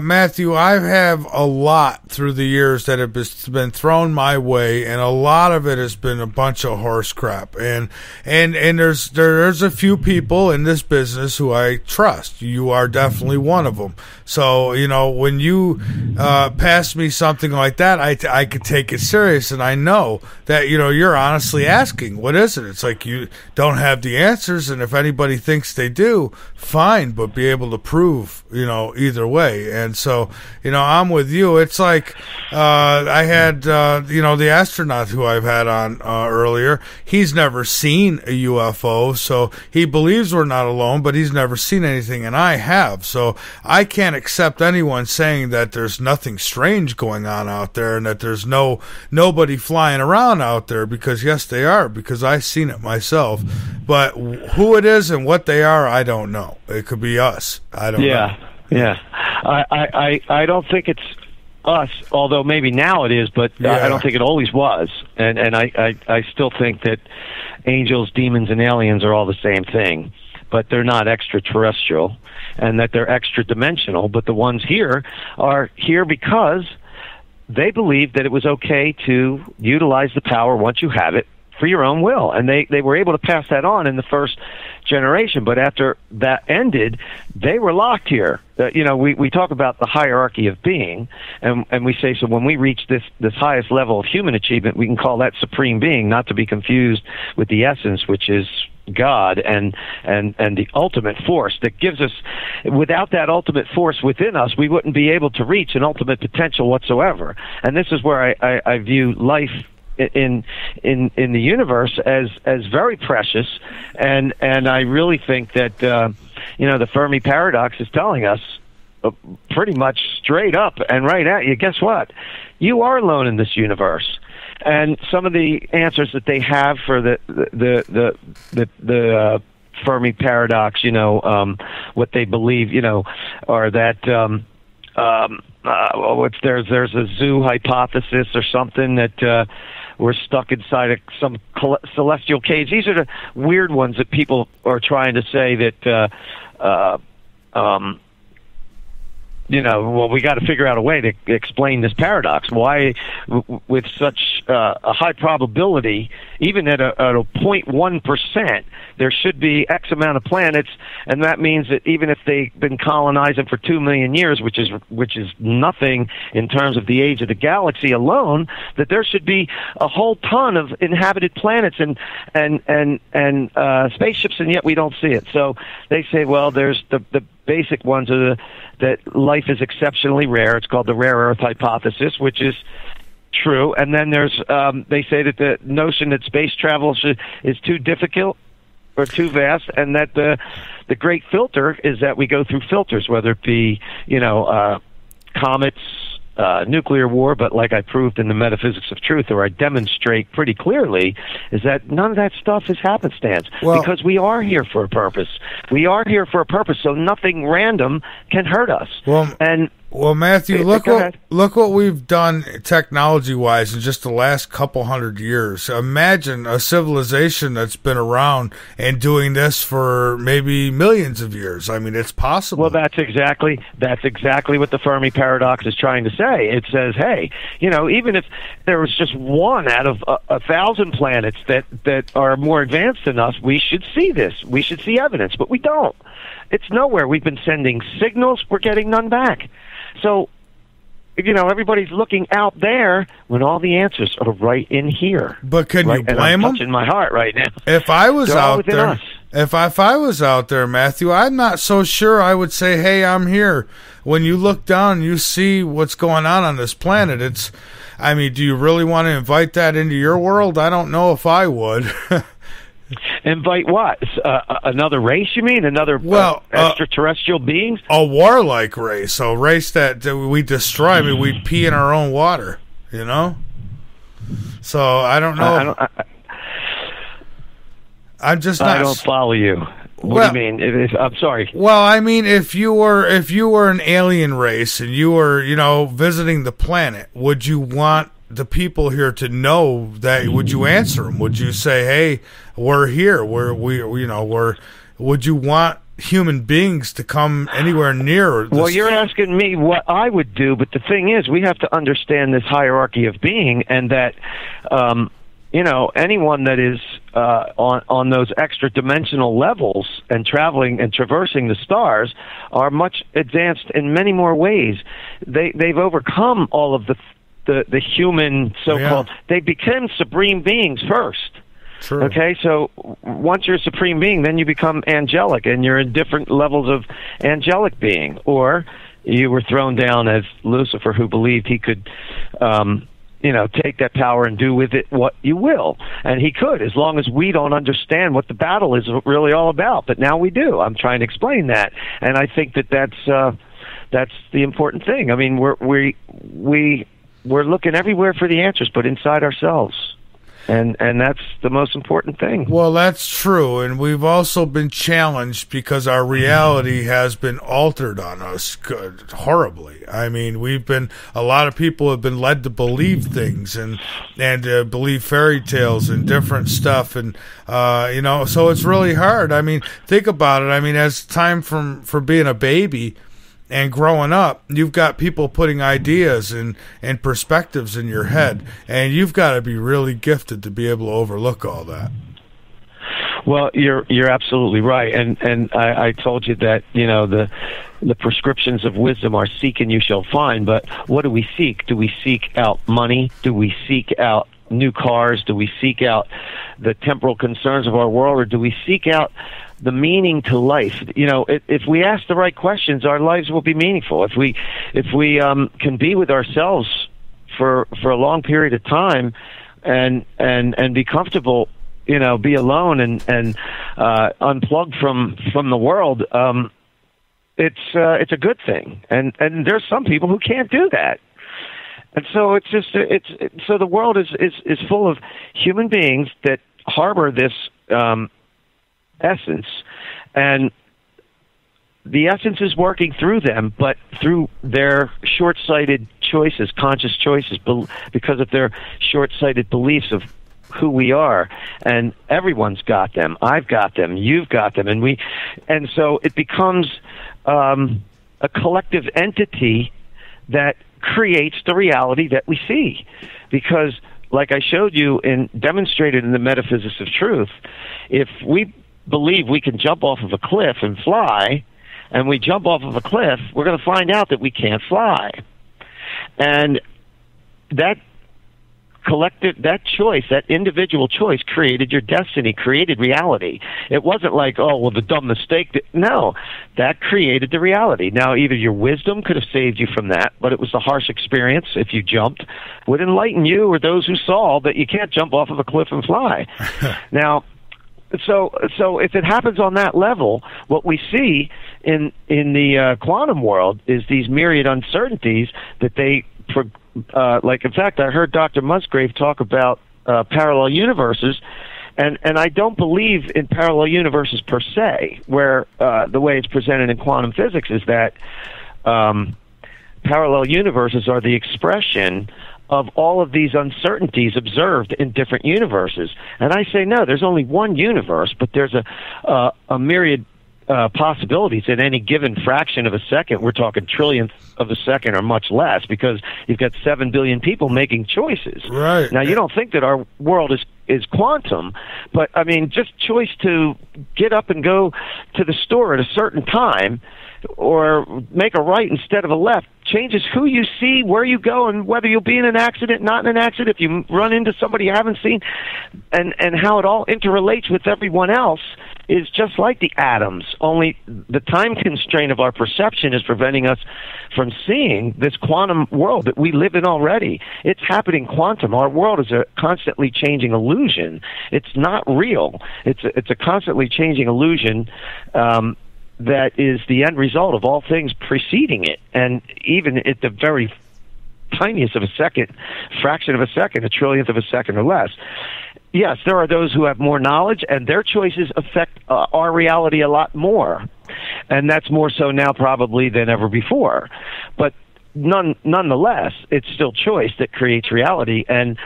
Matthew, I have a lot through the years that have been thrown my way, and a lot of it has been a bunch of horse crap. And there's a few people in this business who I trust. You are definitely one of them. So, when you pass me something like that, I could take it serious, and I know that, you're honestly asking, what is it? It's like you don't have the answers, and if anybody thinks they do, fine, but be able to prove, either way. And so, I'm with you. It's like I had, the astronaut who I've had on earlier, he's never seen a UFO, so he believes we're not alone, but he's never seen anything, and I have. So I can't accept anyone saying that there's nothing strange going on out there and that there's nobody flying around out there, because yes, they are, because I've seen it myself. But who it is and what they are, I don't know. It could be us. I don't know. Yeah. I don't think it's us, although maybe now it is, but I don't think it always was. And I still think that angels, demons, and aliens are all the same thing, but they're not extraterrestrial, and that they're extra-dimensional. But the ones here are here because they believed that it was okay to utilize the power once you have it for your own will. And they were able to pass that on in the first generation. But after that ended, they were locked here. We talk about the hierarchy of being, and we say, so when we reach this highest level of human achievement, we can call that supreme being, not to be confused with the essence, which is God and the ultimate force that gives us. Without that ultimate force within us, we wouldn't be able to reach an ultimate potential whatsoever. And this is where I view life in the universe as very precious, and I really think that the Fermi paradox is telling us pretty much straight up and right at you. Guess what? You are alone in this universe. And some of the answers that they have for the Fermi paradox, what they believe, are that there's a zoo hypothesis or something that we're stuck inside some celestial cage. These are the weird ones that people are trying to say that. We got to figure out a way to explain this paradox. Why, with such a high probability, even at a 0.1%, there should be X amount of planets, and that means that even if they've been colonizing for 2 million years, which is nothing in terms of the age of the galaxy alone, that there should be a whole ton of inhabited planets and spaceships, and yet we don't see it. So they say, well, there's the basic ones are that life is exceptionally rare. It's called the rare earth hypothesis, which is true. And then there's they say that the notion that space travel is too difficult or too vast, and that the great filter is that we go through filters, whether it be comets, nuclear war, but like I proved in the Metaphysics of Truth, or I demonstrate pretty clearly, is that none of that stuff is happenstance, because we are here for a purpose. We are here for a purpose, so nothing random can hurt us. Well, Matthew, look what we've done technology-wise in just the last couple hundred years. Imagine a civilization that's been around and doing this for maybe millions of years. I mean, it's possible. Well, that's exactly what the Fermi paradox is trying to say. It says, hey, even if there was just one out of 1,000 planets that are more advanced than us, we should see this. We should see evidence, but we don't. It's nowhere. We've been sending signals. We're getting none back. So, everybody's looking out there when all the answers are right in here. But can you blame them? I'm touching my heart right now. If I was out there, if I was out there, Matthew, I'm not so sure I would say, "Hey, I'm here." When you look down, and you see what's going on this planet. Do you really want to invite that into your world? I don't know if I would. Invite what? Another race, you mean? Another extraterrestrial beings? A warlike race. A race that we destroy. I mean, we pee in our own water, So, I don't know. I'm just not... I don't follow you. What do you mean? I'm sorry. Well, I mean, if you were an alien race and you were, visiting the planet, would you want the people here to know that? Would you answer them? Would you say, "Hey, we're here. Would you want human beings to come anywhere near this? Well, you're asking me what I would do, but the thing is, we have to understand this hierarchy of being, and that anyone that is on those extra dimensional levels and traveling and traversing the stars are much advanced in many more ways. They've overcome all of the human so-called. They became supreme beings first. True. Okay, so once you're a supreme being, then you become angelic, and you're in different levels of angelic being. Or you were thrown down as Lucifer, who believed he could, take that power and do with it what you will. And he could, as long as we don't understand what the battle is really all about. But now we do. I'm trying to explain that, and I think that's the important thing. I mean, we're looking everywhere for the answers, but inside ourselves. And that's the most important thing. Well, that's true, and we've also been challenged because our reality has been altered on us horribly. I mean, a lot of people have been led to believe things and believe fairy tales and different stuff, and so it's really hard. I mean, think about it. I mean, as time for being a baby And growing up, you've got people putting ideas and perspectives in your head, and you've got to be really gifted to be able to overlook all that. Well, you're absolutely right, and I told you that the prescriptions of wisdom are seek and you shall find. But what do we seek? Do we seek out money? Do we seek out new cars? Do we seek out the temporal concerns of our world, or do we seek out the meaning to life? If we ask the right questions, our lives will be meaningful. If we can be with ourselves for a long period of time and be comfortable, be alone and unplugged from the world, it's a good thing. And there's some people who can't do that. And so so the world is full of human beings that harbor this essence, and the essence is working through them, but through their short-sighted choices, conscious choices, because of their short-sighted beliefs of who we are. And everyone's got them. I've got them. You've got them. And so it becomes a collective entity that creates the reality that we see. Because, like I showed you and demonstrated in the Metaphysics of Truth, if we believe we can jump off of a cliff and fly, and we jump off of a cliff, we're going to find out that we can't fly. And that choice, that individual choice, created your destiny, created reality. It wasn't like, the dumb mistake. No, that created the reality. Now, either your wisdom could have saved you from that, but it was the harsh experience, if you jumped, would enlighten you or those who saw that you can't jump off of a cliff and fly. Now, so if it happens on that level, what we see in the quantum world is these myriad uncertainties that they in fact, I heard Dr. Musgrave talk about parallel universes, and I don't believe in parallel universes per se, where the way it's presented in quantum physics is that parallel universes are the expression of all of these uncertainties observed in different universes. And I say, no, there's only one universe, but there's a myriad possibilities in any given fraction of a second. We're talking trillionth of a second or much less, because you've got 7 billion people making choices. Right. Now, you don't think that our world is quantum, but I mean, just choice to get up and go to the store at a certain time or make a right instead of a left changes who you see, where you go, and whether you'll be in an accident, not in an accident, if you run into somebody you haven't seen, and how it all interrelates with everyone else is just like the atoms, only the time constraint of our perception is preventing us from seeing this quantum world that we live in already. It's happening quantum. Our world is a constantly changing illusion. It's not real. It's a constantly changing illusion that is the end result of all things preceding it. And even at the very tiniest of a second, fraction of a second, a trillionth of a second or less, yes, there are those who have more knowledge, and their choices affect our reality a lot more. And that's more so now probably than ever before. But nonetheless, it's still choice that creates reality. And,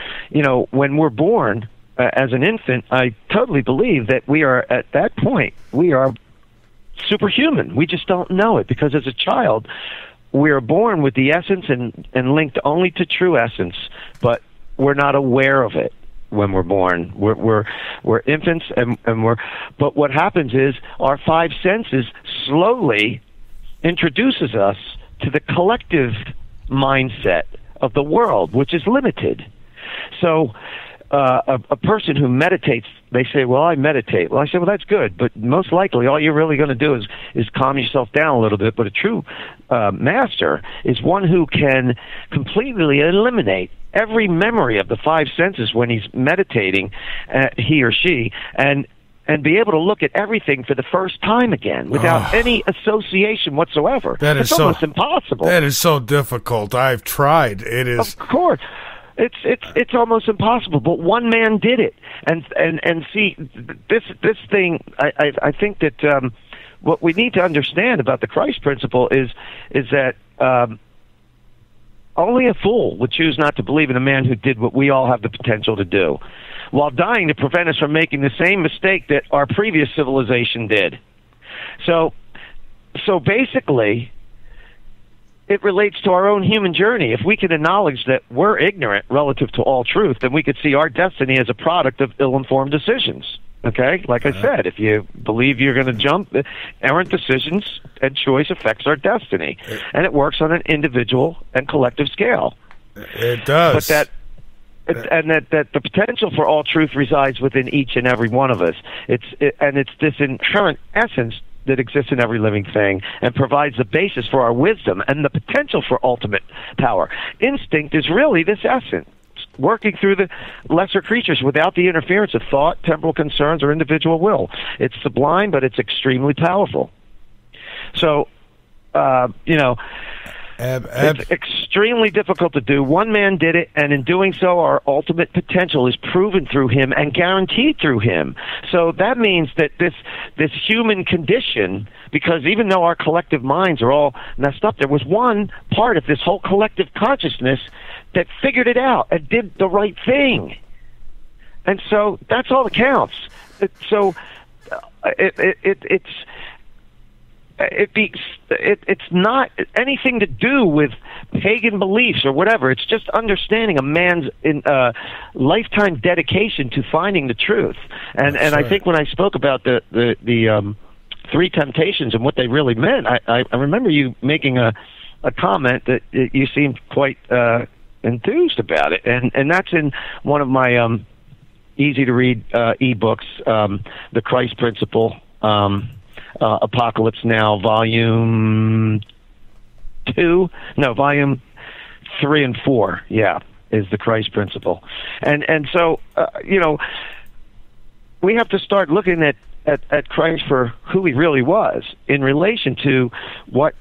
when we're born as an infant, I totally believe that we are, at that point, we are superhuman. We just don't know it, because as a child, we are born with the essence and linked only to true essence, but we're not aware of it when we're born. We're infants, but what happens is our 5 senses slowly introduces us to the collective mindset of the world, which is limited. So a person who meditates, they say, well, I meditate. Well, I say, well, that's good, but most likely all you're really going to do is calm yourself down a little bit. But a true master is one who can completely eliminate every memory of the 5 senses when he's meditating, he or she, and be able to look at everything for the first time again without any association whatsoever. It's almost impossible. That is so difficult. I've tried. It is. Of course. It's almost impossible, but one man did it, and see this thing. I think that what we need to understand about the Christ principle is that only a fool would choose not to believe in a man who did what we all have the potential to do, while dying to prevent us from making the same mistake that our previous civilization did. So basically, it relates to our own human journey. If we can acknowledge that we're ignorant relative to all truth, then we could see our destiny as a product of ill-informed decisions. Okay? Like I said, if you believe you're going to jump, errant decisions and choice affects our destiny. And it works on an individual and collective scale. It does. But that the potential for all truth resides within each and every one of us. It's this inherent essence that exists in every living thing and provides the basis for our wisdom and the potential for ultimate power. Instinct is really this essence, working through the lesser creatures without the interference of thought, temporal concerns, or individual will. It's sublime, but it's extremely powerful. So, it's extremely difficult to do. One man did it, and in doing so, our ultimate potential is proven through him and guaranteed through him. So that means that this human condition, because even though our collective minds are all messed up, there was one part of this whole collective consciousness that figured it out and did the right thing. And so that's all that counts. It's not anything to do with pagan beliefs or whatever. It's just understanding a man's lifetime dedication to finding the truth. And I think when I spoke about the three temptations and what they really meant, I remember you making a comment that you seemed quite enthused about it, and that's in one of my easy to read ebooks, The Christ Principle. Apocalypse Now, volume 3 and 4, is the Christ Principle. And so, we have to start looking at Christ for who he really was in relation to what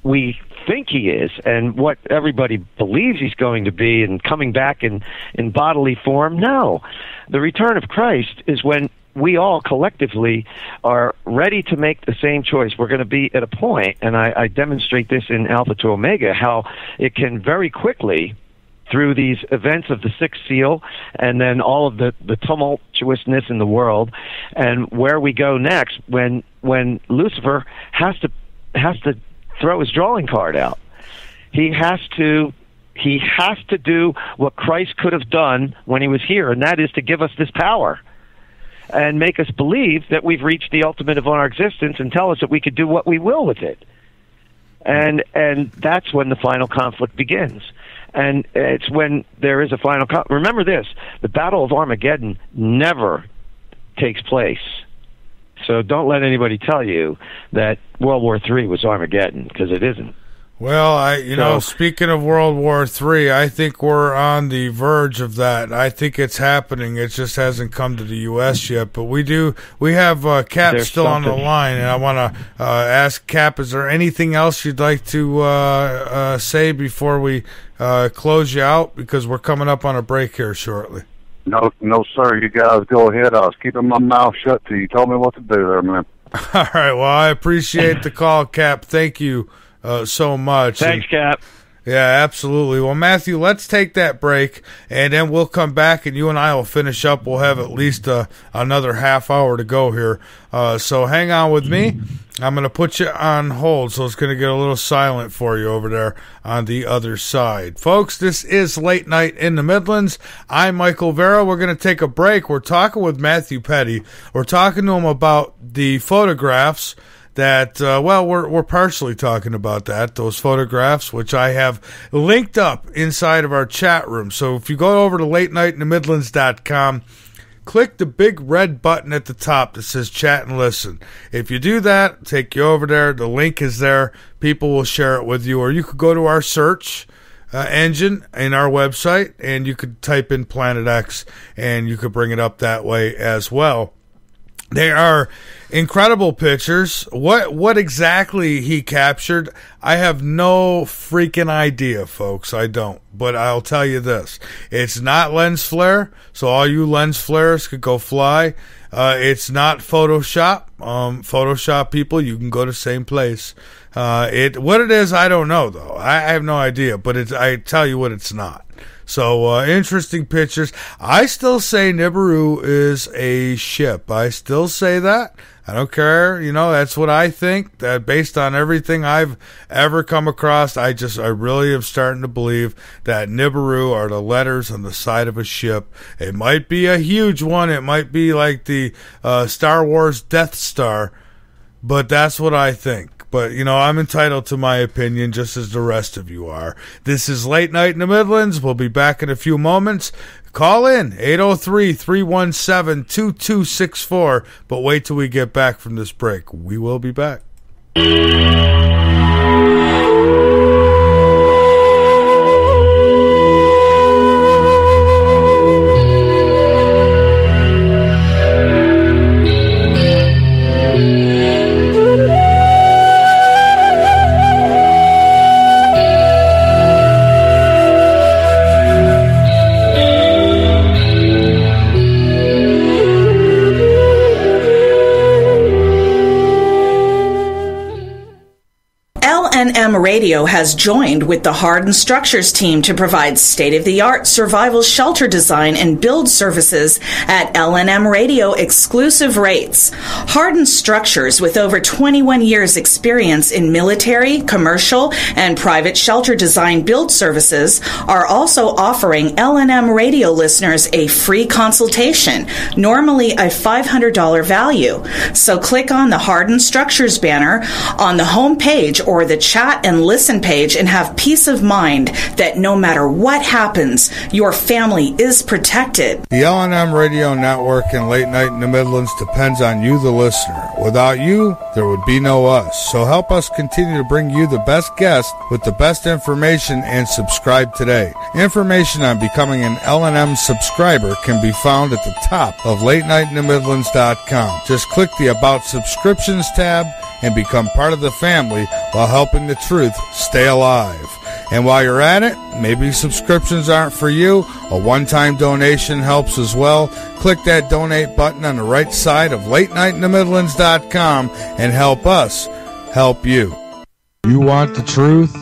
we think he is and what everybody believes he's going to be and coming back in bodily form. No. The return of Christ is when we all collectively are ready to make the same choice. We're going to be at a point, and I demonstrate this in Alpha to Omega, how it can very quickly, through these events of the sixth seal and then all of the tumultuousness in the world, and where we go next when Lucifer has to throw his drawing card out. He has to do what Christ could have done when he was here, and that is to give us this power and make us believe that we've reached the ultimate of our existence and tell us that we could do what we will with it. And that's when the final conflict begins. And it's when there is a final conflict. Remember this, the Battle of Armageddon never takes place. So don't let anybody tell you that World War III was Armageddon, because it isn't. Well, speaking of World War III, I think we're on the verge of that. I think it's happening. It just hasn't come to the U.S. yet. But we have Cap still on the line, and I want to ask Cap, is there anything else you'd like to say before we close you out? Because we're coming up on a break here shortly. No, sir. You guys go ahead. I was keeping my mouth shut till you told me what to do there, man. All right. Well, I appreciate the call, Cap. Thank you so much. Thanks, Cap. Yeah, absolutely. Well, Matthew, let's take that break, and then we'll come back, and you and I will finish up. We'll have at least another half hour to go here. So hang on with me. I'm going to put you on hold, so it's going to get a little silent for you over there on the other side. Folks, this is Late Night in the Midlands. I'm Michael Vera. We're going to take a break. We're talking with Matthew Petti. We're talking to him about the photographs that, we're partially talking about that, those photographs, which I have linked up inside of our chat room. So if you go over to latenightinthemidlands.com, click the big red button at the top that says chat and listen. If you do that, take you over there. The link is there. People will share it with you. Or you could go to our search engine in our website, and you could type in Planet X, and you could bring it up that way as well. They are incredible pictures. What exactly he captured, I have no freaking idea, folks. I don't. But I'll tell you this. It's not lens flare, so all you lens flares could go fly. It's not Photoshop. Photoshop people, you can go to the same place. What it is, I don't know, though. I have no idea, but I tell you what it's not. So, interesting pictures. I still say Nibiru is a ship. I still say that. I don't care. That's what I think. That based on everything I've ever come across, I really am starting to believe that Nibiru are the letters on the side of a ship. It might be a huge one. It might be like the Star Wars Death Star, but that's what I think. But, I'm entitled to my opinion just as the rest of you are. This is Late Night in the Midlands. We'll be back in a few moments. Call in 803-317-2264. But wait till we get back from this break. We will be back. LNM Radio has joined with the Hardened Structures team to provide state-of-the-art survival shelter design and build services at LNM Radio exclusive rates. Hardened Structures, with over 21 years experience in military, commercial, and private shelter design build services, are also offering LNM Radio listeners a free consultation, normally a $500 value. So click on the Hardened Structures banner on the home page or the chat and listen page and have peace of mind that no matter what happens, your family is protected. The LNM Radio Network and Late Night in the Midlands depends on you, the listener. Without you, there would be no us. So help us continue to bring you the best guests with the best information and subscribe today. Information on becoming an LNM subscriber can be found at the top of LateNightInTheMidlands.com. Just click the About Subscriptions tab and become part of the family while helping the truth stay alive. And while you're at it, maybe subscriptions aren't for you. A one-time donation helps as well. Click that donate button on the right side of LateNightInTheMidlands.com and help us help you. You want the truth?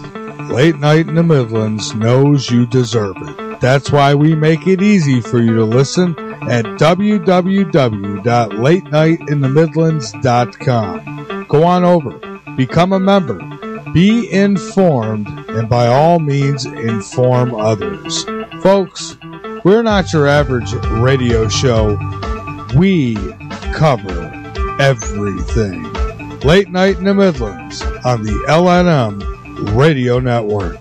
Late Night in the Midlands knows you deserve it. That's why we make it easy for you to listen at www.latenightinthe.midlands.com. Go on over, become a member, be informed, and by all means inform others. Folks, we're not your average radio show. We cover everything. Late Night in the Midlands on the LNM Radio Network.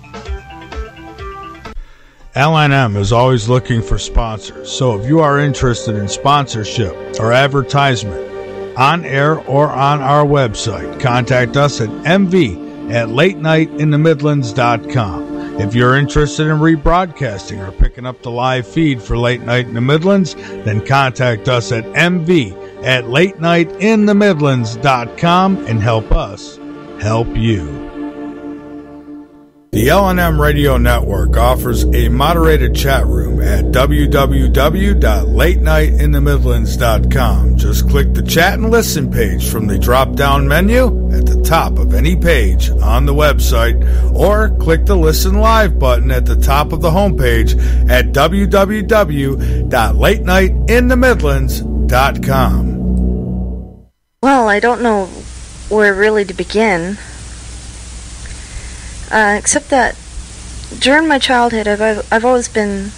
LNM is always looking for sponsors, so if you are interested in sponsorship or advertisement on air or on our website, contact us at mv@latenightinthe.midlands.com. If you're interested in rebroadcasting or picking up the live feed for Late Night in the Midlands, then contact us at mv@latenightinthe.midlands.com and help us help you. The LNM Radio Network offers a moderated chat room at www.latenightinthe.midlands.com. Just click the chat and listen page from the drop-down menu at the top of any page on the website, or click the listen live button at the top of the homepage at www.latenightinthe.midlands.com. Well, I don't know where really to begin. Except that during my childhood, I've always been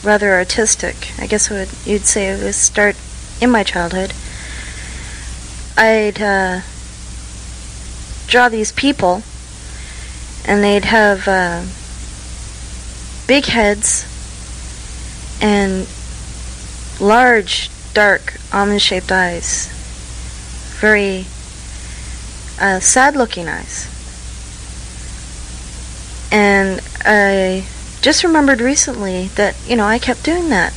rather artistic. I guess you'd say it was start in my childhood. I'd draw these people, and they'd have big heads and large, dark, almond-shaped eyes. Very sad-looking eyes. And I just remembered recently that, I kept doing that.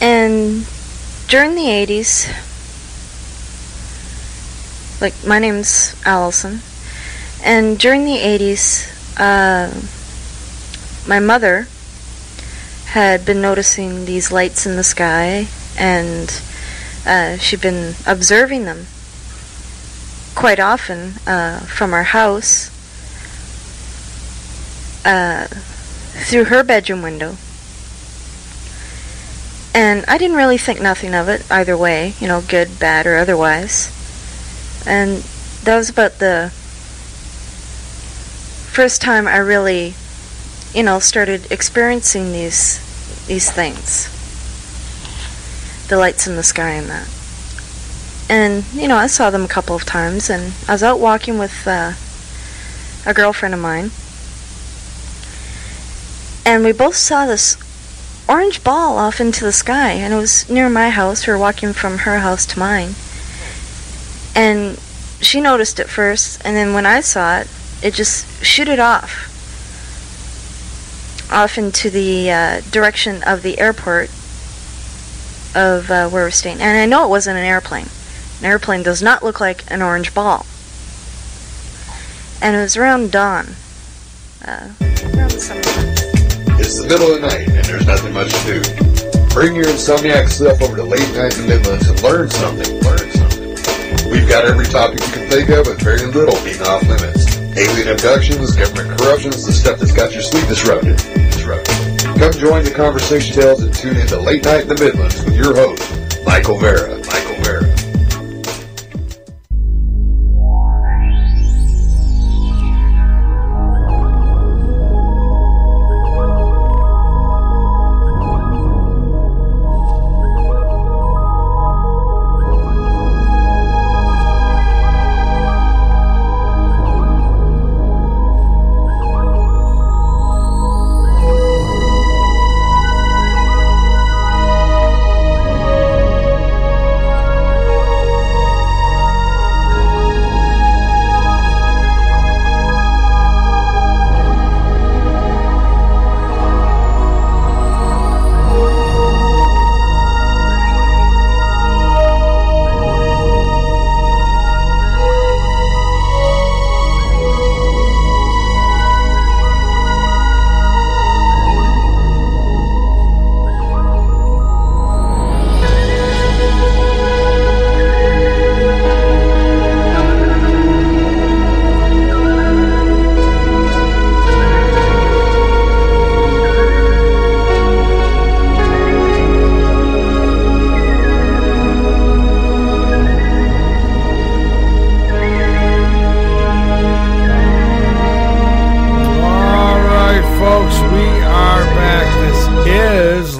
And during the 80s, like, my name's Allison, and during the 80s, my mother had been noticing these lights in the sky, and she'd been observing them quite often from our house. through her bedroom window. And I didn't really think nothing of it either way, good, bad, or otherwise. And that was about the first time I really, started experiencing these things. The lights in the sky and that. And, I saw them a couple of times, and I was out walking with a girlfriend of mine. And we both saw this orange ball off into the sky, and it was near my house. We were walking from her house to mine. And she noticed it first, and then when I saw it, it just shooted off into the direction of the airport of where we're staying. And I know it wasn't an airplane. An airplane does not look like an orange ball. And it was around dawn. Around sunrise. It's the middle of the night, and there's nothing much to do. Bring your insomniac self over to Late Night in the Midlands and learn something. We've got every topic you can think of, with very little being off limits. Alien abductions, government corruptions, the stuff that's got your sleep disrupted. Come join the conversation tales and tune in to Late Night in the Midlands with your host, Michael Vera.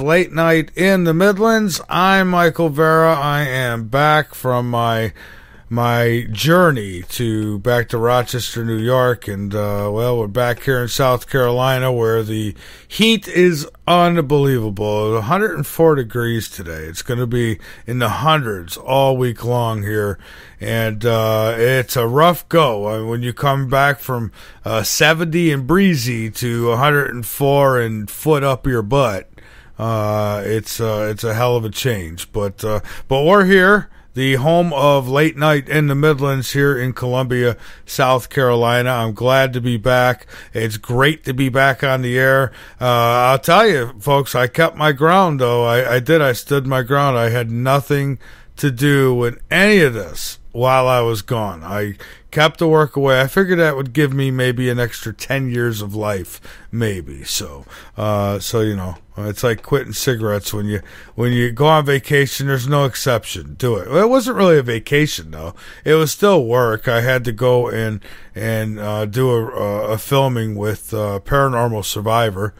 Late Night in the Midlands. I'm Michael Vera. I am back from my journey back to Rochester, New York, and we're back here in South Carolina where the heat is unbelievable. 104 degrees today. It's going to be in the hundreds all week long here, and it's a rough go. I mean, when you come back from 70 and breezy to 104 and foot up your butt, it's a hell of a change. But we're here, the home of Late Night in the Midlands here in Columbia, South Carolina. I'm glad to be back. It's great to be back on the air. I'll tell you, folks, I kept my ground, though. I did. I stood my ground. I had nothing to do with any of this while I was gone. I kept the work away. I figured that would give me maybe an extra 10 years of life, maybe. So you know, it's like quitting cigarettes. When you go on vacation, there's no exception to it. Well, it wasn't really a vacation, though. It was still work. I had to go and do a filming with Paranormal Survivor,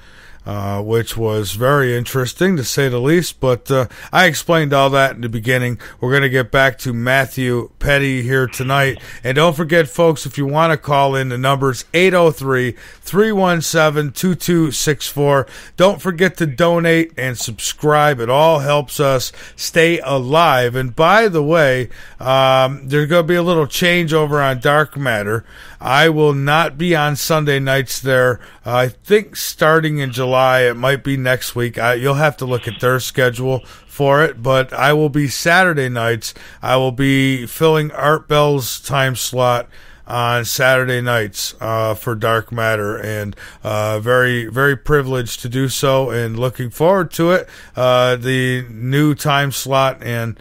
which was very interesting, to say the least. But I explained all that in the beginning. We're going to get back to Matthew Petti here tonight. And don't forget, folks, if you want to call in, the number's 803-317-2264. Don't forget to donate and subscribe. It all helps us stay alive. And by the way, there's going to be a little change over on Dark Matter. I will not be on Sunday nights there. I think starting in July, it might be next week. You'll have to look at their schedule for it, but I will be Saturday nights. I will be filling Art Bell's time slot on Saturday nights for Dark Matter, and very, very privileged to do so, and looking forward to it. The new time slot, and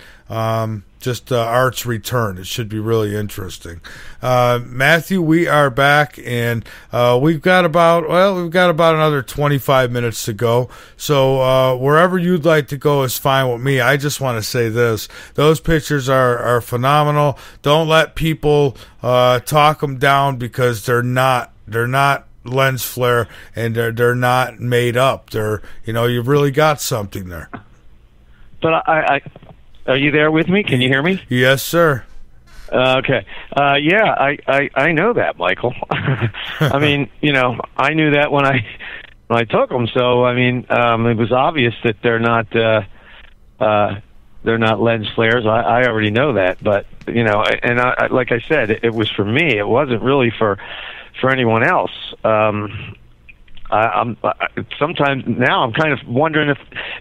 Art's return. It should be really interesting. Matthew, we are back, and we've got about another 25 minutes to go. So wherever you'd like to go is fine with me. I just want to say this: those pictures are phenomenal. Don't let people talk them down, because they're not lens flare, and they're not made up. You've really got something there. But I are you there with me? Can you hear me? Yes, sir. Okay. Yeah, I know that, Michael. I mean, I knew that when I took them. So I mean, it was obvious that they're not lens flares. I already know that, but like I said, it was for me. It wasn't really for anyone else. I'm sometimes now I'm kind of wondering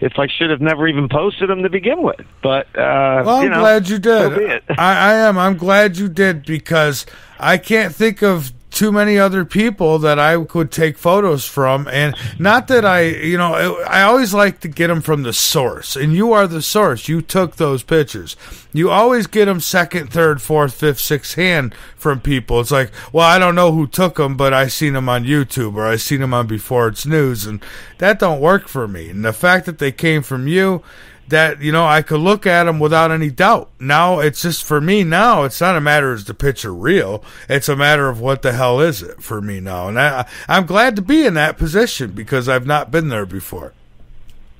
if I should have never even posted them to begin with. But I'm glad you did. So be it. I am. I'm glad you did, because I can't think of too many other people that I could take photos from, and not that I always like to get them from the source, and you are the source. You took those pictures. You always get them second, third, fourth, fifth, sixth hand from people. It's like, well, I don't know who took them, but I seen them on YouTube, or I seen them on Before It's News, and that don't work for me. And the fact that they came from you, that I could look at them without any doubt. Now it's just, for me now, it's not a matter is the picture real, it's a matter of what the hell is it for me now. And I'm glad to be in that position, because I've not been there before.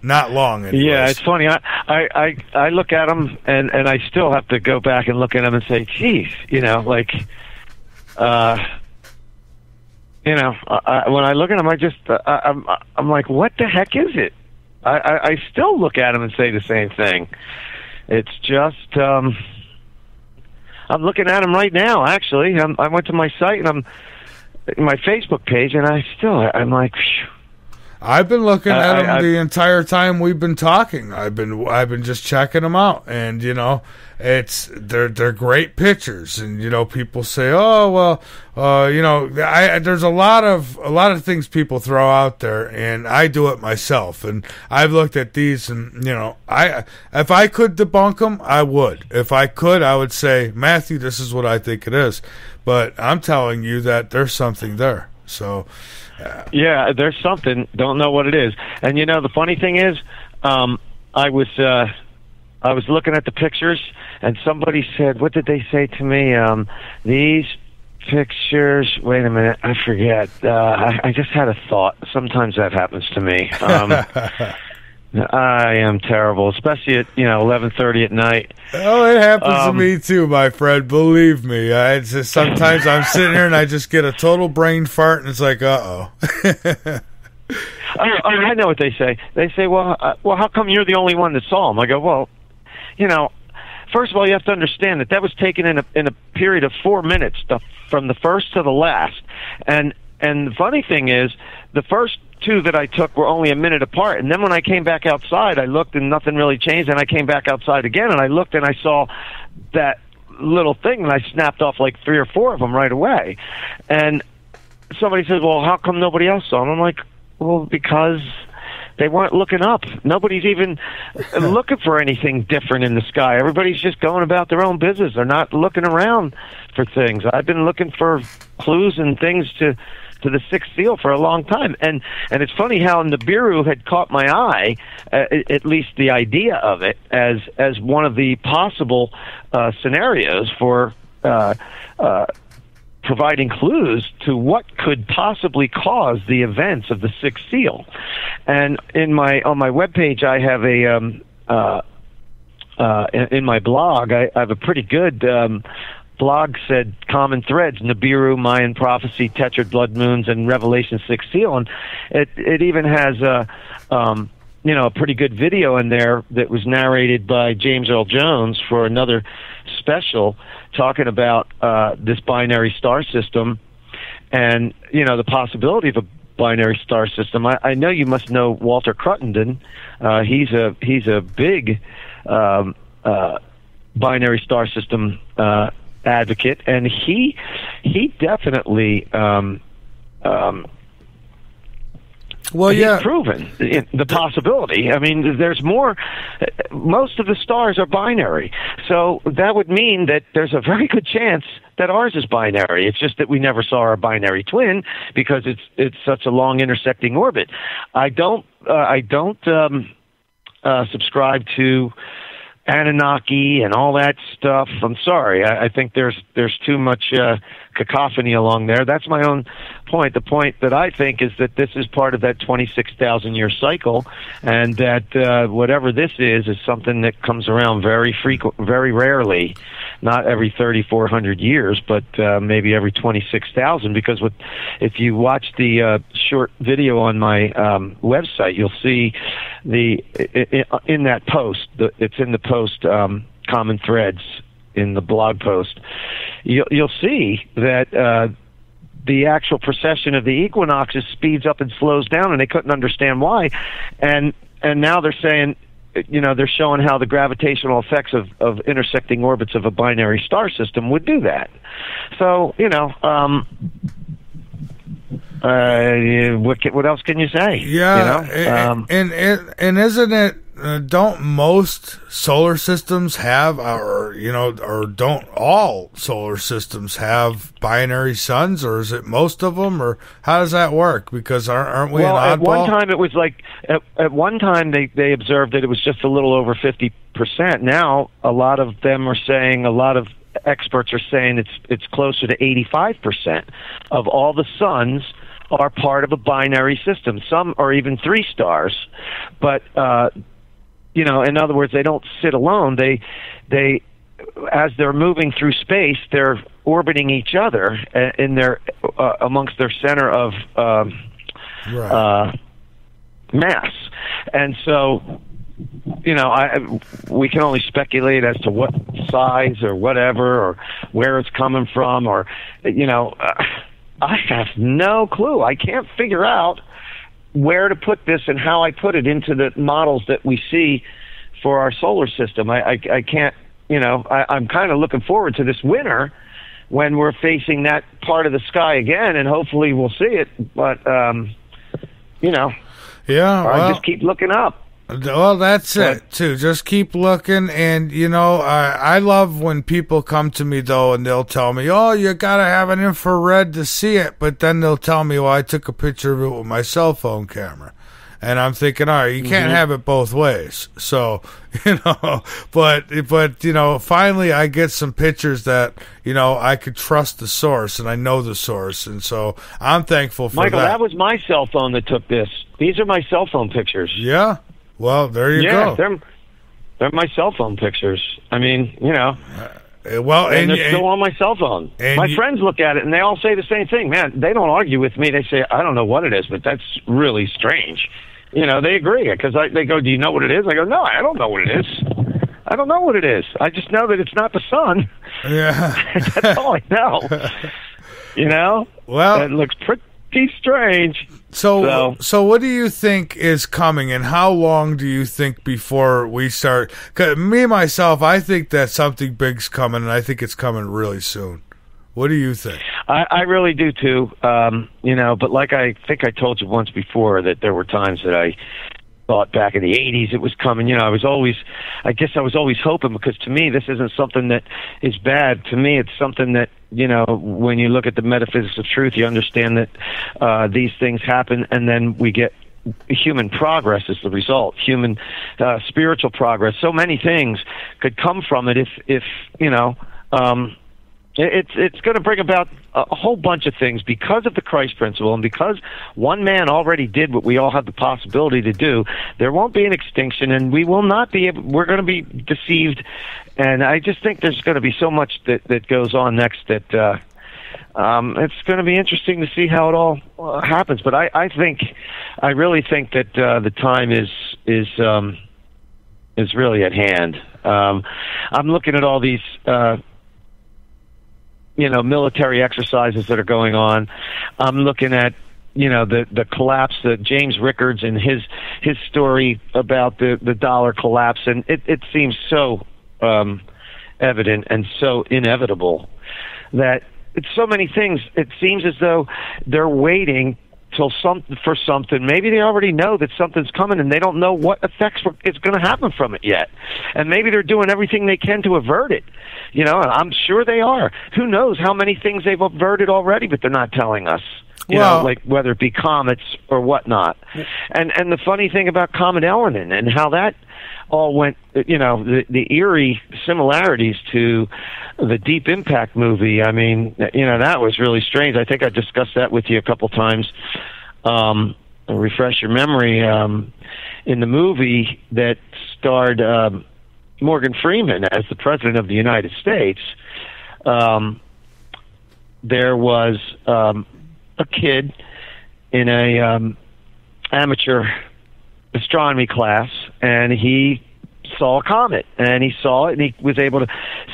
Not long anyways. Yeah, it's funny. I look at them and I still have to go back and look at them and say, geez, when I look at them, I'm like, what the heck is it? I still look at them and say the same thing. It's just, I'm looking at them right now, actually. I went to my site, and I'm in my Facebook page, and I'm like, phew. I've been looking at them the entire time we've been talking. I've been just checking them out, and they're great pictures. And people say, oh well, there's a lot of things people throw out there, and I do it myself. And I've looked at these, and if I could debunk them, I would. If I could, I would say, Matthew, this is what I think it is. But I'm telling you that there's something there. So. Yeah, there's something. Don't know what it is. And the funny thing is, I was looking at the pictures, and somebody said, what did they say to me? These pictures. Wait a minute, I forget. I just had a thought. Sometimes that happens to me. I am terrible, especially at 11:30 at night. Oh, it happens to me too, my friend. Believe me. It's just, sometimes I'm sitting here and I just get a total brain fart, and it's like, uh-oh. I know what they say. They say, well, how come you're the only one that saw them? I go, well, first of all, you have to understand that was taken in a period of 4 minutes, from the first to the last, and the funny thing is, the first two that I took were only a minute apart, and then when I came back outside, I looked and nothing really changed, and I came back outside again, and I looked and I saw that little thing, and I snapped off like 3 or 4 of them right away. And somebody says, well, how come nobody else saw them? I'm like, well, because they weren't looking up. Nobody's even looking for anything different in the sky. Everybody's just going about their own business. They're not looking around for things. I've been looking for clues and things to the sixth seal for a long time, and it's funny how Nibiru had caught my eye, at least the idea of it, as one of the possible scenarios for providing clues to what could possibly cause the events of the sixth seal. And on my webpage, I have in my blog, I have a pretty good blog said common threads: Nibiru, Mayan prophecy, Tetrad blood moons, and Revelation 6 seal. And it even has a pretty good video in there that was narrated by James Earl Jones for another special, talking about this binary star system and the possibility of a binary star system. I know you must know Walter Cruttenden. He's a big binary star system advocate, and he definitely Well, he's proven the possibility. I mean, there's more. Most of the stars are binary, so that would mean that there's a very good chance that ours is binary. It's just that we never saw our binary twin because it's such a long intersecting orbit. I don't subscribe to Anunnaki and all that stuff. I'm sorry. I think there's too much cacophony along there. That's my own point. The point that I think is that this is part of that 26,000-year cycle, and that whatever this is something that comes around very rarely, not every 3,400 years, but maybe every 26,000. Because if you watch the short video on my website, you'll see in that post. It's in the post common threads in the blog post. You'll see that the actual precession of the equinoxes speeds up and slows down, and they couldn't understand why. And now they're saying, they're showing how the gravitational effects of intersecting orbits of a binary star system would do that. So, what else can you say? Yeah, and isn't it? Don't most solar systems have, or don't all solar systems have binary suns, or is it most of them, or how does that work? Because aren't we an oddball? At one time it was like at one time they observed that it was just a little over 50%. Now a lot of them are saying, a lot of experts are saying it's closer to 85% of all the suns are part of a binary system. Some are even 3 stars, but in other words, they don't sit alone. They as they're moving through space, they're orbiting each other in their amongst their center of mass, and so we can only speculate as to what size or whatever, or where it's coming from, or I have no clue. I can't figure out where to put this and how I put it into the models that we see for our solar system. I can't, I'm kind of looking forward to this winter when we're facing that part of the sky again, and hopefully we'll see it. But, I just keep looking up. Well, that's it, too. Just keep looking. And, I love when people come to me, though, and they'll tell me, oh, you got to have an infrared to see it. But then they'll tell me, well, I took a picture of it with my cell phone camera. And I'm thinking, all right, you can't have it both ways. So, but finally I get some pictures that, I could trust the source, and I know the source. And so I'm thankful for Michael, that was my cell phone that took this. These are my cell phone pictures. Yeah. Well, there you go. They're my cell phone pictures. I mean, well, and they're still on my cell phone. My friends look at it, and they all say the same thing. Man, they don't argue with me. They say, I don't know what it is, but that's really strange. They agree, because they go, do you know what it is? I go, no, I don't know what it is. I don't know what it is. I just know that it's not the sun. Yeah. That's all I know. Well, it looks pretty strange. So what do you think is coming, and how long do you think before we start? 'Cause myself, I think that something big's coming, and I think it's coming really soon. What do you think? I really do too. But like I think I told you once before, that there were times that I thought back in the 80s it was coming. I was always hoping, because to me this isn't something that is bad. To me it's something that, when you look at the metaphysics of truth, you understand that these things happen, and then we get human progress as the result. Human spiritual progress. So many things could come from it if it's going to bring about a whole bunch of things because of the Christ principle, and because one man already did what we all have the possibility to do. There won't be an extinction, and we will not be able, we're going to be deceived. And I just think there's going to be so much that goes on next that it's going to be interesting to see how it all happens. But I really think that the time is really at hand. I'm looking at all these military exercises that are going on. I'm looking at, the collapse, James Rickards and his story about the dollar collapse, and it seems so evident and so inevitable that it's so many things. It seems as though they're waiting until for something. Maybe they already know that something's coming, and they don't know what effects is going to happen from it yet. And maybe they're doing everything they can to avert it. You know, and I'm sure they are. Who knows how many things they've averted already, but they're not telling us. You know, like whether it be comets or whatnot. And the funny thing about Comet Elenin and how that all went, you know, the eerie similarities to the Deep Impact movie. I mean, you know, that was really strange. I think I discussed that with you a couple times. Refresh your memory. In the movie that starred Morgan Freeman as the President of the United States, there was a kid in a amateur astronomy class, and he saw a comet, and he saw it, and he was able to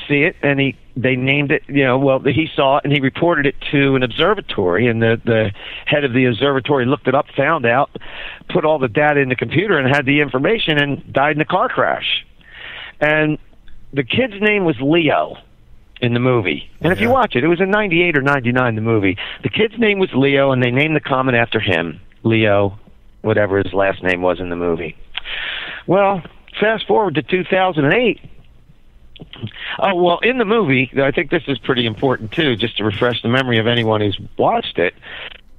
see it, and they named it, you know, well, he saw it, and he reported it to an observatory, and the head of the observatory looked it up, found out, put all the data in the computer, and had the information, and died in a car crash. And the kid's name was Leo in the movie. And if you watch it was in 98 or 99, the movie. The kid's name was Leo, and they named the comet after him. Leo, whatever his last name was in the movie. Well, fast forward to 2008. Oh, well, in the movie, I think this is pretty important, too, just to refresh the memory of anyone who's watched it.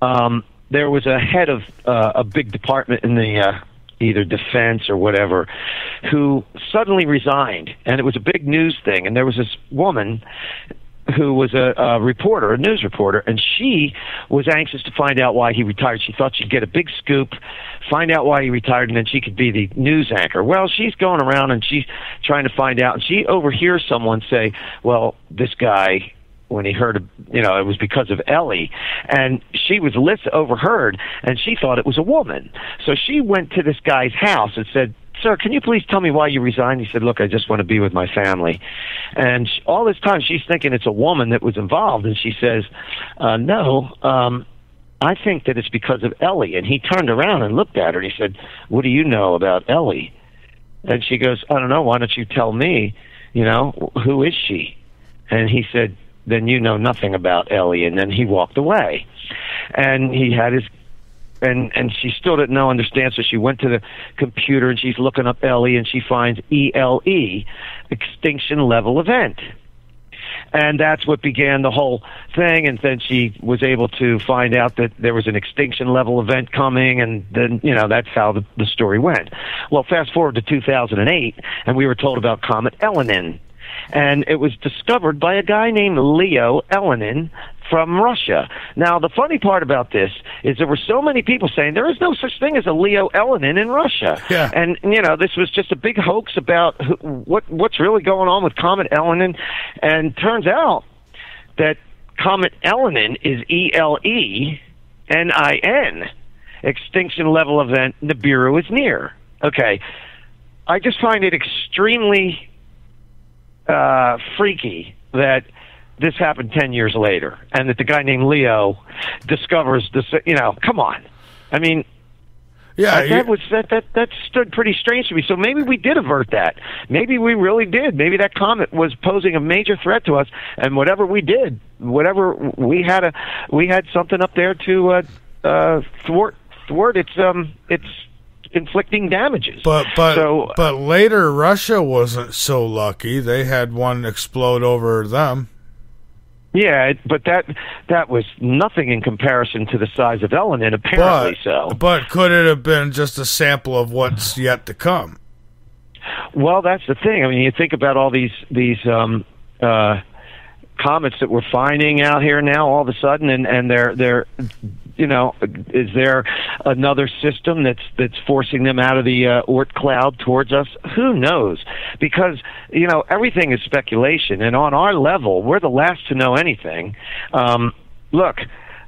There was a head of a big department in the either defense or whatever, who suddenly resigned, and it was a big news thing. And there was this woman who was a reporter, a news reporter, and she was anxious to find out why he retired. She thought she'd get a big scoop, find out why he retired, and then she could be the news anchor. Well, she's going around and she's trying to find out, and she overhears someone say, well, this guy, when he heard, you know, it was because of Ellie, and she was overheard, and she thought it was a woman. So she went to this guy's house and said, sir, can you please tell me why you resigned? He said, look, I just want to be with my family. And all this time she's thinking it's a woman that was involved, and she says, no, I think that it's because of Ellie. And he turned around and looked at her, and he said, what do you know about Ellie? And she goes, I don't know, why don't you tell me, you know, who is she? And he said, then you know nothing about Ellie. And then he walked away. And he had his, and she still didn't understand, so she went to the computer and she's looking up Ellie, and she finds ELE, extinction level event. And that's what began the whole thing, and then she was able to find out that there was an extinction level event coming, and then, you know, that's how the story went. Well, fast forward to 2008, and we were told about Comet Elenin. And it was discovered by a guy named Leo Elenin from Russia. Now, the funny part about this is there were so many people saying there is no such thing as a Leo Elenin in Russia. Yeah. And, you know, this was just a big hoax about what's really going on with Comet Elenin. And turns out that Comet Elenin is ELENIN, extinction level event, Nibiru is near. Okay. I just find it extremely freaky that this happened 10 years later, and that the guy named Leo discovers this. You know, come on. I mean, yeah, that stood pretty strange to me. So maybe we did avert that. Maybe we really did. Maybe that comet was posing a major threat to us, and whatever we did, whatever we had something up there to thwart its inflicting damages. But later Russia wasn't so lucky. They had one explode over them. Yeah, but that was nothing in comparison to the size of Elenin, apparently. But could it have been just a sample of what's yet to come? Well, that's the thing. I mean, you think about all these comets that we're finding out here now all of a sudden, and they're you know, is there another system that's forcing them out of the Oort cloud towards us? Who knows? Because, you know, everything is speculation, and on our level, we're the last to know anything. Look,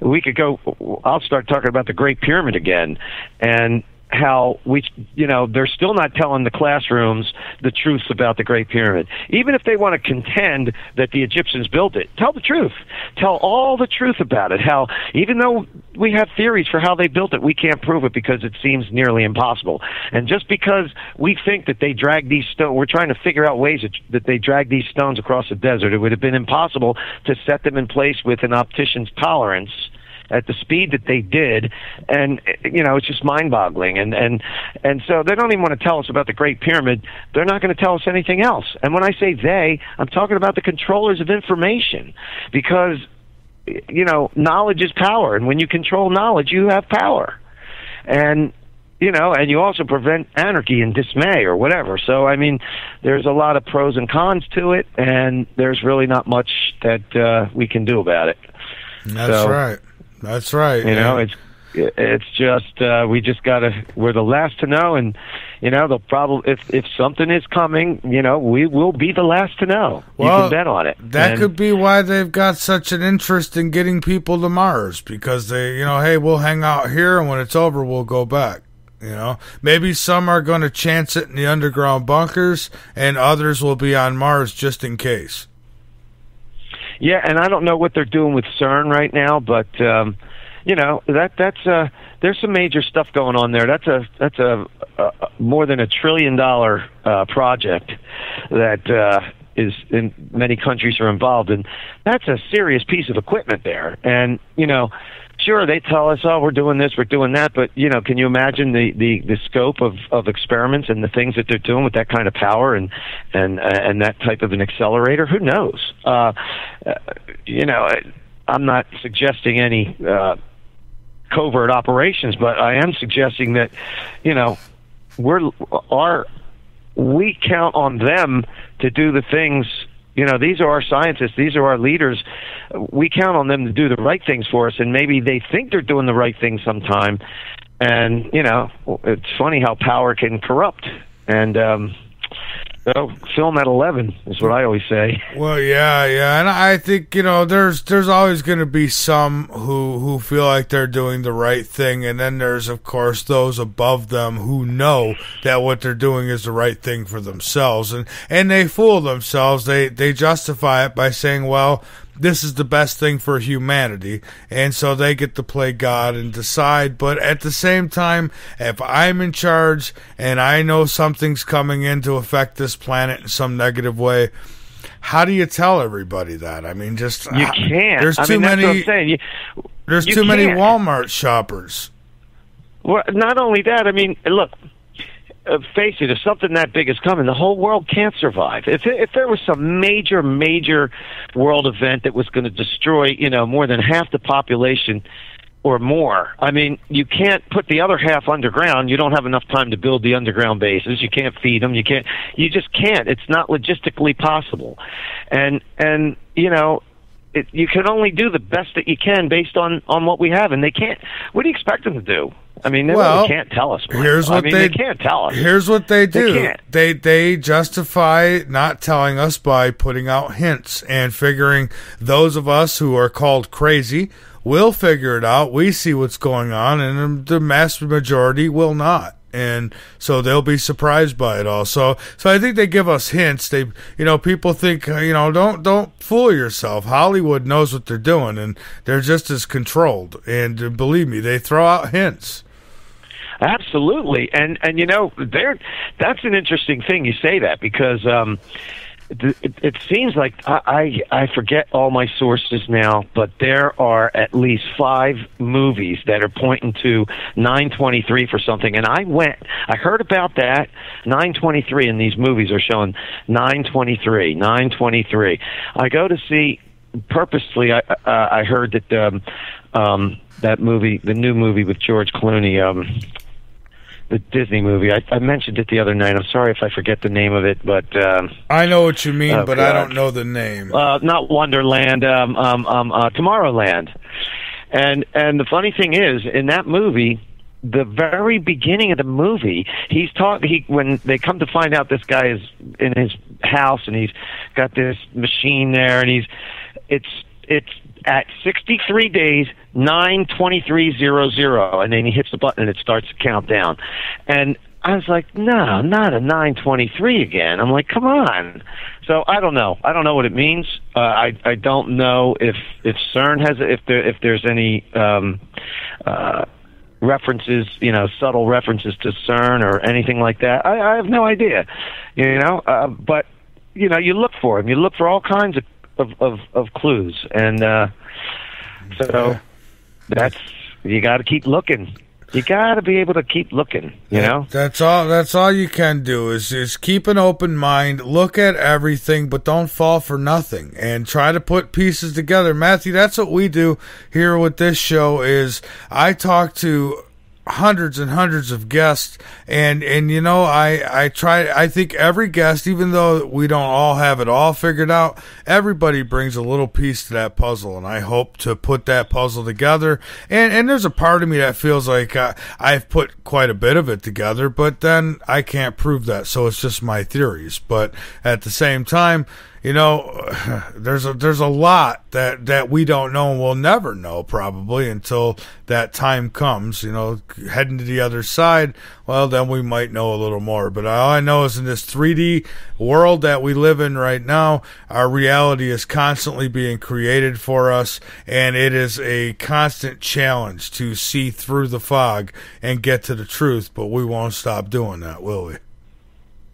we could go, I'll start talking about the Great Pyramid again, and how they're still not telling the classrooms the truth about the Great Pyramid. Even if they want to contend that the Egyptians built it, tell the truth. Tell all the truth about it. How, even though we have theories for how they built it, we can't prove it because it seems nearly impossible. And just because we think that they dragged these stones, we're trying to figure out ways that they dragged these stones across the desert. It would have been impossible to set them in place with an optician's tolerance at the speed that they did, and it's just mind-boggling. And so they don't even want to tell us about the Great Pyramid. They're not going to tell us anything else. And when I say they, I'm talking about the controllers of information, because knowledge is power, and when you control knowledge, you have power. And and you also prevent anarchy and dismay or whatever. So, I mean, there's a lot of pros and cons to it, and there's really not much that we can do about it. That's right. It's just we just we're the last to know, and they'll probably, if something is coming, we will be the last to know. Well, you can bet on it. That could be why they've got such an interest in getting people to Mars, because they, hey, we'll hang out here, and when it's over, we'll go back. Maybe some are going to chance it in the underground bunkers, and others will be on Mars just in case. Yeah, and I don't know what they're doing with CERN right now, but that's there's some major stuff going on there. That's a more than $1 trillion project that is in many countries are involved in. That's a serious piece of equipment there, and sure, they tell us, oh, we're doing this, we're doing that, but, can you imagine the scope of experiments and the things that they're doing with that kind of power and that type of an accelerator? Who knows? I'm not suggesting any covert operations, but I am suggesting that, we count on them to do the things. These are our scientists. These are our leaders. We count on them to do the right things for us, and maybe they think they're doing the right thing sometime. And, it's funny how power can corrupt. And film at 11 is what I always say. Well, yeah. And I think, there's always going to be some who feel like they're doing the right thing. And then there's, of course, those above them who know that what they're doing is the right thing for themselves. And they fool themselves. They justify it by saying, well, this is the best thing for humanity, and so they get to play God and decide. But at the same time, if I'm in charge and I know something's coming in to affect this planet in some negative way, how do you tell everybody that? I mean, just you can't. There's too many. That's what I'm saying. There's too many Walmart shoppers. Well, not only that. I mean, look. Face it, if something that big is coming, the whole world can't survive. If there was some major world event that was going to destroy, more than half the population or more, I mean, you can't put the other half underground. You don't have enough time to build the underground bases. You can't feed them. You just can't. It's not logistically possible. And you can only do the best that you can based on what we have, and they can't. What do you expect them to do? I mean, they really can't tell us. They can't tell us. Here's what they do. They justify not telling us by putting out hints and figuring those of us who are called crazy will figure it out. We see what's going on, and the mass majority will not. And so they'll be surprised by it all. So I think they give us hints. People think, don't fool yourself. Hollywood knows what they're doing, and they're just as controlled. And believe me, they throw out hints. Absolutely. And that's an interesting thing you say that, because it seems like I forget all my sources now, but there are at least 5 movies that are pointing to 923 for something. And I heard about that 923, and these movies are showing 923. I go to see purposely. I heard that that movie, the new movie with George Clooney, the Disney movie. I mentioned it the other night. I'm sorry if I forget the name of it, but I know what you mean, but I don't know the name. Not Wonderland, Tomorrowland. And the funny thing is, in that movie, the very beginning of the movie, when they come to find out this guy is in his house and he's got this machine there, and it's at 63 days, 92300, and then he hits the button and it starts to count down. And I was like, no, not a 923 again. I'm like, come on. So I don't know. I don't know what it means. I don't know if CERN has, if there's any references, subtle references to CERN or anything like that. I have no idea. But you look for them. You look for all kinds of clues, and so You got to keep looking. You got to be able to keep looking, you know? That's all you can do is keep an open mind, look at everything, but don't fall for nothing, and try to put pieces together. Matthew, that's what we do here with this show. Is I talk to hundreds and hundreds of guests, and you know, I think every guest, even though we don't all have it all figured out, everybody brings a little piece to that puzzle, and I hope to put that puzzle together. And there's a part of me that feels like I've put quite a bit of it together, but then I can't prove that, so it's just my theories. But at the same time, you know, there's a lot that we don't know, and we'll never know probably until that time comes. You know, heading to the other side, well, then we might know a little more. But all I know is in this 3D world that we live in right now, our reality is constantly being created for us, and it is a constant challenge to see through the fog and get to the truth. But we won't stop doing that, will we?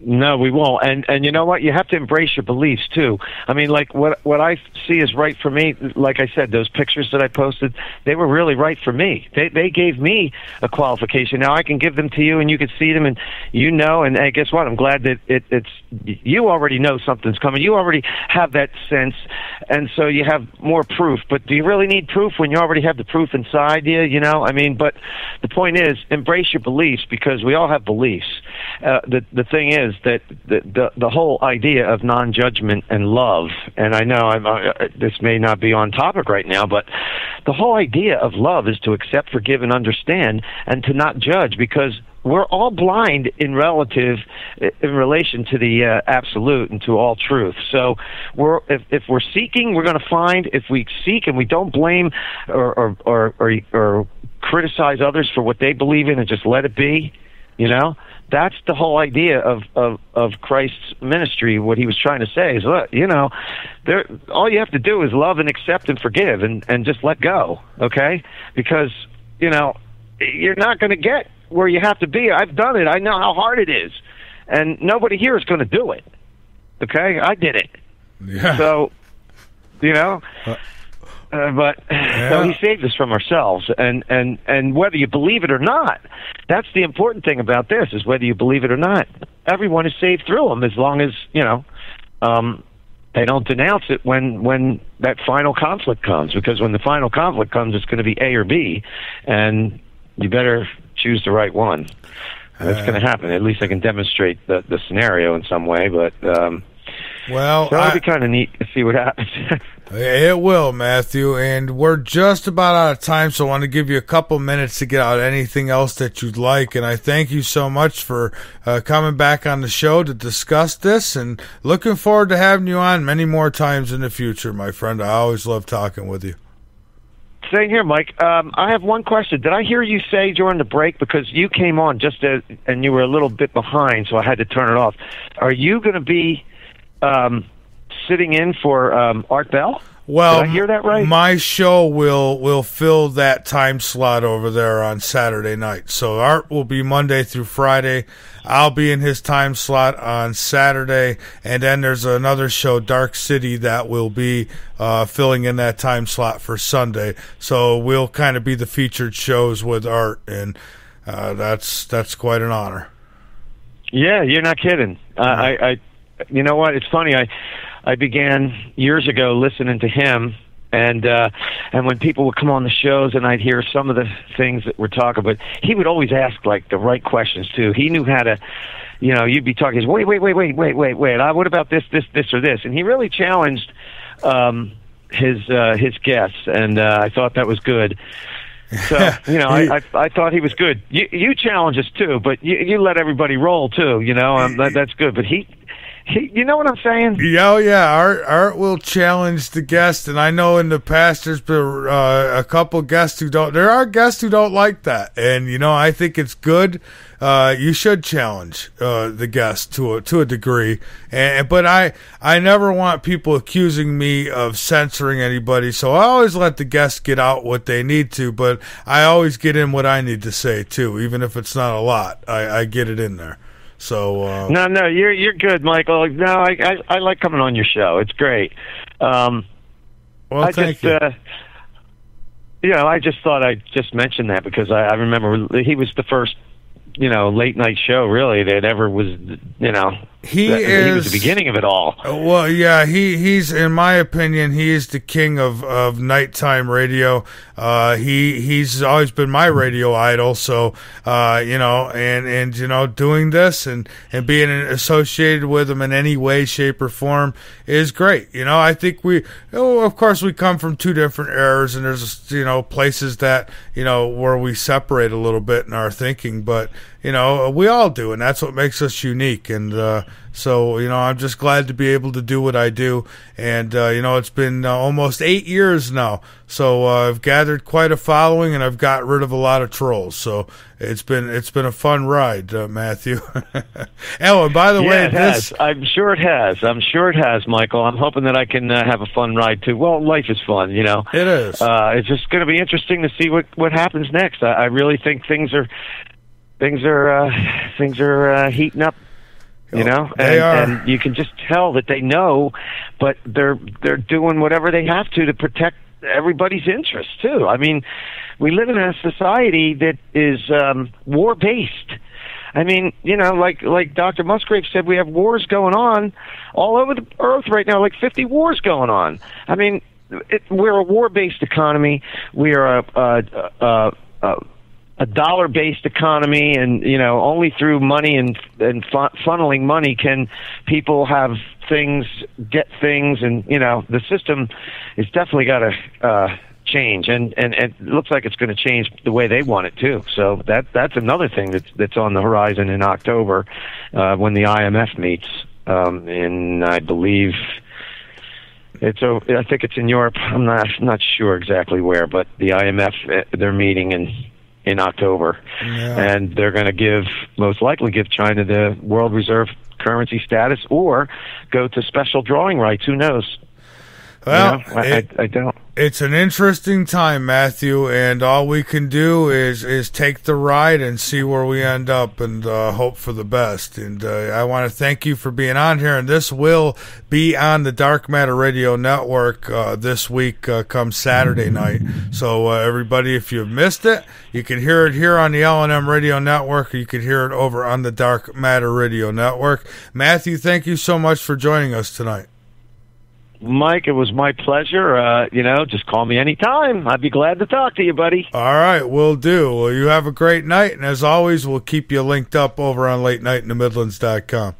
No, we won't. And you know what? You have to embrace your beliefs too. I mean, like what I see is right for me. Like I said, those pictures that I posted, they were really right for me. They gave me a qualification. Now I can give them to you, and you can see them, and you know. And hey, guess what? I'm glad that it's you already know something's coming. You already have that sense, and so you have more proof. But do you really need proof when you already have the proof inside you? You know, I mean. But the point is, embrace your beliefs, because we all have beliefs. The thing is that the whole idea of non-judgment and love, and I know this may not be on topic right now, but the whole idea of love is to accept, forgive, and understand, and to not judge, because we're all blind in relation to the absolute and to all truth. So if we're seeking, we're going to find. If we seek and we don't blame or criticize others for what they believe in and just let it be, you know, that's the whole idea of Christ's ministry. What he was trying to say is, look, you know, all you have to do is love and accept and forgive and just let go, okay? Because, you know, you're not going to get where you have to be. I've done it. I know how hard it is. And nobody here is going to do it, okay? I did it. Yeah. So, you know... So he saved us from ourselves, and whether you believe it or not, that's the important thing about this, is whether you believe it or not. Everyone is saved through him, as long as, you know, they don't denounce it when that final conflict comes, because when the final conflict comes, it's going to be A or B, and you better choose the right one. That's going to happen. At least I can demonstrate the scenario in some way, but well, so it'll be kind of neat to see what happens. It will, Matthew, and we're just about out of time, so I want to give you a couple minutes to get out anything else that you'd like, and I thank you so much for coming back on the show to discuss this, and looking forward to having you on many more times in the future, my friend. I always love talking with you. Same here, Mike. I have one question. Did I hear you say during the break, because you came on and you were a little bit behind, so I had to turn it off. Are you going to be sitting in for Art Bell? Well, did I hear that right? My show will fill that time slot over there on Saturday night. So Art will be Monday through Friday. I'll be in his time slot on Saturday, and then there's another show, Dark City, that will be filling in that time slot for Sunday. So we'll kind of be the featured shows with Art, and that's quite an honor. Yeah, you're not kidding. I you know what? It's funny. I began years ago listening to him, and when people would come on the shows and I'd hear some of the things that we're talking about, he would always ask like the right questions too. He knew how to, you know, you'd be talking, wait, what about this, or this? And he really challenged his guests, and I thought that was good. So, you know, I thought he was good. You challenge us too, but you let everybody roll too, you know, that's good. But he, you know what I'm saying? Yeah. Art will challenge the guest, and I know in the past there's been a couple guests who don't. There are guests who don't like that, and you know, I think it's good. You should challenge the guest to a degree, but I never want people accusing me of censoring anybody. So I always let the guests get out what they need to, but I always get in what I need to say too, even if it's not a lot. I get it in there. So no, you're good, Michael. No, I like coming on your show. It's great. Well, thank you. I just thought I'd just mention that because I remember he was the first, late night show really that ever was, he was the beginning of it all. Well, yeah, he's in my opinion, he is the king of nighttime radio. He's always been my radio idol. So, doing this and being associated with him in any way, shape, or form is great. I think of course we come from two different eras, and there's, places that, where we separate a little bit in our thinking, but, we all do, and that's what makes us unique. And, so, I'm just glad to be able to do what I do. And, it's been almost 8 years now. So, I've gathered quite a following, and I've got rid of a lot of trolls. So, it's been a fun ride, Matthew. And by the way, it has. I'm sure it has, Michael. I'm hoping that I can have a fun ride too. Well, life is fun, It is. It's just going to be interesting to see what happens next. I really think things are heating up. And you can just tell that they know, but they're doing whatever they have to protect everybody's interests too. I mean, we live in a society that is war based. I mean, like Dr. Musgrave said, we have wars going on all over the earth right now, like 50 wars going on. I mean, we're a war based economy. We are a dollar-based economy, and only through money and funneling money can people get things, and the system is definitely got to change, and it looks like it's going to change the way they want it too. So that's another thing that's on the horizon in October when the IMF meets, and I believe. I think it's in Europe. I'm not sure exactly where, but the IMF they're meeting in October, and they're going to most likely give China the world reserve currency status, or go to special drawing rights. Who knows? Well, I don't. It's an interesting time, Matthew, and all we can do is take the ride and see where we end up, and hope for the best. And I want to thank you for being on here, and this will be on the Dark Matter Radio Network this week come Saturday night. So everybody, if you've missed it, you can hear it here on the L&M Radio Network, or you can hear it over on the Dark Matter Radio Network. Matthew, thank you so much for joining us tonight. Mike, it was my pleasure. Just call me anytime. I'd be glad to talk to you, buddy. All right, will do. Well, you have a great night, and as always, we'll keep you linked up over on LateNightInTheMidlands.com.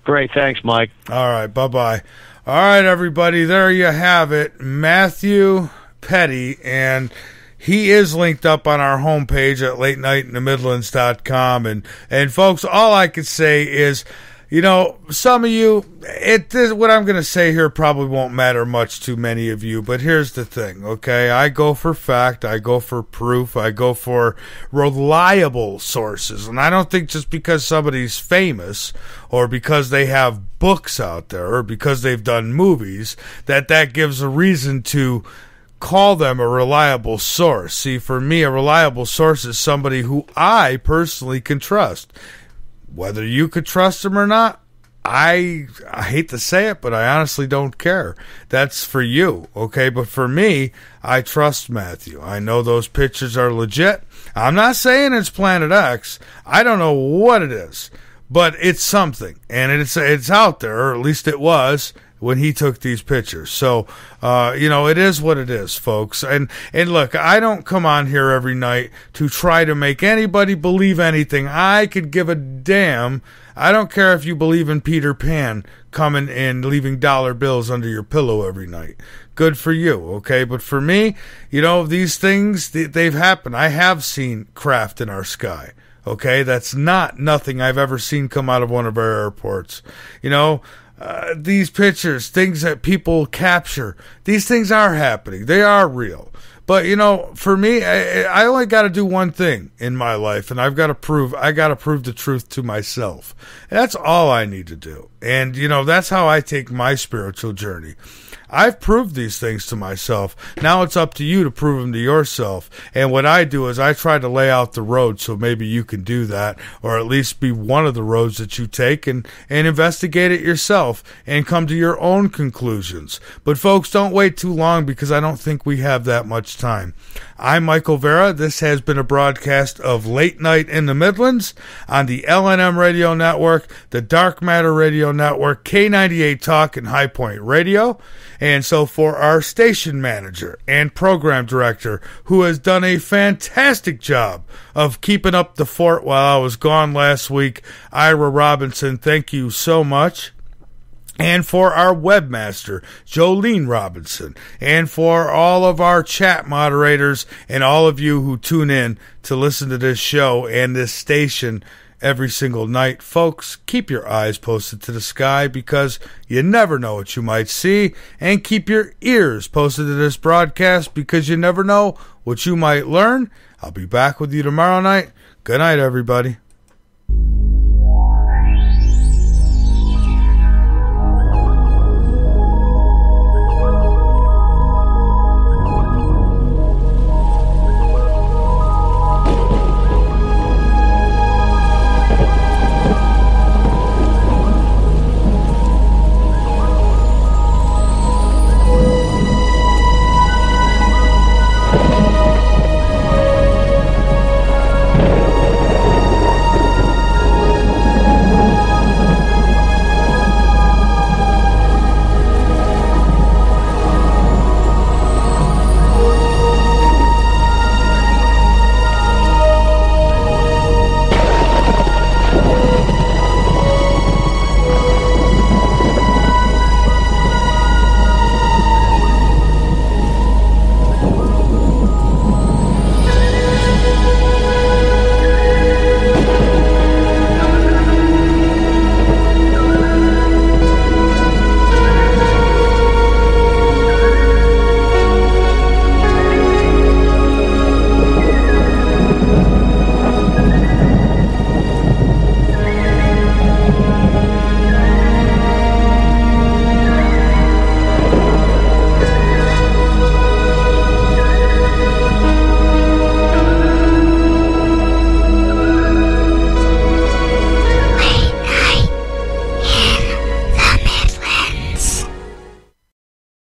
Great, thanks, Mike. All right, bye-bye. All right, everybody, there you have it. Matthew Petti, and he is linked up on our homepage at LateNightInTheMidlands.com. And folks, all I could say is, some of you, what I'm going to say here probably won't matter much to many of you, but here's the thing, okay? I go for fact, I go for proof, I go for reliable sources, and I don't think just because somebody's famous, or because they have books out there, or because they've done movies, that gives a reason to call them a reliable source. See, for me, a reliable source is somebody who I personally can trust. Whether you could trust him or not, I hate to say it, but I honestly don't care. That's for you, okay? But for me, I trust Matthew. I know those pictures are legit. I'm not saying it's Planet X. I don't know what it is, but it's something, and it's out there, or at least it was when he took these pictures. So, it is what it is, folks. And look, I don't come on here every night to try to make anybody believe anything. I could give a damn. I don't care if you believe in Peter Pan coming and leaving dollar bills under your pillow every night. Good for you, okay? But for me, these things, they've happened. I have seen craft in our sky. Okay, that's nothing I've ever seen come out of one of our airports. These pictures, things that people capture, these things are happening. They are real. But, for me, I only got to do one thing in my life, and I got to prove the truth to myself. And that's all I need to do. And, that's how I take my spiritual journey. I've proved these things to myself. Now it's up to you to prove them to yourself. And what I do is I try to lay out the road so maybe you can do that, or at least be one of the roads that you take and investigate it yourself and come to your own conclusions. But folks, don't wait too long because I don't think we have that much time. I'm Michael Vera. This has been a broadcast of Late Night in the Midlands on the LNM Radio Network, the Dark Matter Radio Network, K98 Talk, and High Point Radio. And so for our station manager and program director, who has done a fantastic job of keeping up the fort while I was gone last week, Ira Robinson, thank you so much. And for our webmaster, Jolene Robinson, and for all of our chat moderators and all of you who tune in to listen to this show and this station every single night. Folks, keep your eyes posted to the sky because you never know what you might see, and keep your ears posted to this broadcast because you never know what you might learn. I'll be back with you tomorrow night. Good night, everybody.